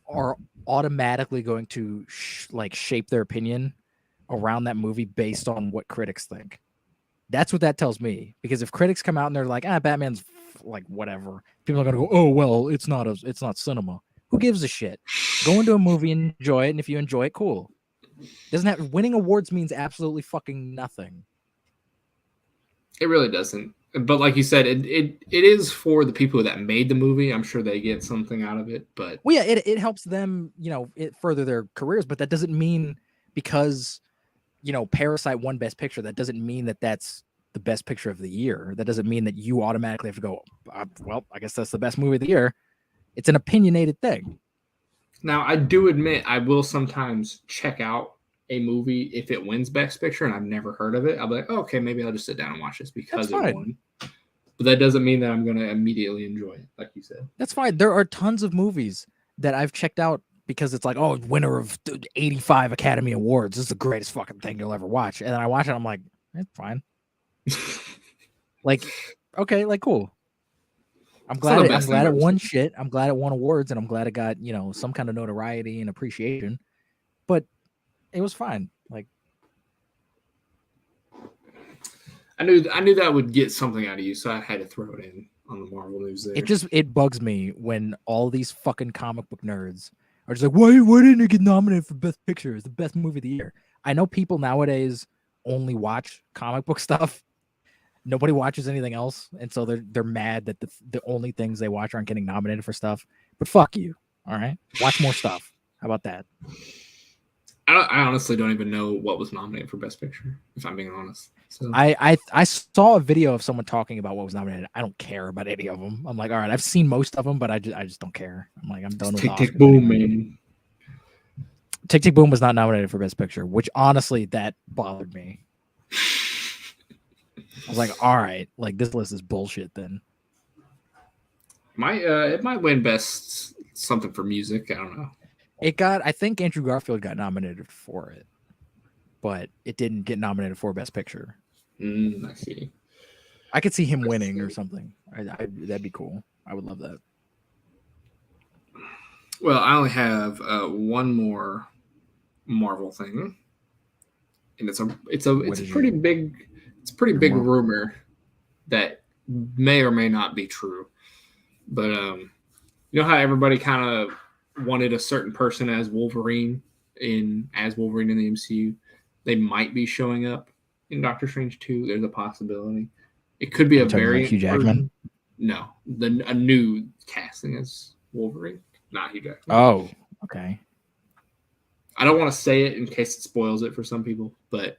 are automatically going to shape their opinion around that movie based on what critics think. That's what that tells me. Because if critics come out and they're like, Batman's like whatever, people are gonna go, oh well, it's not cinema. Who gives a shit? Go into a movie and enjoy it, and if you enjoy it, cool. Winning awards means absolutely fucking nothing. It really doesn't. But like you said, it is for the people that made the movie. I'm sure they get something out of it. But well, yeah, it helps them, it further their careers. But that doesn't mean because Parasite won Best Picture, that doesn't mean that that's the best picture of the year. That doesn't mean that you automatically have to go, well, I guess that's the best movie of the year. It's an opinionated thing. Now, I do admit I will sometimes check out a movie if it wins Best Picture and I've never heard of it. I'll be like, oh, okay, maybe I'll just sit down and watch this because it won. But that doesn't mean that I'm going to immediately enjoy it, like you said. That's fine. There are tons of movies that I've checked out because it's like, oh, winner of 85 Academy Awards. This is the greatest fucking thing you'll ever watch. And then I watch it, I'm like, it's fine. Like, okay, like, cool. I'm glad it won shit. I'm glad it won awards, and I'm glad it got, some kind of notoriety and appreciation. But it was fine. Like, I knew that would get something out of you, so I had to throw it in on the Marvel news there. It bugs me when all these fucking comic book nerds are just like, why didn't it get nominated for Best Picture? It's the best movie of the year. I know people nowadays only watch comic book stuff. Nobody watches anything else, and so they're mad that the only things they watch aren't getting nominated for stuff. But fuck you, all right? Watch more stuff. How about that? I honestly don't even know what was nominated for Best Picture, if I'm being honest. So I saw a video of someone talking about what was nominated. I don't care about any of them. I'm like, all right, I've seen most of them, but I just don't care. I'm like, I'm done with Tick Oscars. Tick Boom, man. Tick Tick Boom was not nominated for Best Picture, which honestly that bothered me. I was like, all right, like this list is bullshit then. It might win best something for music. I don't know. I think Andrew Garfield got nominated for it, but it didn't get nominated for Best Picture. I see. I could see him winning or something. That'd be cool. I would love that. Well, I only have one more Marvel thing, and it's a pretty big rumor that may or may not be true. But you know how everybody kind of wanted a certain person as Wolverine in the MCU? They might be showing up in Doctor Strange 2. There's a possibility. It could be a variant. Hugh Jackman? No, a new casting as Wolverine, not Hugh Jackman. Oh, okay. I don't want to say it in case it spoils it for some people, but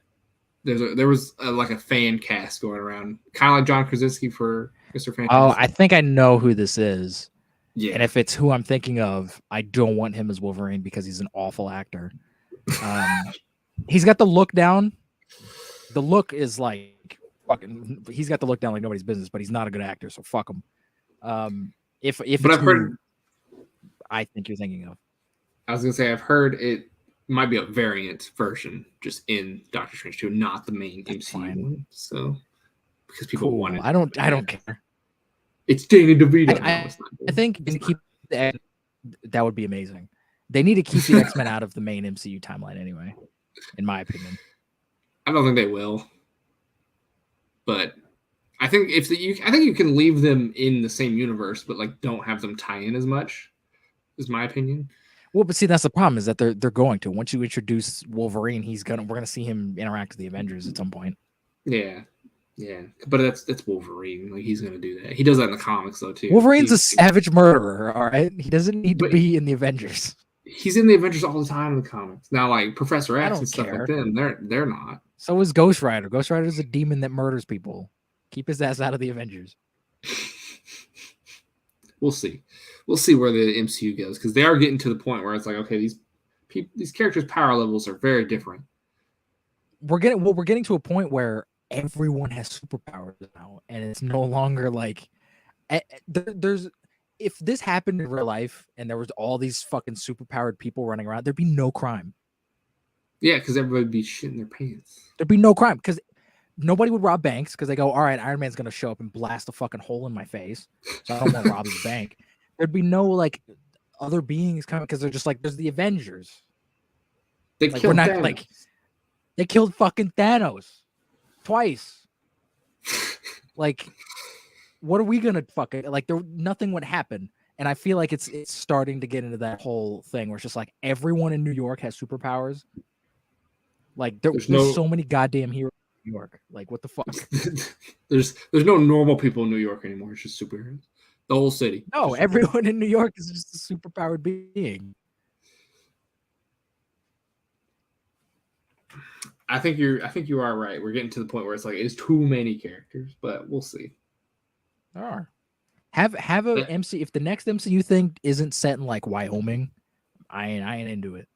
there was like a fan cast going around, kind of like John Krasinski for Mr. Fantastic. Oh, I think I know who this is. Yeah. And if it's who I'm thinking of, I don't want him as Wolverine because he's an awful actor. He's got the look down. The look is like fucking. He's got the look down like nobody's business, but he's not a good actor, so fuck him. But I've heard. I think you're thinking of. I was gonna say I've heard it might be a variant version just in Doctor Strange 2, not the main MCU one. So because people want it. I don't care. It's Danny DeVito. I think to keep that would be amazing. They need to keep the X-Men out of the main MCU timeline anyway, in my opinion. I don't think they will. But I think you can leave them in the same universe, but like don't have them tie in as much, is my opinion. Well, but see, that's the problem is that they're going to. Once you introduce Wolverine, we're gonna see him interact with the Avengers at some point. Yeah. Yeah. But that's Wolverine. Like he's gonna do that. He does that in the comics though too. Wolverine's a savage murderer, all right? He doesn't need to be in the Avengers. He's in the Avengers all the time in the comics. Now, like Professor X and stuff like them, they're not. So is Ghost Rider. Ghost Rider is a demon that murders people. Keep his ass out of the Avengers. We'll see. We'll see where the MCU goes because they are getting to the point where it's like, okay, these characters' power levels are very different. We're getting to a point where everyone has superpowers now, and it's no longer like if this happened in real life and there was all these fucking superpowered people running around, there'd be no crime. Yeah, because everybody'd be shitting their pants. There'd be no crime because nobody would rob banks because they go, all right, Iron Man's gonna show up and blast a fucking hole in my face, so I don't want to rob his bank. There'd be no like other beings coming because they're just like, there's the Avengers. They killed Thanos. They killed fucking Thanos twice. Like, what are we gonna fucking like? Nothing would happen, and I feel like it's starting to get into that whole thing where it's just like everyone in New York has superpowers. Like there's so many goddamn heroes in New York. Like what the fuck? there's no normal people in New York anymore. It's just superheroes. The whole city. No, everyone in New York is just a superpowered being. I think you are right. We're getting to the point where it's like it's too many characters, but we'll see. There are. Have a MC. If the next MCU thing isn't set in like Wyoming, I ain't into it.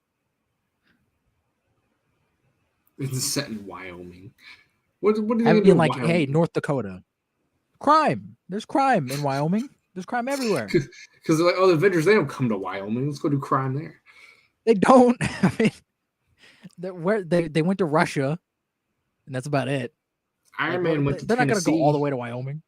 It's set in Wyoming. What do they do? Like, Wyoming? Hey, North Dakota, crime. There's crime in Wyoming. There's crime everywhere. Because they're like, oh, the Avengers, they don't come to Wyoming. Let's go do crime there. They don't. I mean, they went to Russia, and that's about it. Iron Man went to They're Tennessee. Not going to go all the way to Wyoming.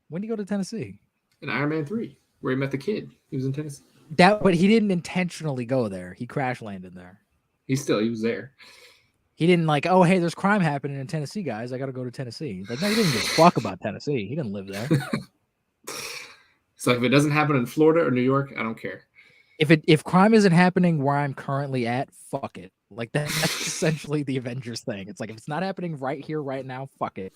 When did he go to Tennessee? In Iron Man 3, where he met the kid. He was in Tennessee. But he didn't intentionally go there. He crash landed there. He was there. He didn't like, oh, hey, there's crime happening in Tennessee, guys. I got to go to Tennessee. Like, no, he didn't give a fuck about Tennessee. He didn't live there. So if it doesn't happen in Florida or New York, I don't care. If crime isn't happening where I'm currently at, fuck it. Like that's essentially the Avengers thing. It's like if it's not happening right here, right now, fuck it.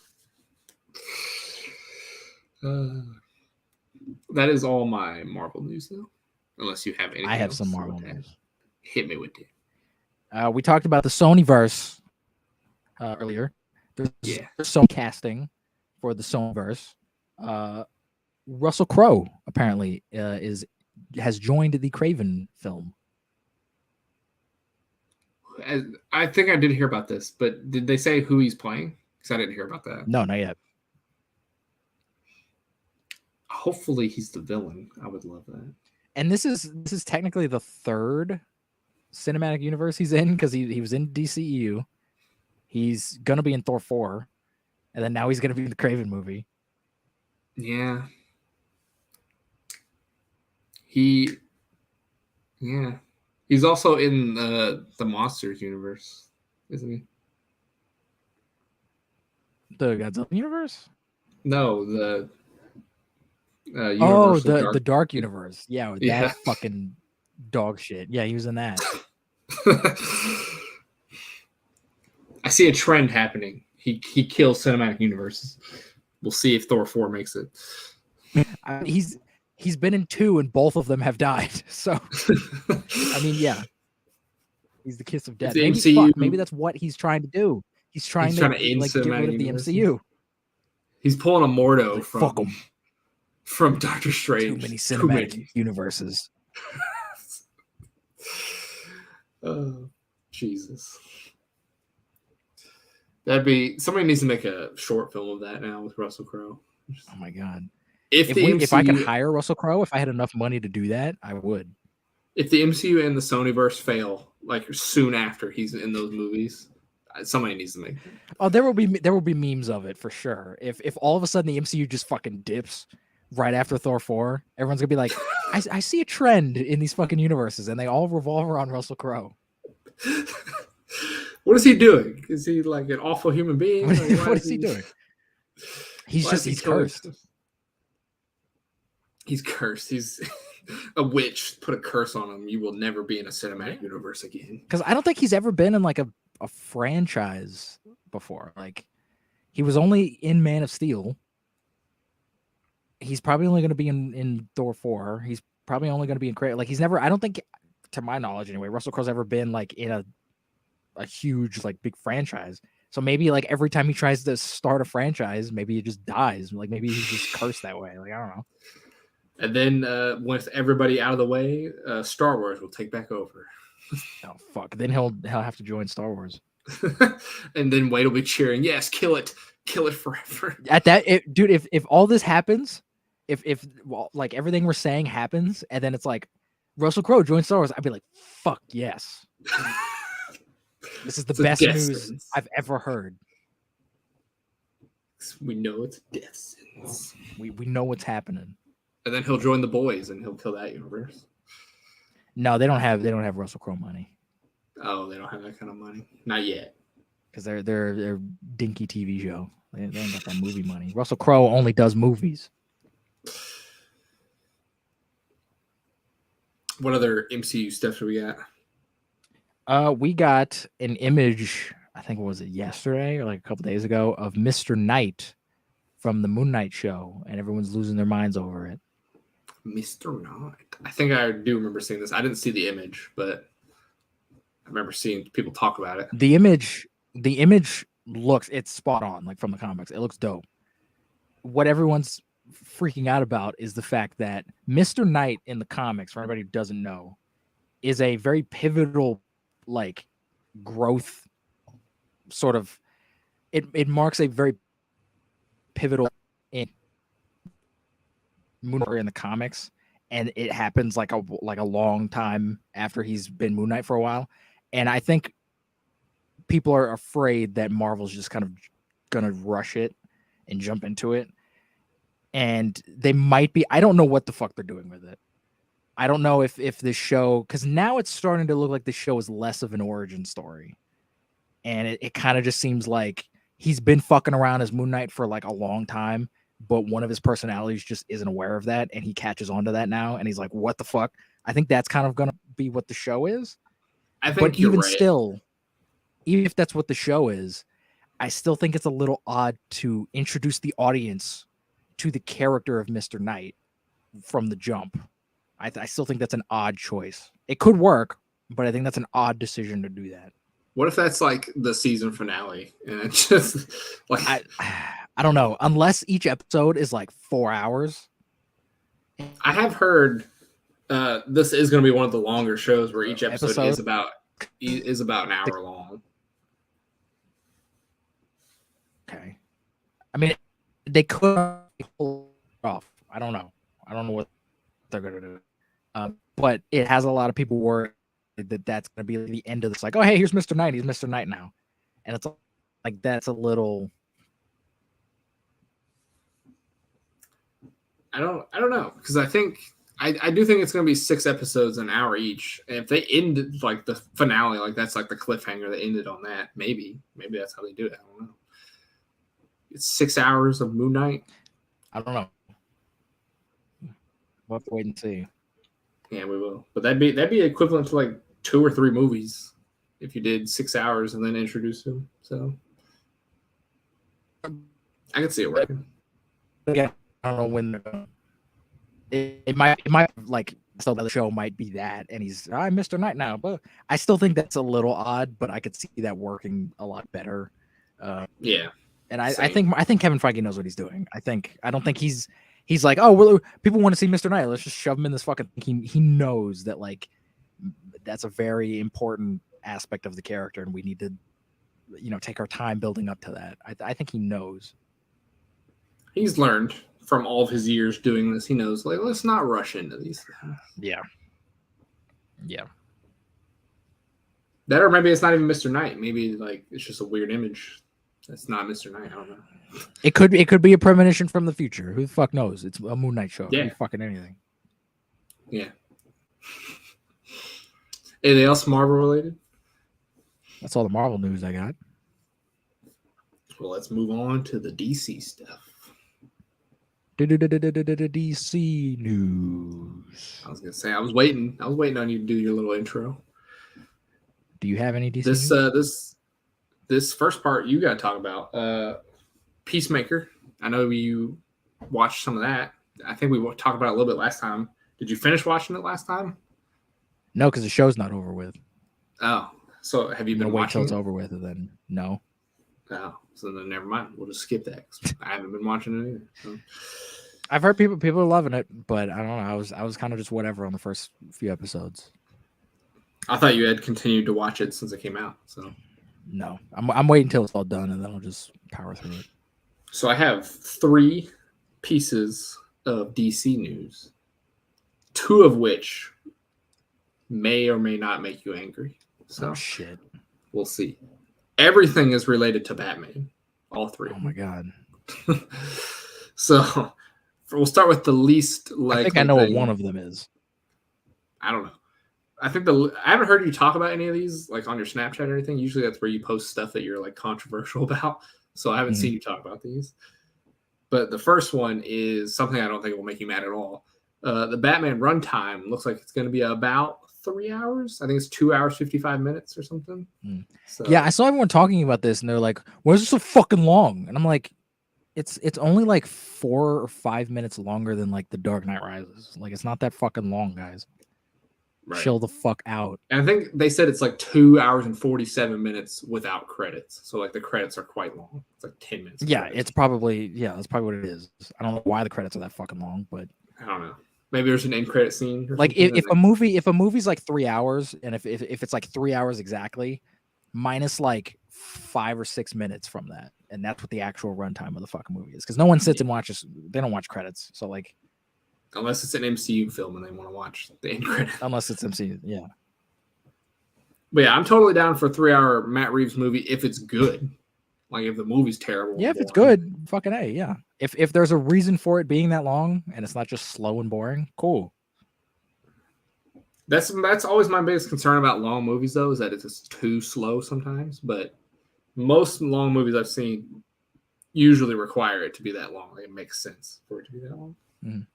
That is all my Marvel news, though. Unless you have anything. I have some Marvel news. Hit me with it. We talked about the Sonyverse earlier. There's some casting for the Sonyverse. Russell Crowe apparently has joined the Kraven film. I think I did hear about this, but did they say who he's playing? Because I didn't hear about that. No, not yet. Hopefully he's the villain. I would love that. And this is technically the third cinematic universe he's in, because he was in DCEU. He's gonna be in Thor 4, and then now he's gonna be in the Kraven movie. Yeah. He's also in the Monsters universe, isn't he? The Godzilla universe? No, the the Dark universe. Yeah, that fucking dog shit. Yeah, he was in that. I see a trend happening. He kills cinematic universes. We'll see if Thor 4 makes it. He's been in 2 and both of them have died. So I mean, yeah. He's the kiss of death. Maybe that's what he's trying to do. He's trying to like, get rid of the MCU. He's pulling a Mordo from Doctor Strange. Too many cinematic universes. Oh, Jesus. Somebody needs to make a short film of that now with Russell Crowe. Oh my God. If I could hire Russell Crowe, if I had enough money to do that, I would. If the MCU and the Sonyverse fail, like soon after he's in those movies, somebody needs to make them. Oh, there will be memes of it for sure. If all of a sudden the MCU just fucking dips right after Thor 4, everyone's gonna be like, I see a trend in these fucking universes, and they all revolve around Russell Crowe. What is he doing? Is he like an awful human being? What is he doing? He's cursed. He's cursed. He's a witch. Put a curse on him. You will never be in a cinematic universe again. Because I don't think he's ever been in like a franchise before. Like, he was only in Man of Steel. He's probably only going to be in Thor 4. He's probably only going to be in Kraven. Like, he's never, I don't think, to my knowledge anyway, Russell Crowe's ever been like in a huge, like, big franchise. So maybe like every time he tries to start a franchise, maybe he just dies. Like, maybe he's just cursed that way. Like, I don't know. And then with everybody out of the way, Star Wars will take back over. Oh fuck! Then he'll have to join Star Wars. And then Wade will be cheering, "Yes, kill it forever." At that, dude, if all this happens, if like everything we're saying happens, and then it's like Russell Crowe joins Star Wars, I'd be like, "Fuck yes!" This is the best news I've ever heard. We know it's death sentence. We know what's happening. And then he'll join the boys, and he'll kill that universe. No, they don't have Russell Crowe money. Oh, they don't have that kind of money, not yet. Because they're dinky TV show. They ain't got that movie money. Russell Crowe only does movies. What other MCU stuff do we got? We got an image, I think it was yesterday or like a couple days ago, of Mr. Knight from the Moon Knight show, and everyone's losing their minds over it. Mr. Knight. I think I do remember seeing this. I didn't see the image, but I remember seeing people talk about it. The image it's spot on, like from the comics. It looks dope. What everyone's freaking out about is the fact that Mr. Knight in the comics, for anybody who doesn't know, is a very pivotal, like, growth sort of. It marks a very pivotal in Moon Knight in the comics, and it happens like a long time after he's been Moon Knight for a while. And I think people are afraid that Marvel's just kind of gonna rush it and jump into it. And they might be, I don't know what the fuck they're doing with it. I don't know if this show, because now it's starting to look like the show is less of an origin story. and it kind of just seems like he's been fucking around as Moon Knight for like a long time, but one of his personalities just isn't aware of that, and he catches on to that now, and he's like, "What the fuck?" I think that's kind of gonna be what the show is. I think but you're even right. still, even if that's what the show is, I still think it's a little odd to introduce the audience to the character of Mr. Knight from the jump. I still think that's an odd choice. It could work, but I think that's an odd decision to do that. What if that's like the season finale and it's just like I don't know. Unless each episode is like 4 hours. I have heard this is going to be one of the longer shows where each episode is about an hour long. Okay. I mean, they could pull it off. I don't know. I don't know what they're going to do. But it has a lot of people worried that that's going to be the end of this. Like, oh, hey, here's Mr. Knight. He's Mr. Knight now. And it's like, that's a little... I don't know. Because I do think it's going to be 6 episodes, an hour each. And if they end like the finale, like that's like the cliffhanger that ended on that, maybe that's how they do it. I don't know. It's 6 hours of Moon Knight. I don't know. We'll have to wait and see. Yeah, we will. But that'd be equivalent to like 2 or 3 movies if you did 6 hours and then introduce him. So I can see it working. Yeah, I don't know when it might like so the show might be that, and I'm Mr. Knight now. But I still think that's a little odd, but I could see that working a lot better. Yeah. And I think Kevin Feige knows what he's doing. I don't think he's like, oh, well, people want to see Mr. Knight. Let's just shove him in this fucking thing. He knows that like that's a very important aspect of the character, and we need to, take our time building up to that. I think he knows. He's learned from all of his years doing this. He knows, like, let's not rush into these things. Yeah. Yeah. That, or maybe it's not even Mr. Knight. Maybe like it's just a weird image. That's not Mr. Knight. I don't know. It could be a premonition from the future. Who the fuck knows? It's a Moon Knight show. Yeah. It could be fucking anything. Yeah. Anything else Marvel related? That's all the Marvel news I got. Well, let's move on to the DC stuff. DC news. I was gonna say I was waiting on you to do your little intro. Do you have any DC news? This first part you got to talk about. Peacemaker. I know you watched some of that. I think we talked about it a little bit last time. Did you finish watching it last time? No, because the show's not over with. Oh, so have you been watching? Wait till it's over with, and then no. Oh, so then never mind. We'll just skip that. I haven't been watching it either. So. I've heard people are loving it, but I don't know. I was kind of just whatever on the first few episodes. I thought you had continued to watch it since it came out. So no, I'm waiting until it's all done, and then I'll just power through it. So I have 3 pieces of DC news, 2 of which may or may not make you angry. So shit. We'll see. Everything is related to Batman. All 3. Oh my god. So we'll start with the least likely. I think I know what one of them is. I don't know. I haven't heard you talk about any of these like on your Snapchat or anything. Usually that's where you post stuff that you're like controversial about. So I haven't seen you talk about these. But the first one is something I don't think will make you mad at all. The Batman runtime looks like it's going to be about 3 hours. I think it's 2 hours, 55 minutes or something. So, yeah, I saw everyone talking about this, and they're like, "Why is it so fucking long?" And I'm like, "It's only like 4 or 5 minutes longer than like The Dark Knight Rises. Like, it's not that fucking long, guys. Right. Chill the fuck out." And I think they said it's like 2 hours and 47 minutes without credits. So like the credits are quite long. It's like 10 minutes. Yeah, that's probably what it is. I don't know why the credits are that fucking long, but I don't know. Maybe there's an end credit scene. Like if a movie's like 3 hours, and if it's like 3 hours exactly, minus like 5 or 6 minutes from that, and that's what the actual runtime of the fucking movie is. Because no one sits and watches. They don't watch credits. So like, unless it's an MCU film and they want to watch the end credits. Unless it's MCU, yeah. But yeah, I'm totally down for a 3-hour Matt Reeves movie if it's good. Like if the movie's terrible. Yeah, if it's good, fucking A, yeah. If there's a reason for it being that long and it's not just slow and boring, cool. That's always my biggest concern about long movies though, is that it's just too slow sometimes. But most long movies I've seen usually require it to be that long. Like, it makes sense for it to be that long. Mm.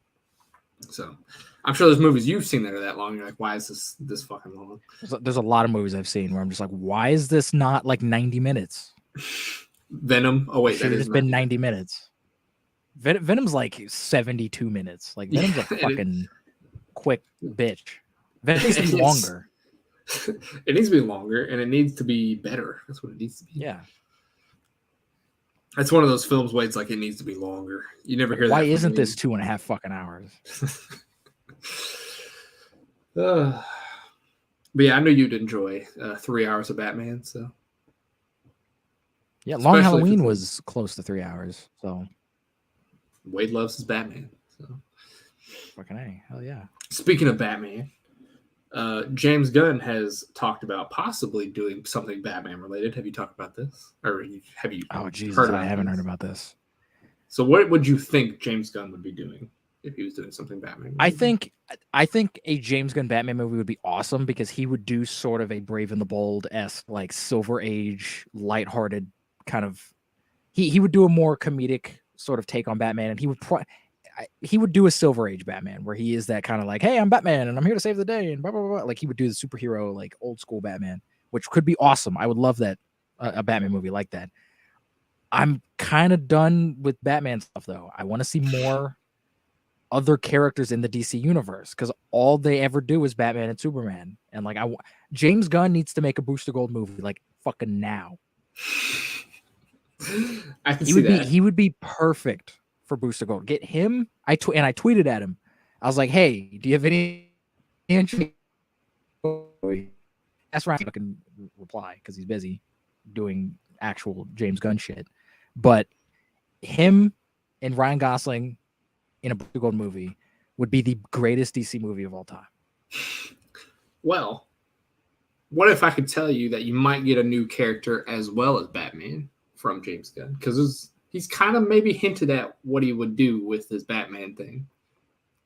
So I'm sure there's movies you've seen that are that long. You're like, why is this fucking long? There's a lot of movies I've seen where I'm just like, why is this not like 90 minutes? Venom. Oh wait, should have just been 90 minutes. Venom's like 72 minutes. Like Venom's a fucking quick bitch. Venom needs to be longer. It needs to be longer, and it needs to be better. That's what it needs to be. Yeah. That's one of those films where it's like it needs to be longer. You never hear that. Why isn't this 2.5 fucking hours? But yeah, I knew you'd enjoy 3 hours of Batman. So yeah, Long Halloween was close to 3 hours. So Wade loves his Batman. So fucking A, hell yeah. Speaking of Batman, James Gunn has talked about possibly doing something Batman related. Have you talked about this, or have you? Oh Jesus, I haven't heard about this. So, what would you think James Gunn would be doing if he was doing something Batman related? I think a James Gunn Batman movie would be awesome because he would do sort of a Brave and the Bold-esque, like Silver Age, lighthearted kind of. He would do a more comedic sort of take on Batman, and he would do a Silver Age Batman where he is that kind of like, hey, I'm Batman and I'm here to save the day and blah, blah, blah. Like he would do the superhero, like old school Batman, which could be awesome. I would love that, a Batman movie like that. I'm kind of done with Batman stuff though. I want to see more other characters in the DC universe because all they ever do is Batman and Superman. And like, James Gunn needs to make a Booster Gold movie like fucking now. I can see that. He would be perfect for Booster Gold. Get him. I tweeted at him. I was like, "Hey, do you have any interest?" That's right. I can reply because he's busy doing actual James Gunn shit. But him and Ryan Gosling in a Booster Gold movie would be the greatest DC movie of all time. Well, what if I could tell you that you might get a new character as well as Batman from James Gunn? Because he's kind of maybe hinted at what he would do with his Batman thing.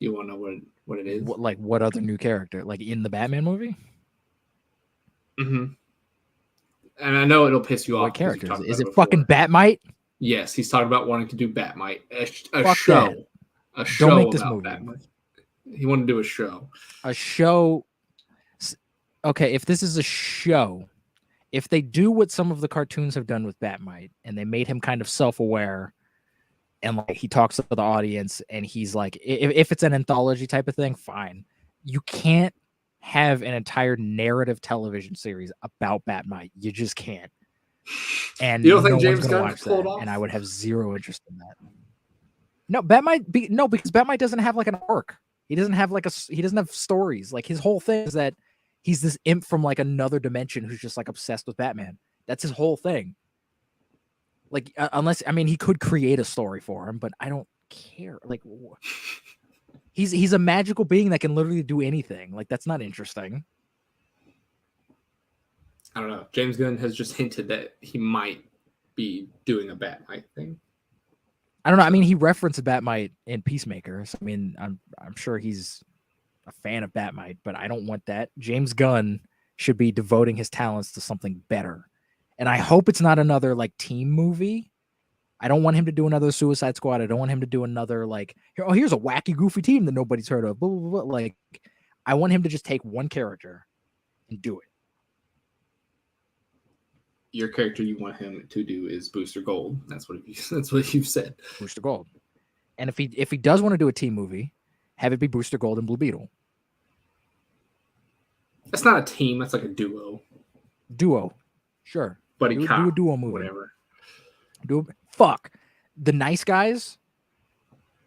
You want to know what it is? What other new character? Like in the Batman movie? Mm-hmm. And I know it'll piss you off. What characters? Is it fucking Batmite? Yes, he's talking about wanting to do Batmite. A show. That. A show Don't make this about movie. Batmite. He wanted to do a show. A show. Okay, if this is a show, if they do what some of the cartoons have done with Batmite and they made him kind of self-aware and like he talks to the audience and he's like, if it's an anthology type of thing, fine. You can't have an entire narrative television series about Batmite. You just can't. And you don't think James Gunn watch that, and I would have zero interest in that. No, because Batmite doesn't have like an arc. He doesn't have stories. Like his whole thing is that he's this imp from like another dimension who's just like obsessed with Batman. That's his whole thing. Like, he could create a story for him, but I don't care. Like, he's a magical being that can literally do anything. Like, that's not interesting. I don't know. James Gunn has just hinted that he might be doing a Batmite thing. I don't know. I mean, he referenced Batmite in Peacemaker. So, I mean, I'm sure he's a fan of Batmite, but I don't want that. James Gunn should be devoting his talents to something better. And I hope it's not another like team movie. I don't want him to do another Suicide Squad. I don't want him to do another like, here's a wacky, goofy team that nobody's heard of. Blah, blah, blah. Like, I want him to just take one character and do it. Your character you want him to do is Booster Gold. That's what you've said. Booster Gold. And if he does want to do a team movie, have it be Booster Gold and Blue Beetle. That's not a team. That's like a duo. Sure. Buddy cop. Do a duo movie. Whatever. Fuck. The Nice Guys,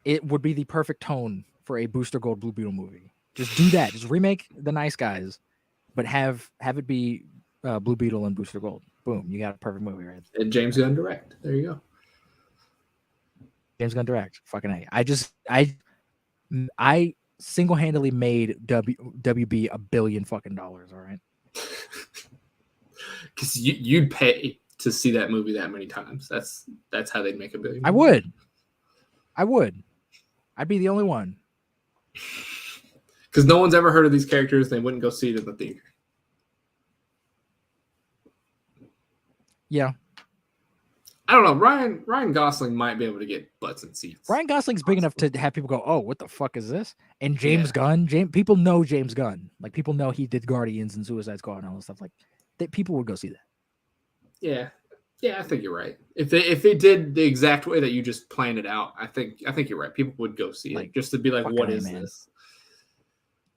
it would be the perfect tone for a Booster Gold Blue Beetle movie. Just do that. Just remake The Nice Guys, but have it be Blue Beetle and Booster Gold. Boom. You got a perfect movie right there. And James Gunn direct. There you go. James Gunn direct. Fucking A. I single-handedly made WB $1 billion fucking dollars, all right? Because you'd pay to see that movie that many times. That's how they'd make $1 billion. I would. I'd be the only one. Because no one's ever heard of these characters. They wouldn't go see it in the theater. Yeah. I don't know. Ryan Gosling might be able to get butts and seats. Ryan Gosling's big enough to have people go, "Oh, what the fuck is this?" And James Gunn, people know James Gunn. Like people know he did Guardians and Suicide Squad and all that stuff. Like people would go see that. Yeah, I think you're right. If they did the exact way that you just planned it out, I think you're right. People would go see it just to be like, "What is this?"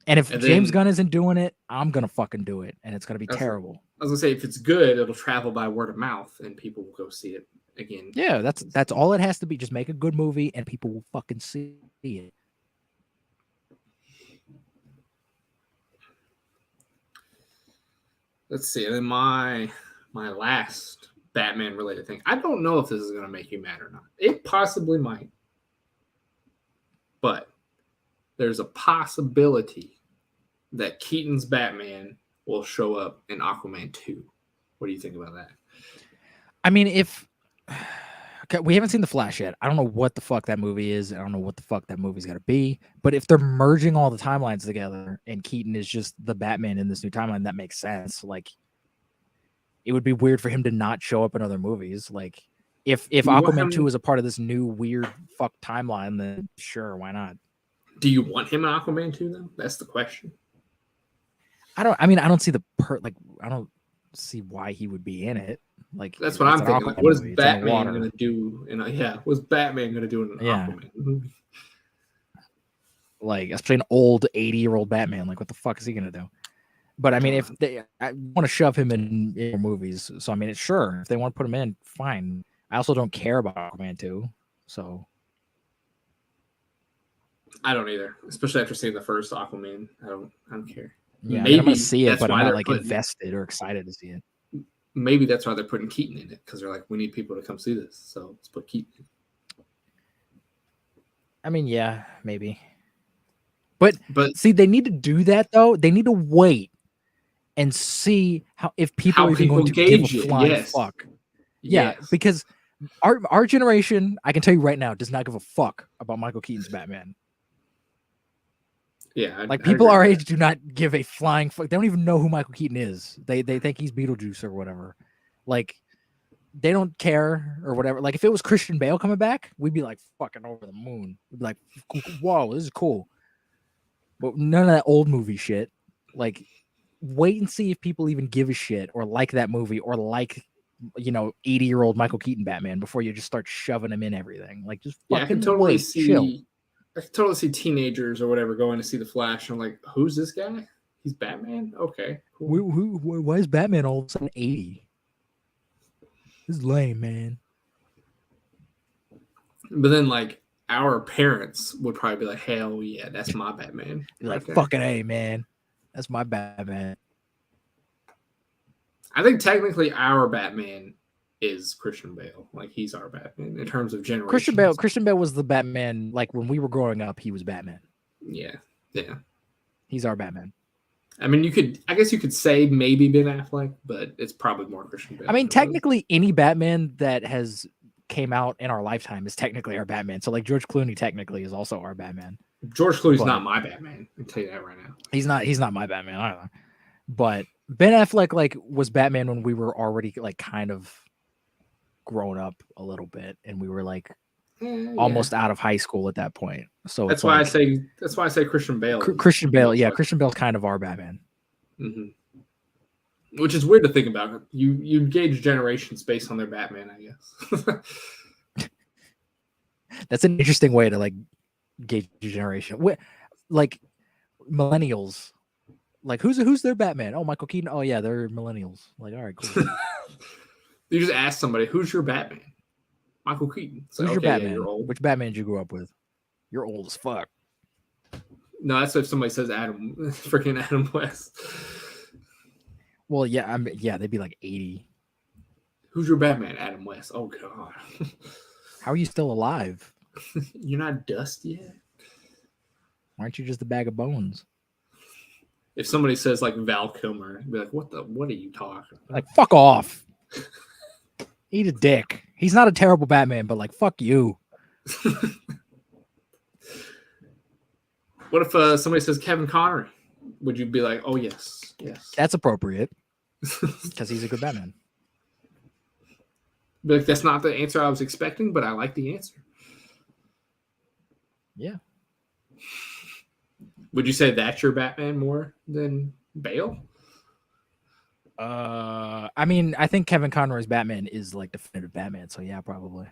And if James Gunn isn't doing it, I'm gonna fucking do it, and it's gonna be terrible. I was gonna say, if it's good, it'll travel by word of mouth, and people will go see it again. Yeah, that's all it has to be. Just make a good movie, and people will fucking see it. Let's see. And then my last Batman related thing. I don't know if this is gonna make you mad or not. It possibly might, but there's a possibility that Keaton's Batman will show up in Aquaman 2. What do you think about that? I mean, we haven't seen The Flash yet. I don't know what the fuck that movie is. I don't know what the fuck that movie's got to be. But if they're merging all the timelines together and Keaton is just the Batman in this new timeline, that makes sense. Like, it would be weird for him to not show up in other movies. Like, if Aquaman 2 is a part of this new weird fuck timeline, then sure, why not? Do you want him in Aquaman 2 though? That's the question. I don't see I don't see why he would be in it. Like, that's what I'm thinking. Like, what is Batman gonna do? What's Batman gonna do in Aquaman? Like, especially an old 80-year-old Batman. Like, what the fuck is he gonna do? But I mean, I want to shove him in movies, so I mean, sure, if they want to put him in, fine. I also don't care about Aquaman 2, so I don't either. Especially after seeing the first Aquaman, I don't care. Yeah, maybe I'm gonna see it, but I'm not like invested or excited to see it. Maybe that's why they're putting Keaton in it, because they're like, we need people to come see this, so let's put Keaton in. I mean, yeah, maybe. But see, they need to do that though. They need to wait and see if people are even going to give a flying fuck. Yeah, because our generation, I can tell you right now, does not give a fuck about Michael Keaton's Batman. Yeah, like people our age do not give a flying fuck. They don't even know who Michael Keaton is. They think he's Beetlejuice or whatever. Like, they don't care or whatever. Like, if it was Christian Bale coming back, we'd be like fucking over the moon. We'd be like, whoa, this is cool. But none of that old movie shit. Like, wait and see if people even give a shit or like that movie or like, 80-year-old Michael Keaton Batman before you just start shoving him in everything. Like, just fucking I can totally chill. I can totally see teenagers or whatever going to see The Flash. And I'm like, who's this guy? He's Batman? Okay, cool. Why is Batman all of a sudden 80? This is lame, man. But then, like, our parents would probably be like, hell yeah, that's my Batman. Like, fucking A, man. That's my Batman. I think technically our Batman is Christian Bale. Like, he's our Batman in terms of generation. Christian Bale was the Batman. Like, when we were growing up, he was Batman. Yeah. He's our Batman. I mean, I guess you could say maybe Ben Affleck, but it's probably more Christian Bale. I mean, technically, any Batman that has came out in our lifetime is technically our Batman. So, like, George Clooney technically is also our Batman. George Clooney's not my Batman. I'll tell you that right now. He's not my Batman either. But Ben Affleck, like, was Batman when we were already, like, kind of grown up a little bit, and we were like almost out of high school at that point. So that's why I say Christian Bale. Christian Bale, yeah, Christian Bale's kind of our Batman. Mm-hmm. Which is weird to think about. You gauge generations based on their Batman, I guess. That's an interesting way to like gauge your generation. Like millennials, like who's their Batman? Oh, Michael Keaton. Oh yeah, they're millennials. Like, all right, cool. You just ask somebody, who's your Batman? Michael Keaton. So, who's your Batman? Yeah, which Batman did you grow up with? You're old as fuck. No, that's if somebody says freaking Adam West. Well, yeah, they'd be like 80. Who's your Batman? Adam West. Oh god. How are you still alive? You're not dust yet. Why aren't you just a bag of bones? If somebody says like Val Kilmer, I'd be like, what are you talking about? Like, fuck off. Eat a dick. He's not a terrible Batman, but like, fuck you. What if somebody says Kevin Connery? Would you be like, oh yes. That's appropriate because he's a good Batman. But that's not the answer I was expecting, but I like the answer. Yeah. Would you say that's your Batman more than Bale? I mean, I think Kevin Conroy's Batman is like definitive Batman, so yeah, probably.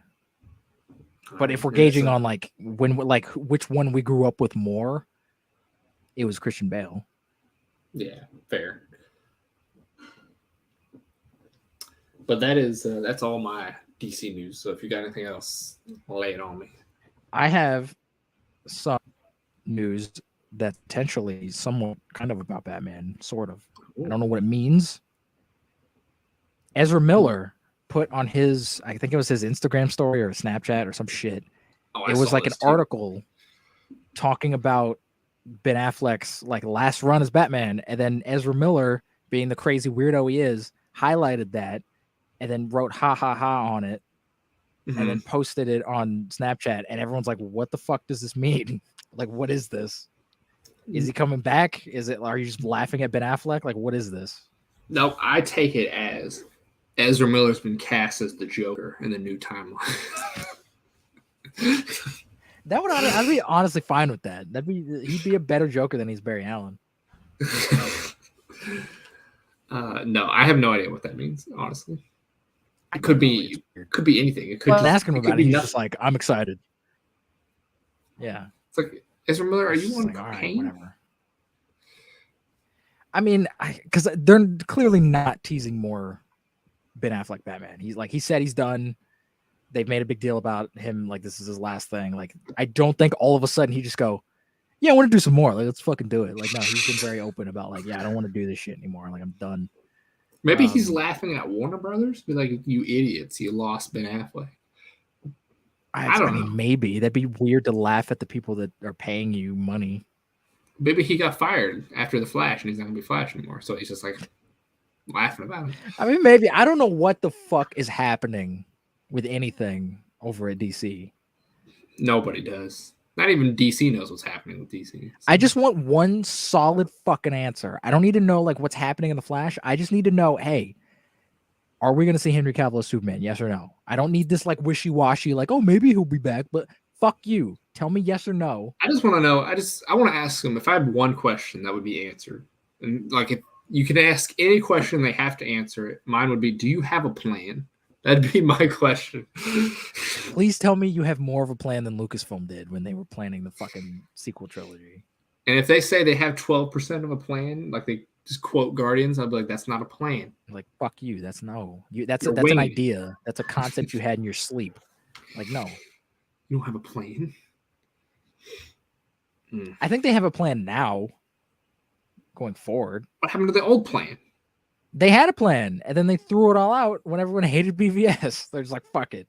But if we're gauging on like which one we grew up with more, it was Christian Bale. Yeah, fair. But that's all my DC news. So if you got anything else, lay it on me. I have some news that's potentially somewhat kind of about Batman, sort of. Ooh. I don't know what it means. Ezra Miller put on his, I think it was his Instagram story or Snapchat or some shit. It was like an article talking about Ben Affleck's like last run as Batman, and then Ezra Miller, being the crazy weirdo he is, highlighted that and then wrote "ha ha ha" on it, and then posted it on Snapchat, and everyone's like, "What the fuck does this mean? Like, what is this? Is he coming back? Are you just laughing at Ben Affleck? Like, what is this?" No, I take it as Ezra Miller's been cast as the Joker in the new timeline. I'd be honestly fine with that. He'd be a better Joker than he's Barry Allen. No, I have no idea what that means, honestly. It could be anything. It could ask him about it. He's just like, I'm excited. Yeah. It's like, Ezra Miller, are you on cocaine? Right, whatever. I mean, because they're clearly not teasing more Ben Affleck Batman. He said he's done. They've made a big deal about him. Like, this is his last thing. Like, I don't think all of a sudden he just go, yeah, I want to do some more. Like, let's fucking do it. Like, no, he's been very open about like, yeah, I don't want to do this shit anymore. Like, I'm done. Maybe he's laughing at Warner Brothers. Be like, you idiots, you lost Ben Affleck. I don't know. Maybe that'd be weird to laugh at the people that are paying you money. Maybe he got fired after The Flash and he's not gonna be Flash anymore. So he's just like laughing about it. I mean, maybe. I don't know what the fuck is happening with anything over at DC. Nobody does. Not even DC knows what's happening with DC. So. I just want one solid fucking answer. I don't need to know like what's happening in The Flash. I just need to know, hey, are we going to see Henry Cavill as Superman? Yes or no? I don't need this like wishy-washy, like, oh, maybe he'll be back, but fuck you. Tell me yes or no. I just want to know. I want to ask him if I had one question that would be answered. And like, if you can ask any question, they have to answer it. Mine would be, do you have a plan? That'd be my question. Please tell me you have more of a plan than Lucasfilm did when they were planning the fucking sequel trilogy. And if they say they have 12% of a plan, like they just quote Guardians, I'd be like, that's not a plan. Like, fuck you. That's that's an idea. That's a concept you had in your sleep. Like, no. You don't have a plan? I think they have a plan now going forward. What happened to the old plan? They had a plan, and then they threw it all out when everyone hated BVS. They're just like, fuck it.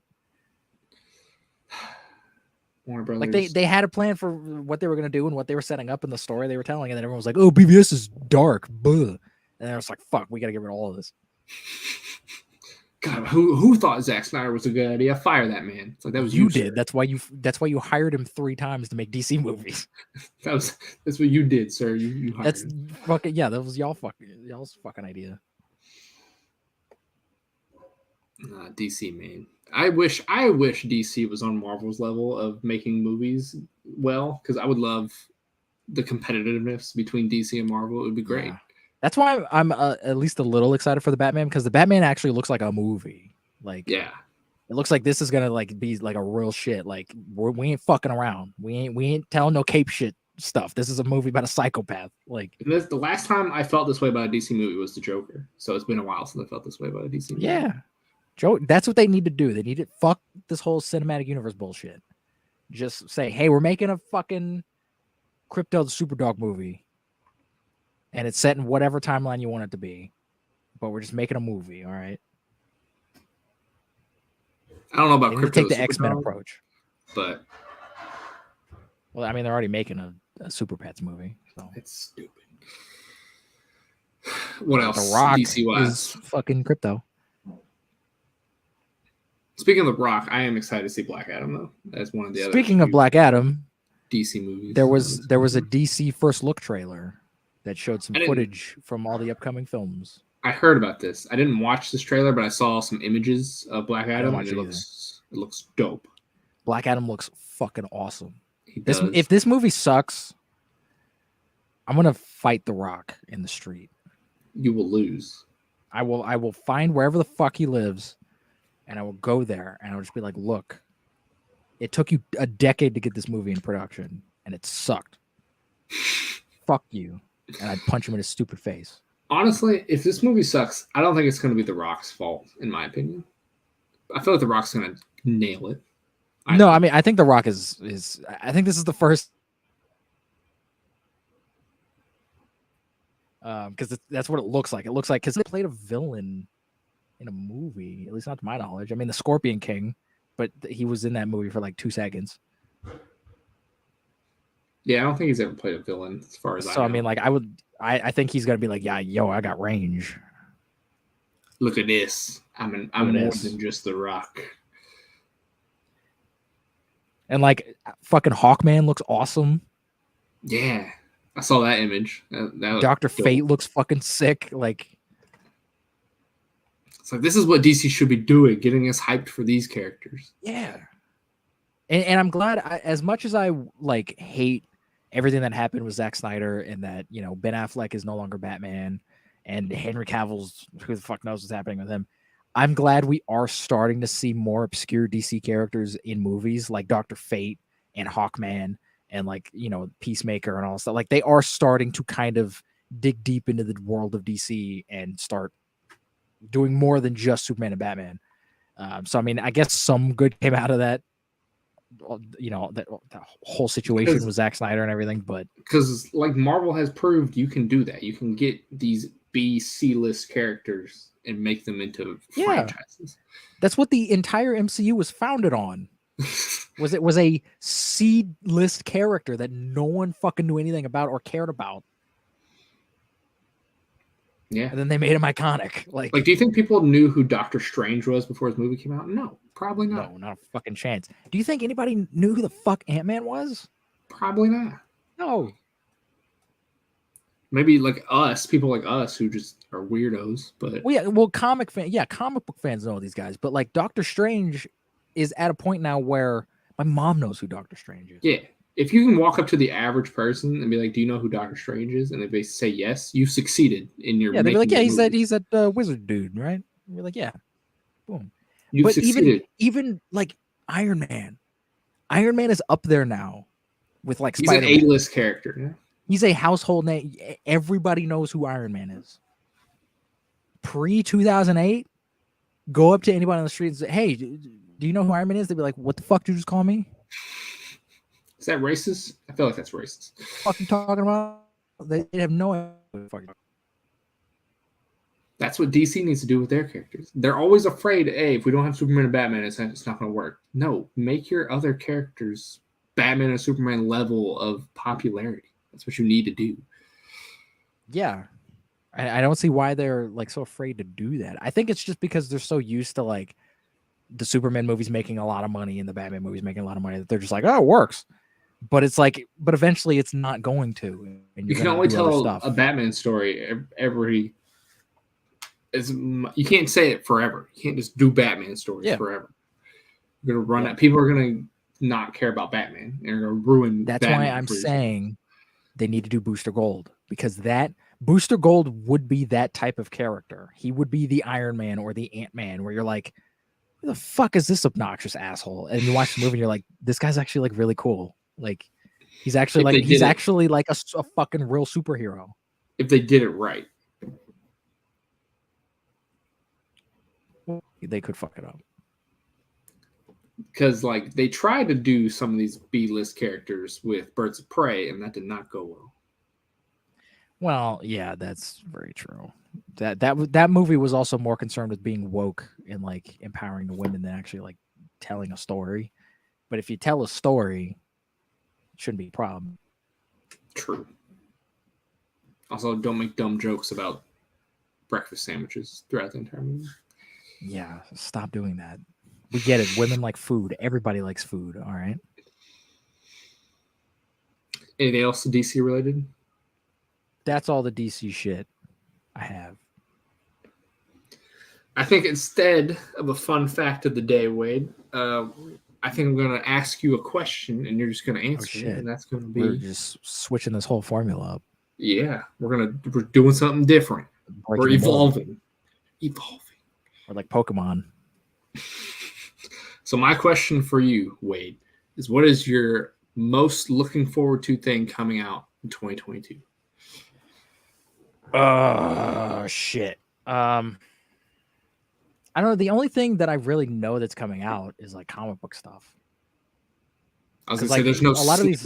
Warner Brothers. Like they had a plan for what they were going to do and what they were setting up in the story they were telling, and then everyone was like, oh, BVS is dark. Buh. And I was like, fuck, we got to get rid of all of this. God, who thought Zack Snyder was a good idea? Fire that man. It's like, that was you did. That's why you hired him 3 times to make DC movies. That's what you did, sir. You hired that's him. Fucking yeah. That was y'all's fucking idea. DC, man. I wish DC was on Marvel's level of making movies well, because I would love the competitiveness between DC and Marvel. It would be great. Yeah. That's why I'm at least a little excited for the Batman, because the Batman actually looks like a movie. Like, yeah, it looks like this is gonna like be like a real shit. Like we ain't fucking around. We ain't telling no cape shit stuff. This is a movie about a psychopath. Like, the last time I felt this way about a DC movie was the Joker. So it's been a while since I felt this way about a DC movie. Yeah. Joe, that's what they need to do. They need to fuck this whole cinematic universe bullshit. Just say, hey, we're making a fucking Crypto the Superdog movie, and it's set in whatever timeline you want it to be, but we're just making a movie, all right? I don't know about Crypto. Take the X-Men approach, but well, I mean, they're already making a Super Pets movie, so it's stupid. What else? The Rock DC-wise? Is fucking Crypto. Speaking of The Rock, I am excited to see Black Adam, though. That's one of the other. Speaking of Black Adam, DC movies. There was a DC first look trailer that showed some footage from all the upcoming films. I heard about this. I didn't watch this trailer, but I saw some images of Black Adam, and it looks dope. Black Adam looks fucking awesome. He does. If this movie sucks, I'm gonna fight The Rock in the street. You will lose. I will find wherever the fuck he lives, and I will go there, and I'll just be like, look, it took you a decade to get this movie in production, and it sucked. Fuck you. And I'd punch him in his stupid face. Honestly, if this movie sucks, I don't think it's going to be The Rock's fault, in my opinion. I feel like The Rock's going to nail it. I think The Rock is. I think this is the first. Because that's what it looks like. It looks like because they played a villain in a movie, at least not to my knowledge. I mean, the Scorpion King, but he was in that movie for like 2 seconds. Yeah, I don't think he's ever played a villain as far as I know. So, I mean, like, I think he's going to be like, yeah, yo, I got range. Look at this. I'm more than just The Rock. And, like, fucking Hawkman looks awesome. Yeah. I saw that image. That Dr. Fate looks fucking sick. Like, it's like, this is what DC should be doing, getting us hyped for these characters. Yeah. And I'm glad, as much as I, like, hate everything that happened with Zack Snyder and that, you know, Ben Affleck is no longer Batman and Henry Cavill's, who the fuck knows what's happening with him. I'm glad we are starting to see more obscure DC characters in movies like Dr. Fate and Hawkman and, like, you know, Peacemaker and all that stuff. Like, they are starting to kind of dig deep into the world of DC and start doing more than just Superman and Batman. So, I mean, I guess some good came out of that. You know, that whole situation with Zack Snyder and everything, but because, like, Marvel has proved you can do that. You can get these C-list characters and make them into franchises. That's what the entire MCU was founded on. It was a C-list character that no one fucking knew anything about or cared about. Yeah. And then they made him iconic. Like, do you think people knew who Doctor Strange was before his movie came out? No, probably not. No, not a fucking chance. Do you think anybody knew who the fuck Ant-Man was? Probably not. No. Maybe like us, people like us who just are weirdos. But comic book fans know these guys. But, like, Doctor Strange is at a point now where my mom knows who Doctor Strange is. Yeah. If you can walk up to the average person and be like, "Do you know who Doctor Strange is?" and if they say yes, you've succeeded in your. Yeah, they'd be like, "Yeah, he's that wizard dude, right?" And you're like, "Yeah, boom." You've succeeded. Even like Iron Man is up there now with, like, Spider-Man. He's an A-list character. Yeah. He's a household name. Everybody knows who Iron Man is. Pre-2008, go up to anybody on the street and say, "Hey, do you know who Iron Man is?" They'd be like, "What the fuck did you just call me?" Is that racist? I feel like that's racist. What the fuck are you talking about? They have no idea. That's what DC needs to do with their characters. They're always afraid, hey, if we don't have Superman and Batman, it's not going to work. No, make your other characters Batman and Superman level of popularity. That's what you need to do. Yeah. I don't see why they're, like, so afraid to do that. I think it's just because they're so used to, like, the Superman movies making a lot of money and the Batman movies making a lot of money that they're just like, oh, it works. But it's like, but eventually it's not going to. And you can only tell a Batman story every. You can't say it forever. You can't just do Batman stories forever. You're gonna run out. People are gonna not care about Batman. They're gonna ruin. That's Batman why I'm saying they need to do Booster Gold, because that Booster Gold would be that type of character. He would be the Iron Man or the Ant-Man, where you're like, who the fuck is this obnoxious asshole? And you watch the movie and you're like, this guy's actually, like, really cool. Like, he's actually like a fucking real superhero. If they did it right. They could fuck it up. Because, like, they tried to do some of these B-list characters with Birds of Prey, and that did not go well. Well, yeah, that's very true. That movie was also more concerned with being woke and, like, empowering the women than actually, like, telling a story. But if you tell a story, it shouldn't be a problem. True. Also, don't make dumb jokes about breakfast sandwiches throughout the entire movie. Yeah, stop doing that. We get it. Women like food. Everybody likes food. All right. Anything else DC related? That's all the DC shit I have. I think instead of a fun fact of the day, Wade, I think I'm going to ask you a question, and you're just going to answer it, and that's going to be... We're just switching this whole formula up. Yeah, we're doing something different. We're evolving. We're like Pokemon. So my question for you, Wade, is what is your most looking forward to thing coming out in 2022? Shit. I don't know. The only thing that I really know that's coming out is like comic book stuff. I was gonna say there's no a lot of these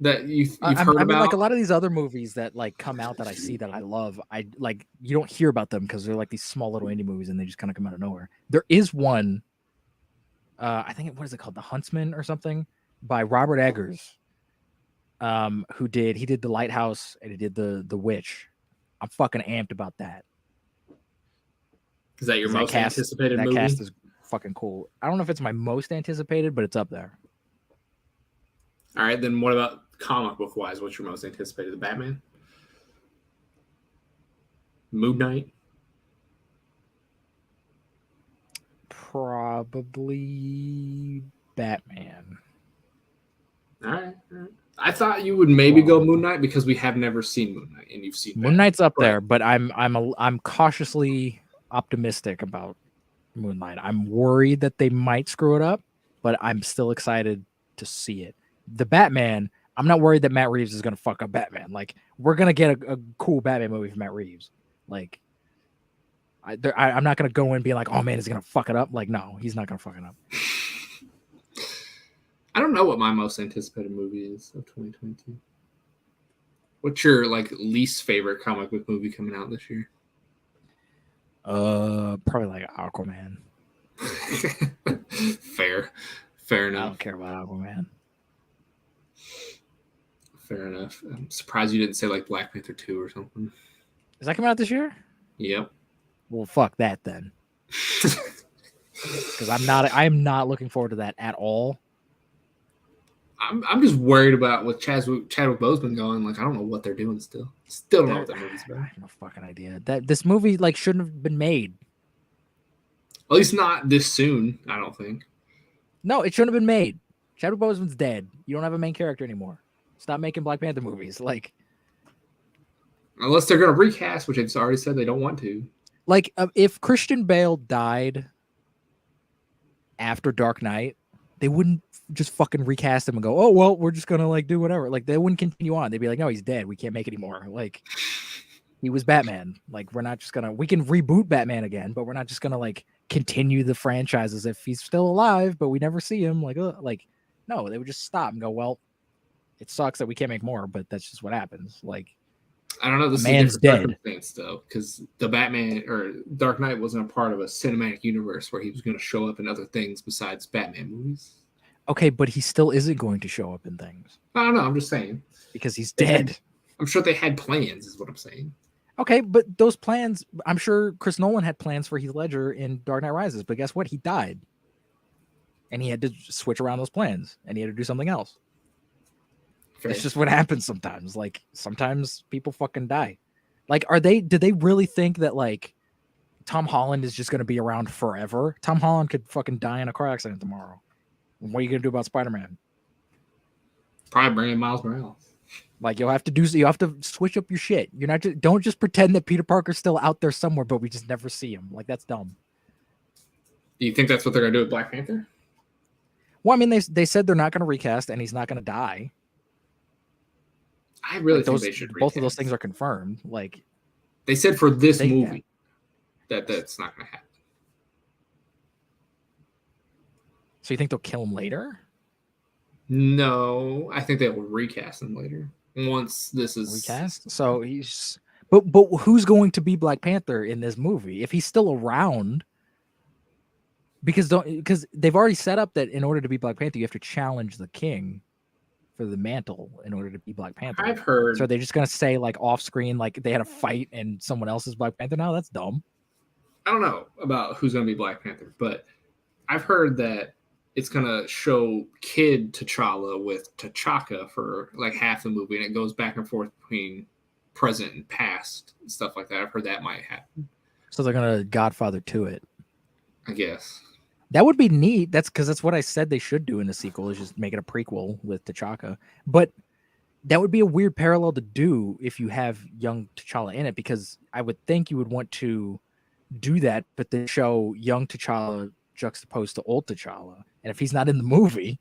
that you've heard about. I mean, like a lot of these other movies that like come out that I see that I love. I like you don't hear about them because they're like these small little indie movies and they just kind of come out of nowhere. There is one. I think what is it called? The Huntsman or something by Robert Eggers. Who did The Lighthouse and he did the Witch. I'm fucking amped about that. Is that your most anticipated movie? That cast is fucking cool. I don't know if it's my most anticipated, but it's up there. All right, then what about comic book wise? What's your most anticipated? The Batman? Moon Knight? Probably Batman. All right. I thought you would maybe go Moon Knight because we have never seen Moon Knight, and you've seen Moon Knight's up there, but I'm cautiously optimistic about Moon Knight. I'm worried that they might screw it up, but I'm still excited to see it. The Batman, I'm not worried that Matt Reeves is going to fuck up Batman. Like, we're going to get a cool Batman movie from Matt Reeves. Like, I'm not going to go in being like, oh man, is he going to fuck it up? Like, no, he's not going to fuck it up. I don't know what my most anticipated movie is of 2022. What's your like least favorite comic book movie coming out this year? Probably like Aquaman. Fair enough. I don't care about Aquaman. Fair enough. I'm surprised you didn't say like Black Panther 2 or something. Is that coming out this year? Yep. Well, fuck that then. Because I am not looking forward to that at all. I'm just worried about with Chadwick Boseman going. Like, I don't know what they're doing still. Still don't know what that movie's about. I have no fucking idea. That this movie like shouldn't have been made. At least not this soon, I don't think. No, it shouldn't have been made. Chadwick Boseman's dead. You don't have a main character anymore. Stop making Black Panther movies. Like, unless they're gonna recast, which they've already said they don't want to. Like, if Christian Bale died after Dark Knight, they wouldn't just fucking recast him and go, oh, well, we're just going to like do whatever. Like, they wouldn't continue on. They'd be like, no, he's dead. We can't make it anymore. Like, he was Batman. Like, we're not just going to, we can reboot Batman again, but we're not just going to like continue the franchise as if he's still alive, but we never see him. Like, no, they would just stop and go, well, it sucks that we can't make more, but that's just what happens. Like, I don't know. This man's is a dead though, because the Batman or Dark Knight wasn't a part of a cinematic universe where he was going to show up in other things besides Batman movies. Okay, but he still isn't going to show up in things. I don't know. I'm just saying because he's dead. I'm sure they had plans, is what I'm saying. Okay, but those plans, I'm sure Chris Nolan had plans for Heath Ledger in Dark Knight Rises, but guess what? He died, and he had to switch around those plans, and he had to do something else. That's just what happens sometimes. Like, sometimes people fucking die. Like, did they really think that, like, Tom Holland is just going to be around forever? Tom Holland could fucking die in a car accident tomorrow. What are you going to do about Spider-Man? Probably bring in Miles Morales. Like, you have to switch up your shit. Don't just pretend that Peter Parker's still out there somewhere, but we just never see him. Like, that's dumb. Do you think that's what they're going to do with Black Panther? Well, I mean, they said they're not going to recast, and he's not going to die. I really think they should recast. Both of those things are confirmed. Like, they said for this movie that's not going to happen. So you think they'll kill him later? No, I think they will recast him later once this is recast. So he's but who's going to be Black Panther in this movie if he's still around? Because they've already set up that in order to be Black Panther, you have to challenge the king for the mantle in order to be Black Panther. I've heard. So they're just gonna say like off screen, like they had a fight and someone else is Black Panther now. That's dumb. I don't know about who's gonna be Black Panther, but I've heard that it's gonna show kid T'Challa with T'Chaka for like half the movie, and it goes back and forth between present and past and stuff like that. I've heard that might happen. So they're gonna Godfather to it. I guess. That would be neat. That's because that's what I said they should do in the sequel, is just make it a prequel with T'Chaka. But that would be a weird parallel to do if you have young T'Challa in it, because I would think you would want to do that, but then show young T'Challa juxtaposed to old T'Challa. And if he's not in the movie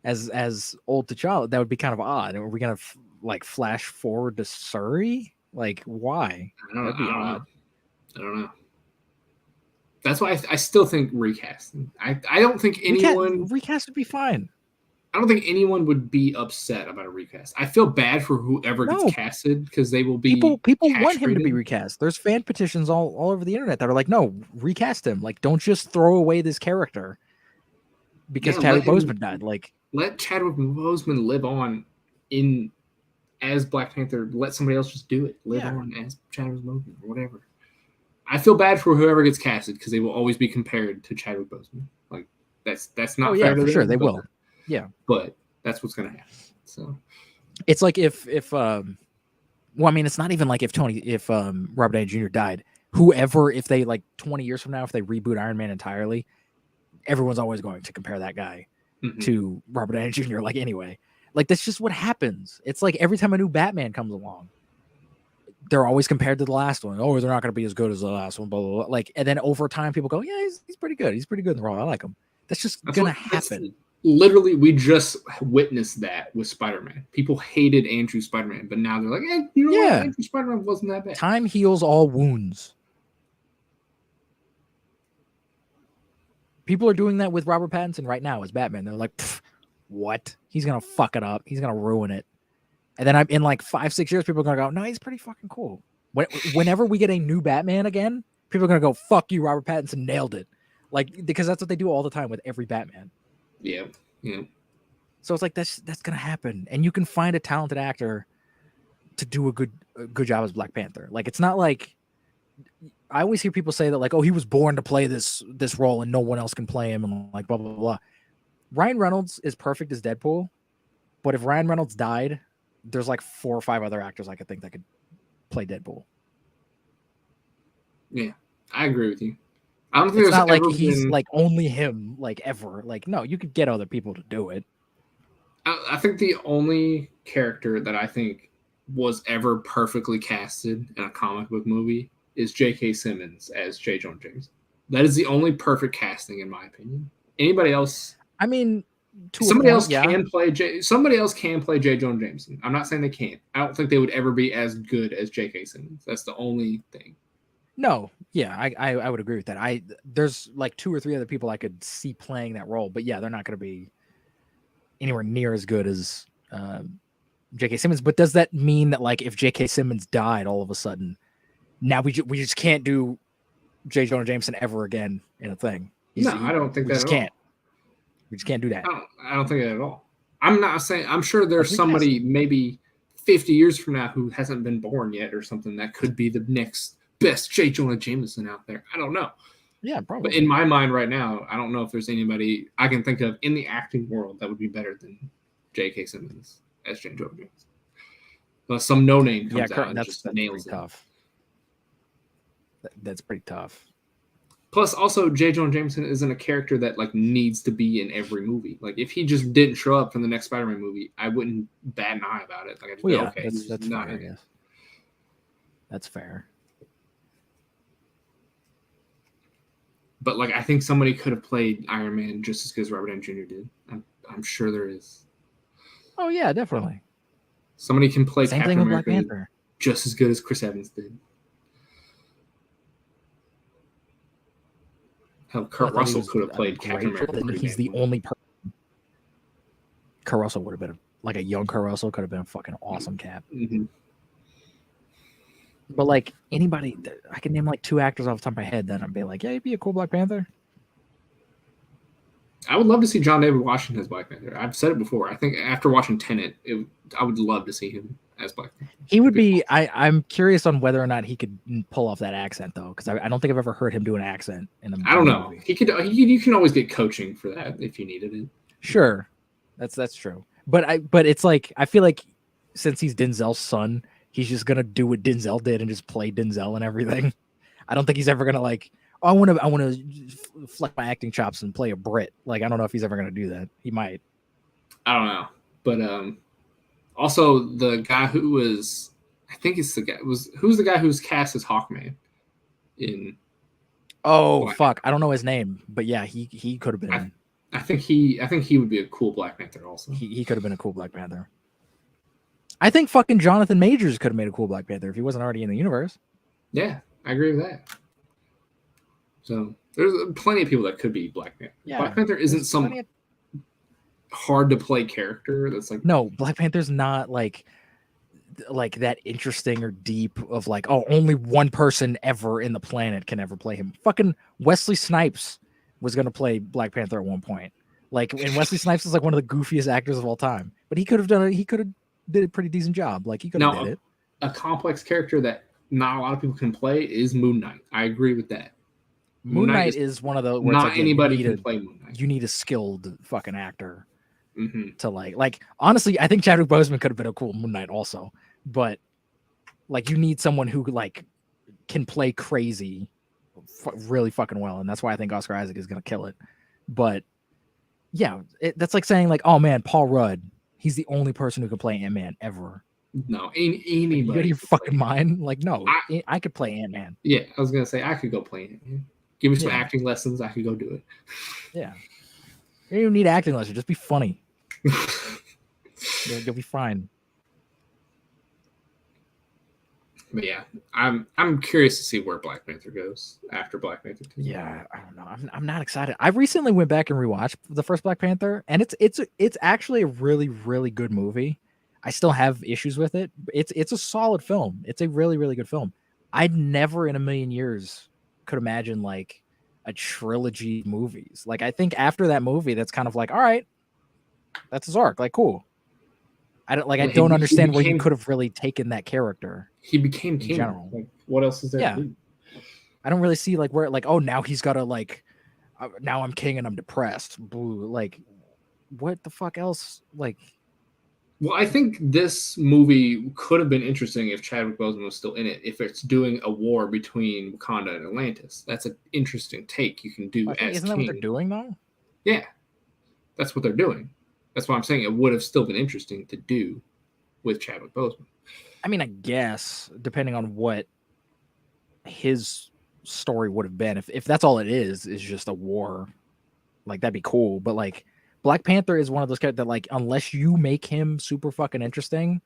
as old T'Challa, that would be kind of odd. Are we gonna like flash forward to Surrey? Like, why? That'd be odd. I don't know. That's why I still think recasting. I don't think anyone recast would be fine. I don't think anyone would be upset about a recast. I feel bad for whoever gets casted, because they will be people want him to be recast. There's fan petitions all over the internet that are like, no, recast him. Like, don't just throw away this character because Chadwick Boseman died. Like, let Chadwick Boseman live on as Black Panther. Let somebody else just do it. Live on as Chadwick Boseman or whatever. I feel bad for whoever gets casted, because they will always be compared to Chadwick Boseman. Like, that's not fair to them. Sure, they will. Yeah, but that's what's gonna happen. So it's like if well, I mean, it's not even like if Robert Downey Jr. died. Whoever, if they like 20 years from now, if they reboot Iron Man entirely, everyone's always going to compare that guy to Robert Downey Jr. Like, anyway, like, that's just what happens. It's like every time a new Batman comes along, they're always compared to the last one. Oh, they're not going to be as good as the last one. Blah, blah, blah. Like, and then over time, people go, yeah, he's pretty good. He's pretty good in the role. I like him. That's just gonna happen. Literally, we just witnessed that with Spider-Man. People hated Andrew Spider-Man, but now they're like, you know what? Andrew Spider-Man wasn't that bad. Time heals all wounds. People are doing that with Robert Pattinson right now as Batman. They're like, what? He's going to fuck it up. He's going to ruin it. And then in like 5-6 years, people are going to go, no, he's pretty fucking cool. Whenever we get a new Batman again, people are going to go, fuck you, Robert Pattinson nailed it. Like, because that's what they do all the time with every Batman. Yeah. So it's like that's gonna happen, and you can find a talented actor to do a good job as Black Panther. Like, it's not like, I always hear people say that, like, oh, he was born to play this role and no one else can play him, and like blah blah blah. Ryan Reynolds is perfect as Deadpool, but if Ryan Reynolds died, there's like 4 or 5 other actors I could think that could play Deadpool. Yeah, I agree with you. I don't think it's not like he's like only him, like, ever. Like, no, you could get other people to do it. I think the only character that I think was ever perfectly casted in a comic book movie is J.K. Simmons as J. Jonah Jameson. That is the only perfect casting, in my opinion. Anybody else? I mean, somebody else can play J. Jonah Jameson. I'm not saying they can't. I don't think they would ever be as good as J.K. Simmons. That's the only thing. No, yeah, I would agree with that. There's like 2 or 3 other people I could see playing that role, but yeah, they're not going to be anywhere near as good as J.K. Simmons. But does that mean that, like, if J.K. Simmons died all of a sudden, now we just can't do J. Jonah Jameson ever again in a thing? I don't think that at all. We just can't do that. I don't think that at all. I'm not saying. I'm sure there's somebody maybe 50 years from now who hasn't been born yet or something that could be the next best J. Jonah Jameson out there. I don't know. Yeah, probably. But in my mind right now, I don't know if there's anybody I can think of in the acting world that would be better than J.K. Simmons as J. Jonah Jameson. Unless some no-name comes out and just nails it. Tough. That's pretty tough. Plus, also, J. Jonah Jameson isn't a character that, like, needs to be in every movie. Like, if he just didn't show up from the next Spider-Man movie, I wouldn't bat an eye about it. Like, I'd be okay. That's fair, I guess. That's fair. But, like, I think somebody could have played Iron Man just as good as Robert Downey Jr. did. I'm sure there is. Oh, yeah, definitely. Somebody can play Same Captain thing with America Black Panther. Just as good as Chris Evans did. Hell, Kurt Russell could have played Captain America. He's the only person. Kurt Russell would have been, like, a young Kurt Russell could have been a fucking awesome Cap. Mm-hmm. But, like, anybody, I can name, like, 2 actors off the top of my head that I'd be like, yeah, he'd be a cool Black Panther. I would love to see John David Washington as Black Panther. I've said it before. I think after watching Tenet, I would love to see him as Black Panther. He would be. I'm curious on whether or not he could pull off that accent, though, because I don't think I've ever heard him do an accent in a movie. I don't know. He could. You can always get coaching for that if you needed it. Sure, that's true. But it's like, I feel like since he's Denzel's son, he's just gonna do what Denzel did and just play Denzel and everything. I don't think he's ever gonna like. Oh, I want to flex my acting chops and play a Brit. Like, I don't know if he's ever gonna do that. He might. I don't know, but also the guy who was, I think it's the guy who's the guy who's cast as Hawkman in. Oh fuck! I don't know his name, but yeah, he could have been. I think he would be a cool Black Panther also. He could have been a cool Black Panther. I think fucking Jonathan Majors could have made a cool Black Panther if he wasn't already in the universe. Yeah, I agree with that. So there's plenty of people that could be Black Panther. Yeah, Black Panther isn't some hard to play character that's like, no, Black Panther's not like that interesting or deep of like, oh, only one person ever in the planet can ever play him. Fucking Wesley Snipes was gonna play Black Panther at one point. Like, and Wesley Snipes is like one of the goofiest actors of all time. But he could have did a pretty decent job. Like, he could have did it. A complex character that not a lot of people can play is Moon Knight. I agree with that. Moon Knight is one of the not like, anybody can play Moon Knight. You need a skilled fucking actor to like. Honestly, I think Chadwick Boseman could have been a cool Moon Knight also, but like, you need someone who like can play crazy really fucking well, and that's why I think Oscar Isaac is gonna kill it. But yeah, that's like saying like, oh man, Paul Rudd, he's the only person who can play Ant-Man ever. No, anybody. You out of your fucking mind? Like, no, I could play Ant-Man. Yeah, I was gonna say I could go play Ant-Man. Give me some acting lessons. I could go do it. Yeah. You don't even need acting lessons. Just be funny. You'll be fine. But yeah, I'm curious to see where Black Panther goes after Black Panther 2. Yeah, I don't know. I'm not excited. I recently went back and rewatched the first Black Panther, and it's actually a really, really good movie. I still have issues with it. It's a solid film. It's a really, really good film. I'd never in a million years could imagine like a trilogy of movies. Like, I think after that movie, that's kind of like, all right, that's his arc. Like, cool. I don't understand where you could have really taken that character. He became king. General. Like, what else is there to do? I don't really see like where like, oh, now he's got to like, now I'm king and I'm depressed. Boo. Like, what the fuck else? Like, well, I think this movie could have been interesting if Chadwick Boseman was still in it. If it's doing a war between Wakanda and Atlantis, that's an interesting take you can do as king. Isn't that what they're doing though? Yeah, that's what they're doing. That's why I'm saying it would have still been interesting to do with Chadwick Boseman. I mean, I guess depending on what his story would have been, if that's all it is just a war, like that'd be cool. But like, Black Panther is one of those characters that, like, unless you make him super fucking interesting,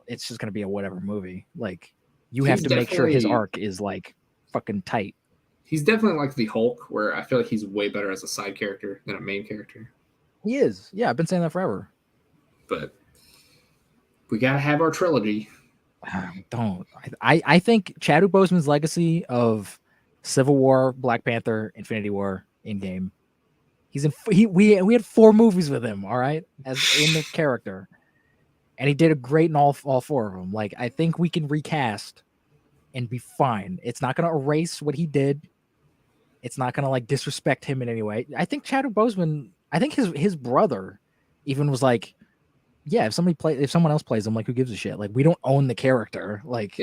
it's just gonna be a whatever movie. Like, you have to make sure his arc is like fucking tight. He's definitely like the Hulk, where I feel like he's way better as a side character than a main character. He is. Yeah, I've been saying that forever. But we gotta have our trilogy. I think Chadwick Boseman's legacy of Civil War, Black Panther, Infinity War, Endgame. We had 4 movies with him, all right, as in the character, and he did a great in all 4 of them. Like, I think we can recast and be fine. It's not going to erase what he did. It's not going to like disrespect him in any way. I think Chadwick Boseman, I think his brother even was like, yeah, if someone else plays him, like, who gives a shit? Like, we don't own the character. Like,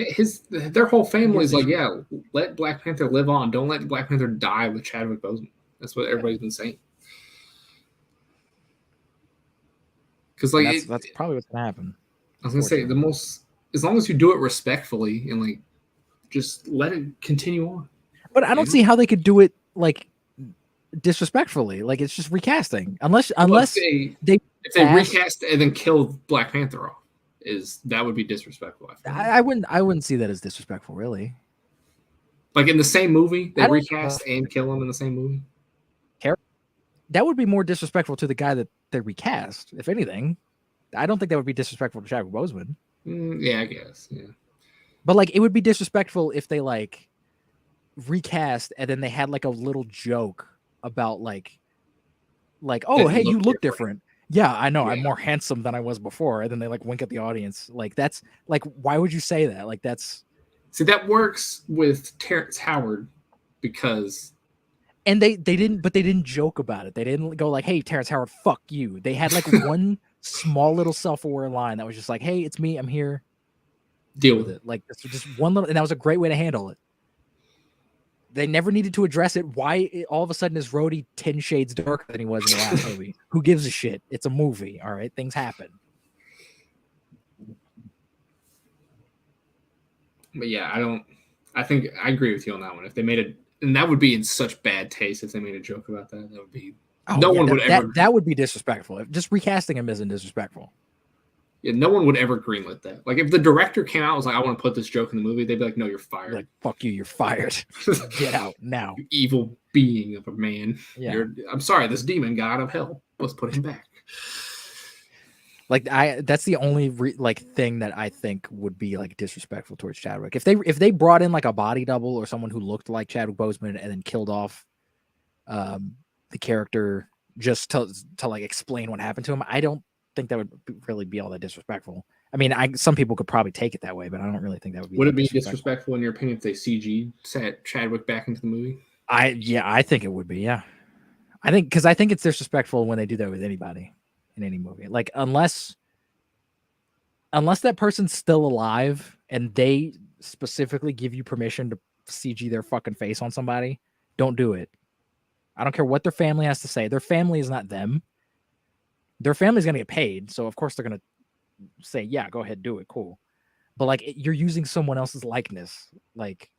their whole family is like, yeah, let Black Panther live on. Don't let Black Panther die with Chadwick Boseman. That's what everybody's been saying. Because like that's probably what's gonna happen. I was gonna say as long as you do it respectfully and like just let it continue on. But I don't see how they could do it like disrespectfully. Like, it's just recasting. Unless if they recast and then kill Black Panther off, that would be disrespectful. I wouldn't see that as disrespectful, really. Like, in the same movie, they recast and kill him in the same movie. That would be more disrespectful to the guy that they recast, if anything. I don't think that would be disrespectful to Chadwick Boseman. Yeah, I guess. Yeah. But like, it would be disrespectful if they like recast and then they had like a little joke about like, oh, hey, you look different. Yeah, I know. Yeah. I'm more handsome than I was before. And then they like wink at the audience. Like, that's like, why would you say that? Like, that's. See, that works with Terrence Howard because. And they didn't joke about it. They didn't go like, hey, Terrence Howard, fuck you. They had like one small little self-aware line that was just like, hey, it's me. I'm here. Deal with it. Like, it's just one little, and that was a great way to handle it. They never needed to address it. Why all of a sudden is Rhodey 10 shades darker than he was in the last movie? Who gives a shit? It's a movie, all right? Things happen. But yeah, I think I agree with you on that one. If they made it, and that would be in such bad taste if they made a joke about that. That would be one would ever. That would be disrespectful. Just recasting him isn't disrespectful. Yeah, no one would ever greenlit that. Like if the director came out and was like, "I want to put this joke in the movie," they'd be like, "No, you're fired. Like, fuck you, you're fired. Get out now." You evil being of a man. Yeah. I'm sorry, this demon god of hell. Let's put him back. Like that's the only thing that I think would be like disrespectful towards Chadwick. If they brought in like a body double or someone who looked like Chadwick Boseman and then killed off the character just to like explain what happened to him, I don't think that would really be all that disrespectful. I mean, some people could probably take it that way, but I don't really think that would be. Would it be disrespectful in your opinion if they CG'd Chadwick back into the movie? I think it would be. Yeah, I think it's disrespectful when they do that with anybody in any movie. Like unless that person's still alive and they specifically give you permission to CG their fucking face on somebody, don't do it. I don't care what their family has to say. Their family is not them. Their family's going to get paid. So of course they're going to say, yeah, go ahead, do it. Cool. But like you're using someone else's likeness. Like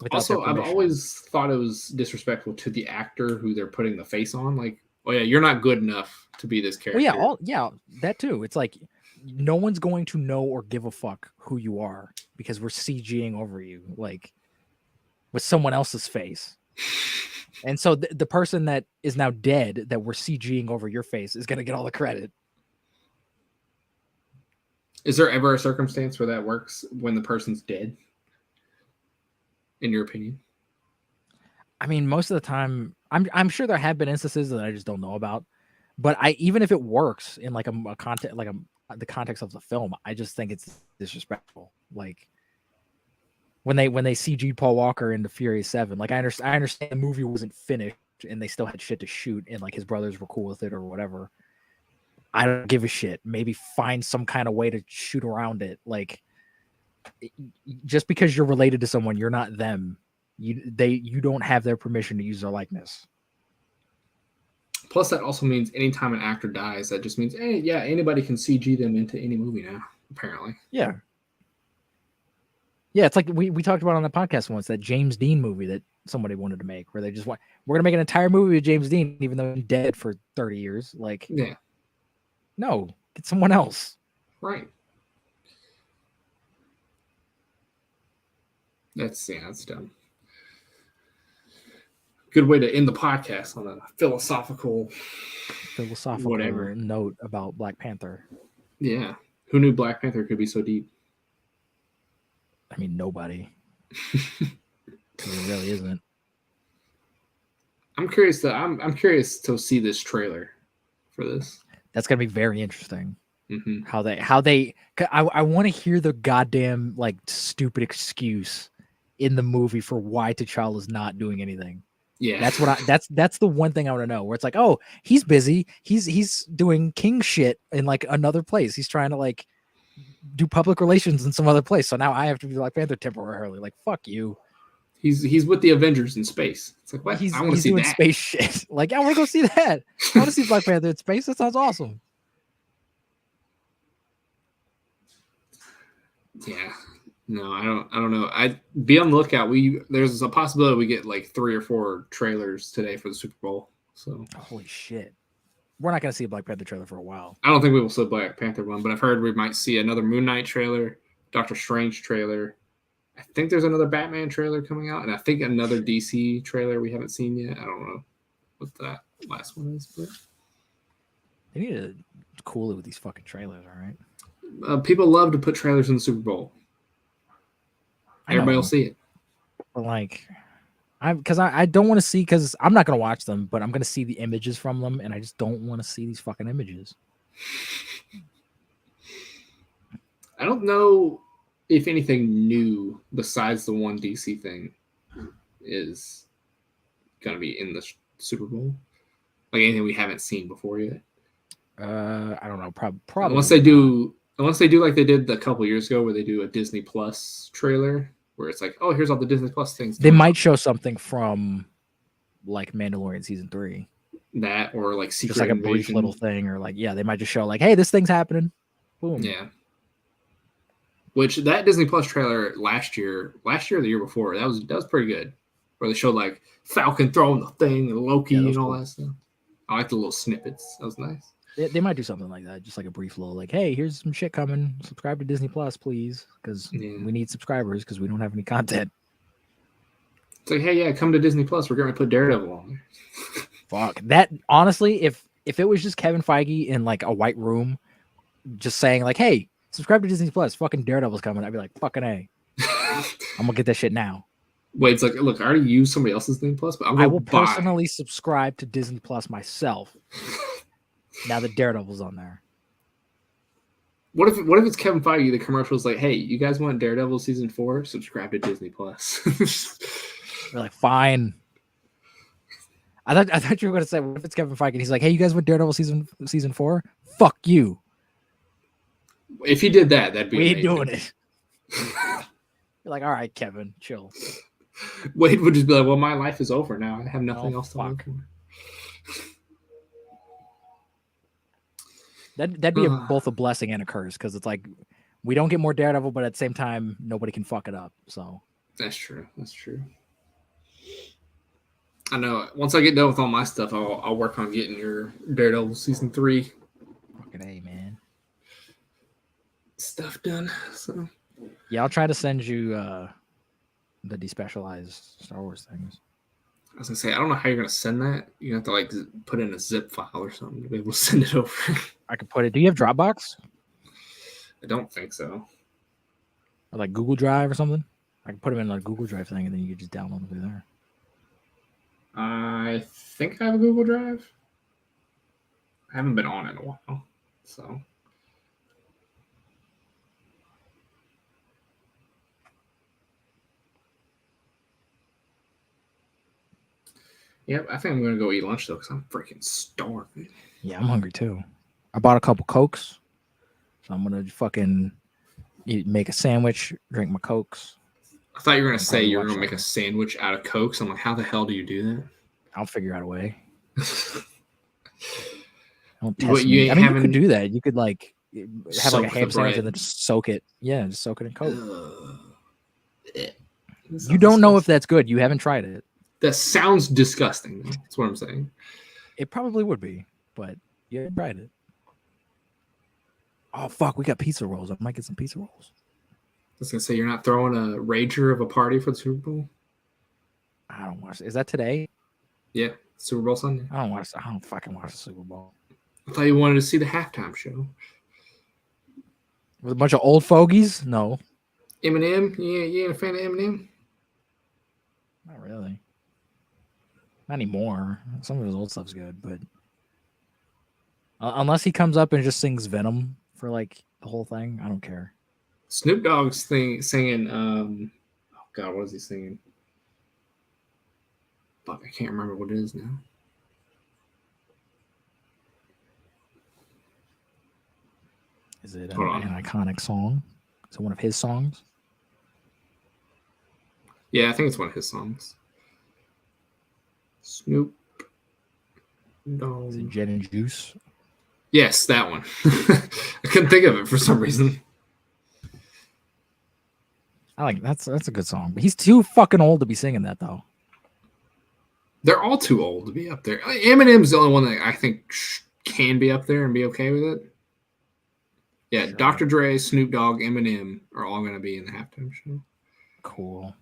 also, I've always thought it was disrespectful to the actor who they're putting the face on. Like, oh yeah, you're not good enough to be this character. Well, yeah, that too. It's like no one's going to know or give a fuck who you are because we're CGing over you, like with someone else's face. And so the person that is now dead that we're CGing over your face is going to get all the credit. Is there ever a circumstance where that works when the person's dead? In your opinion? I mean, most of the time, I'm sure there have been instances that I just don't know about. But even if it works in like a context, like the context of the film, I just think it's disrespectful. Like when they CG'd Paul Walker into Fury 7, like I understand the movie wasn't finished and they still had shit to shoot and like his brothers were cool with it or whatever. I don't give a shit. Maybe find some kind of way to shoot around it. Like just because you're related to someone, you're not them. You don't have their permission to use their likeness. Plus, that also means anytime an actor dies, that just means, hey, yeah, anybody can CG them into any movie now, apparently. Yeah. Yeah, it's like we talked about on the podcast once, that James Dean movie that somebody wanted to make, where they just we're going to make an entire movie with James Dean, even though he's dead for 30 years. Like, yeah. No, get someone else. Right. That's dumb. Good way to end the podcast on a philosophical whatever note about Black Panther. Yeah. Who knew Black Panther could be so deep? I mean, nobody. It really isn't. I'm curious to see this trailer for this. That's gonna be very interesting. Mm-hmm. How they I want to hear the goddamn like stupid excuse in the movie for why T'Challa's not doing anything. Yeah, that's the one thing I want to know. Where it's like, oh, he's busy. He's doing king shit in like another place. He's trying to like do public relations in some other place. So now I have to be Black Panther temporarily. Like, fuck you. He's with the Avengers in space. It's like, what? I want to see doing that. Space shit. Like, I want to go see that. I want to see Black Panther in space. That sounds awesome. Yeah. No, I don't know. I'd be on the lookout. There's a possibility we get like 3 or 4 trailers today for the Super Bowl. So holy shit. We're not gonna see a Black Panther trailer for a while. I don't think we will see a Black Panther one, but I've heard we might see another Moon Knight trailer, Doctor Strange trailer. I think there's another Batman trailer coming out, and I think another DC trailer we haven't seen yet. I don't know what that last one is, but they need to cool it with these fucking trailers, all right? People love to put trailers in the Super Bowl. Everybody will see it. But like, I don't want to see, because I'm not going to watch them, but I'm going to see the images from them, and I just don't want to see these fucking images. I don't know if anything new besides the one DC thing is going to be in the Super Bowl. Like anything we haven't seen before yet. I don't know. Probably. Unless they do like they did a couple years ago, where they do a Disney Plus trailer where it's like, oh, here's all the Disney Plus things. They might show something from like Mandalorian season 3. That or like Secret just like a Invasion. brief little thing, or like they might just show like, hey, this thing's happening. Boom. Yeah. Which that Disney Plus trailer last year or the year before, that was pretty good. Where they showed like Falcon throwing the thing and Loki and all that stuff. I like the little snippets. That was nice. They might do something like that, just like a brief little like, hey, here's some shit coming. Subscribe to Disney Plus, please, because we need subscribers because we don't have any content. It's like, hey, yeah, come to Disney Plus. We're gonna put Daredevil on there. Fuck that. Honestly, if it was just Kevin Feige in like a white room, just saying like, hey, subscribe to Disney Plus, fucking Daredevil's coming, I'd be like, fucking A. I'm gonna get that shit now. Wade's like, look, I already used somebody else's Disney Plus, but I will personally subscribe to Disney Plus myself. Now that Daredevil's on there. What if it's Kevin Feige? The commercial is like, hey, you guys want Daredevil season 4? Subscribe to Disney Plus. We're like, fine. I thought you were gonna say, what if it's Kevin Feige? And he's like, hey, you guys want Daredevil season 4? Fuck you. If he did that, that'd be we amazing. Ain't doing it. You're like, all right, Kevin, chill. Wade would just be like, well, my life is over now. I have nothing else to look for. That'd be both a blessing and a curse, because it's like we don't get more Daredevil, but at the same time, nobody can fuck it up. So that's true. I know. Once I get done with all my stuff, I'll work on getting your Daredevil season 3. Fucking A, man. Stuff done. So yeah, I'll try to send you the despecialized Star Wars things. I was gonna say, I don't know how you're gonna send that. You have to like put in a zip file or something to be able to send it over. I could put it. Do you have Dropbox? I don't think so. Or like Google Drive or something? I can put them in a Google Drive thing, and then you can just download them through there. I think I have a Google Drive. I haven't been on it in a while, so. Yep, I think I'm gonna go eat lunch though, because I'm freaking starving. Yeah, I'm hungry too. I bought a couple Cokes, so I'm gonna fucking make a sandwich, drink my Cokes. I thought you were gonna say you were gonna make a sandwich out of Cokes. I'm like, how the hell do you do that? I'll figure out a way. Don't test me. I mean, you could do that. You could like have like a ham sandwich and then just soak it. Yeah, just soak it in Coke. You don't know if that's good. You haven't tried it. That sounds disgusting. That's what I'm saying. It probably would be, but you haven't tried it. Oh, fuck. We got pizza rolls. I might get some pizza rolls. I was going to say, you're not throwing a rager of a party for the Super Bowl? I don't watch it. Is that today? Yeah. Super Bowl Sunday. I don't fucking watch the Super Bowl. I thought you wanted to see the halftime show. With a bunch of old fogies? No. Eminem? You ain't a fan of Eminem? Not really. Not anymore. Some of his old stuff's good, but unless he comes up and just sings Venom for like the whole thing, I don't care. Snoop Dogg's singing. Oh God, what is he singing? Fuck, I can't remember what it is now. Is it an iconic song? Is it one of his songs? Yeah, I think it's one of his songs. Snoop Dogg. Is it Gin and Juice? Yes, that one. I couldn't think of it for some reason. I like that's a good song. But he's too fucking old to be singing that though. They're all too old to be up there. Eminem's the only one that I think can be up there and be okay with it. Yeah, sure. Dr. Dre, Snoop Dogg, Eminem are all going to be in the halftime show. Cool.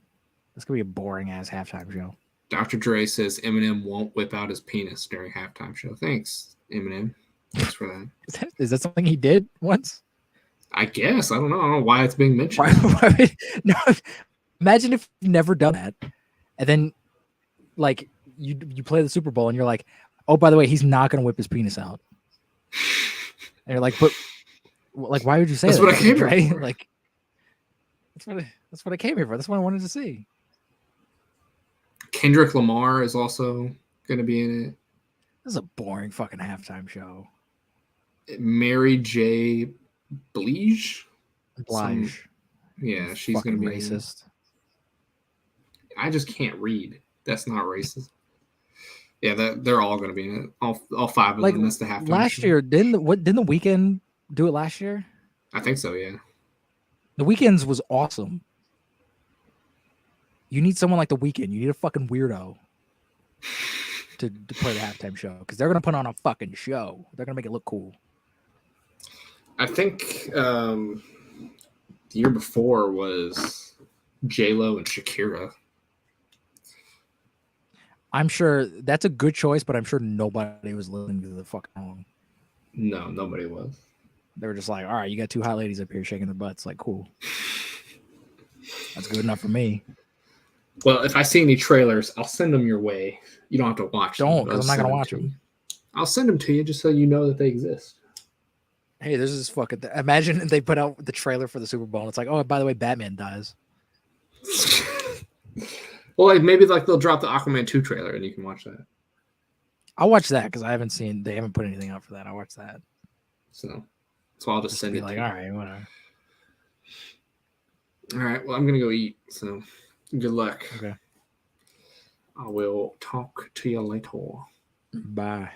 This could be a boring ass halftime show. Dr. Dre says Eminem won't whip out his penis during halftime show. Thanks, Eminem. Thanks for that. Is that something he did once? I guess. I don't know why it's being mentioned. No, imagine if you've never done that, and then like you play the Super Bowl and you're like, oh, by the way, he's not going to whip his penis out. And you're like, but like, why would you say that's that? What I came here for. Like, that's what I came here for. That's what I wanted to see. Kendrick Lamar is also going to be in it. This is a boring fucking halftime show. Mary J. Blige. Yeah, she's going to be racist. I just can't read. That's not racist. Yeah, they're all going to be in it. All 5 of them. That's the halftime last show. year. Didn't the Weeknd do it last year? I think so. Yeah. The Weeknd's was awesome. You need someone like the Weeknd. You need a fucking weirdo to play the halftime show because they're gonna put on a fucking show. They're gonna make it look cool. I think the year before was J-Lo and Shakira. I'm sure that's a good choice, but I'm sure nobody was listening to the fucking song. No, nobody was. They were just like, all right, you got 2 hot ladies up here shaking their butts. Like, cool. That's good enough for me. Well, if I see any trailers, I'll send them your way. You don't have to watch them. Don't, because I'm not going to watch them. I'll send them to you just so you know that they exist. Hey, this is fucking... Imagine they put out the trailer for the Super Bowl and it's like, oh, by the way, Batman dies. Well, like maybe like they'll drop the Aquaman 2 trailer and you can watch that. I'll watch that because they haven't put anything out for that. I'll watch that. So I'll just send it like, to you. All right, whatever. All right, well, I'm going to go eat, so good luck. Okay. I will talk to you later. Bye.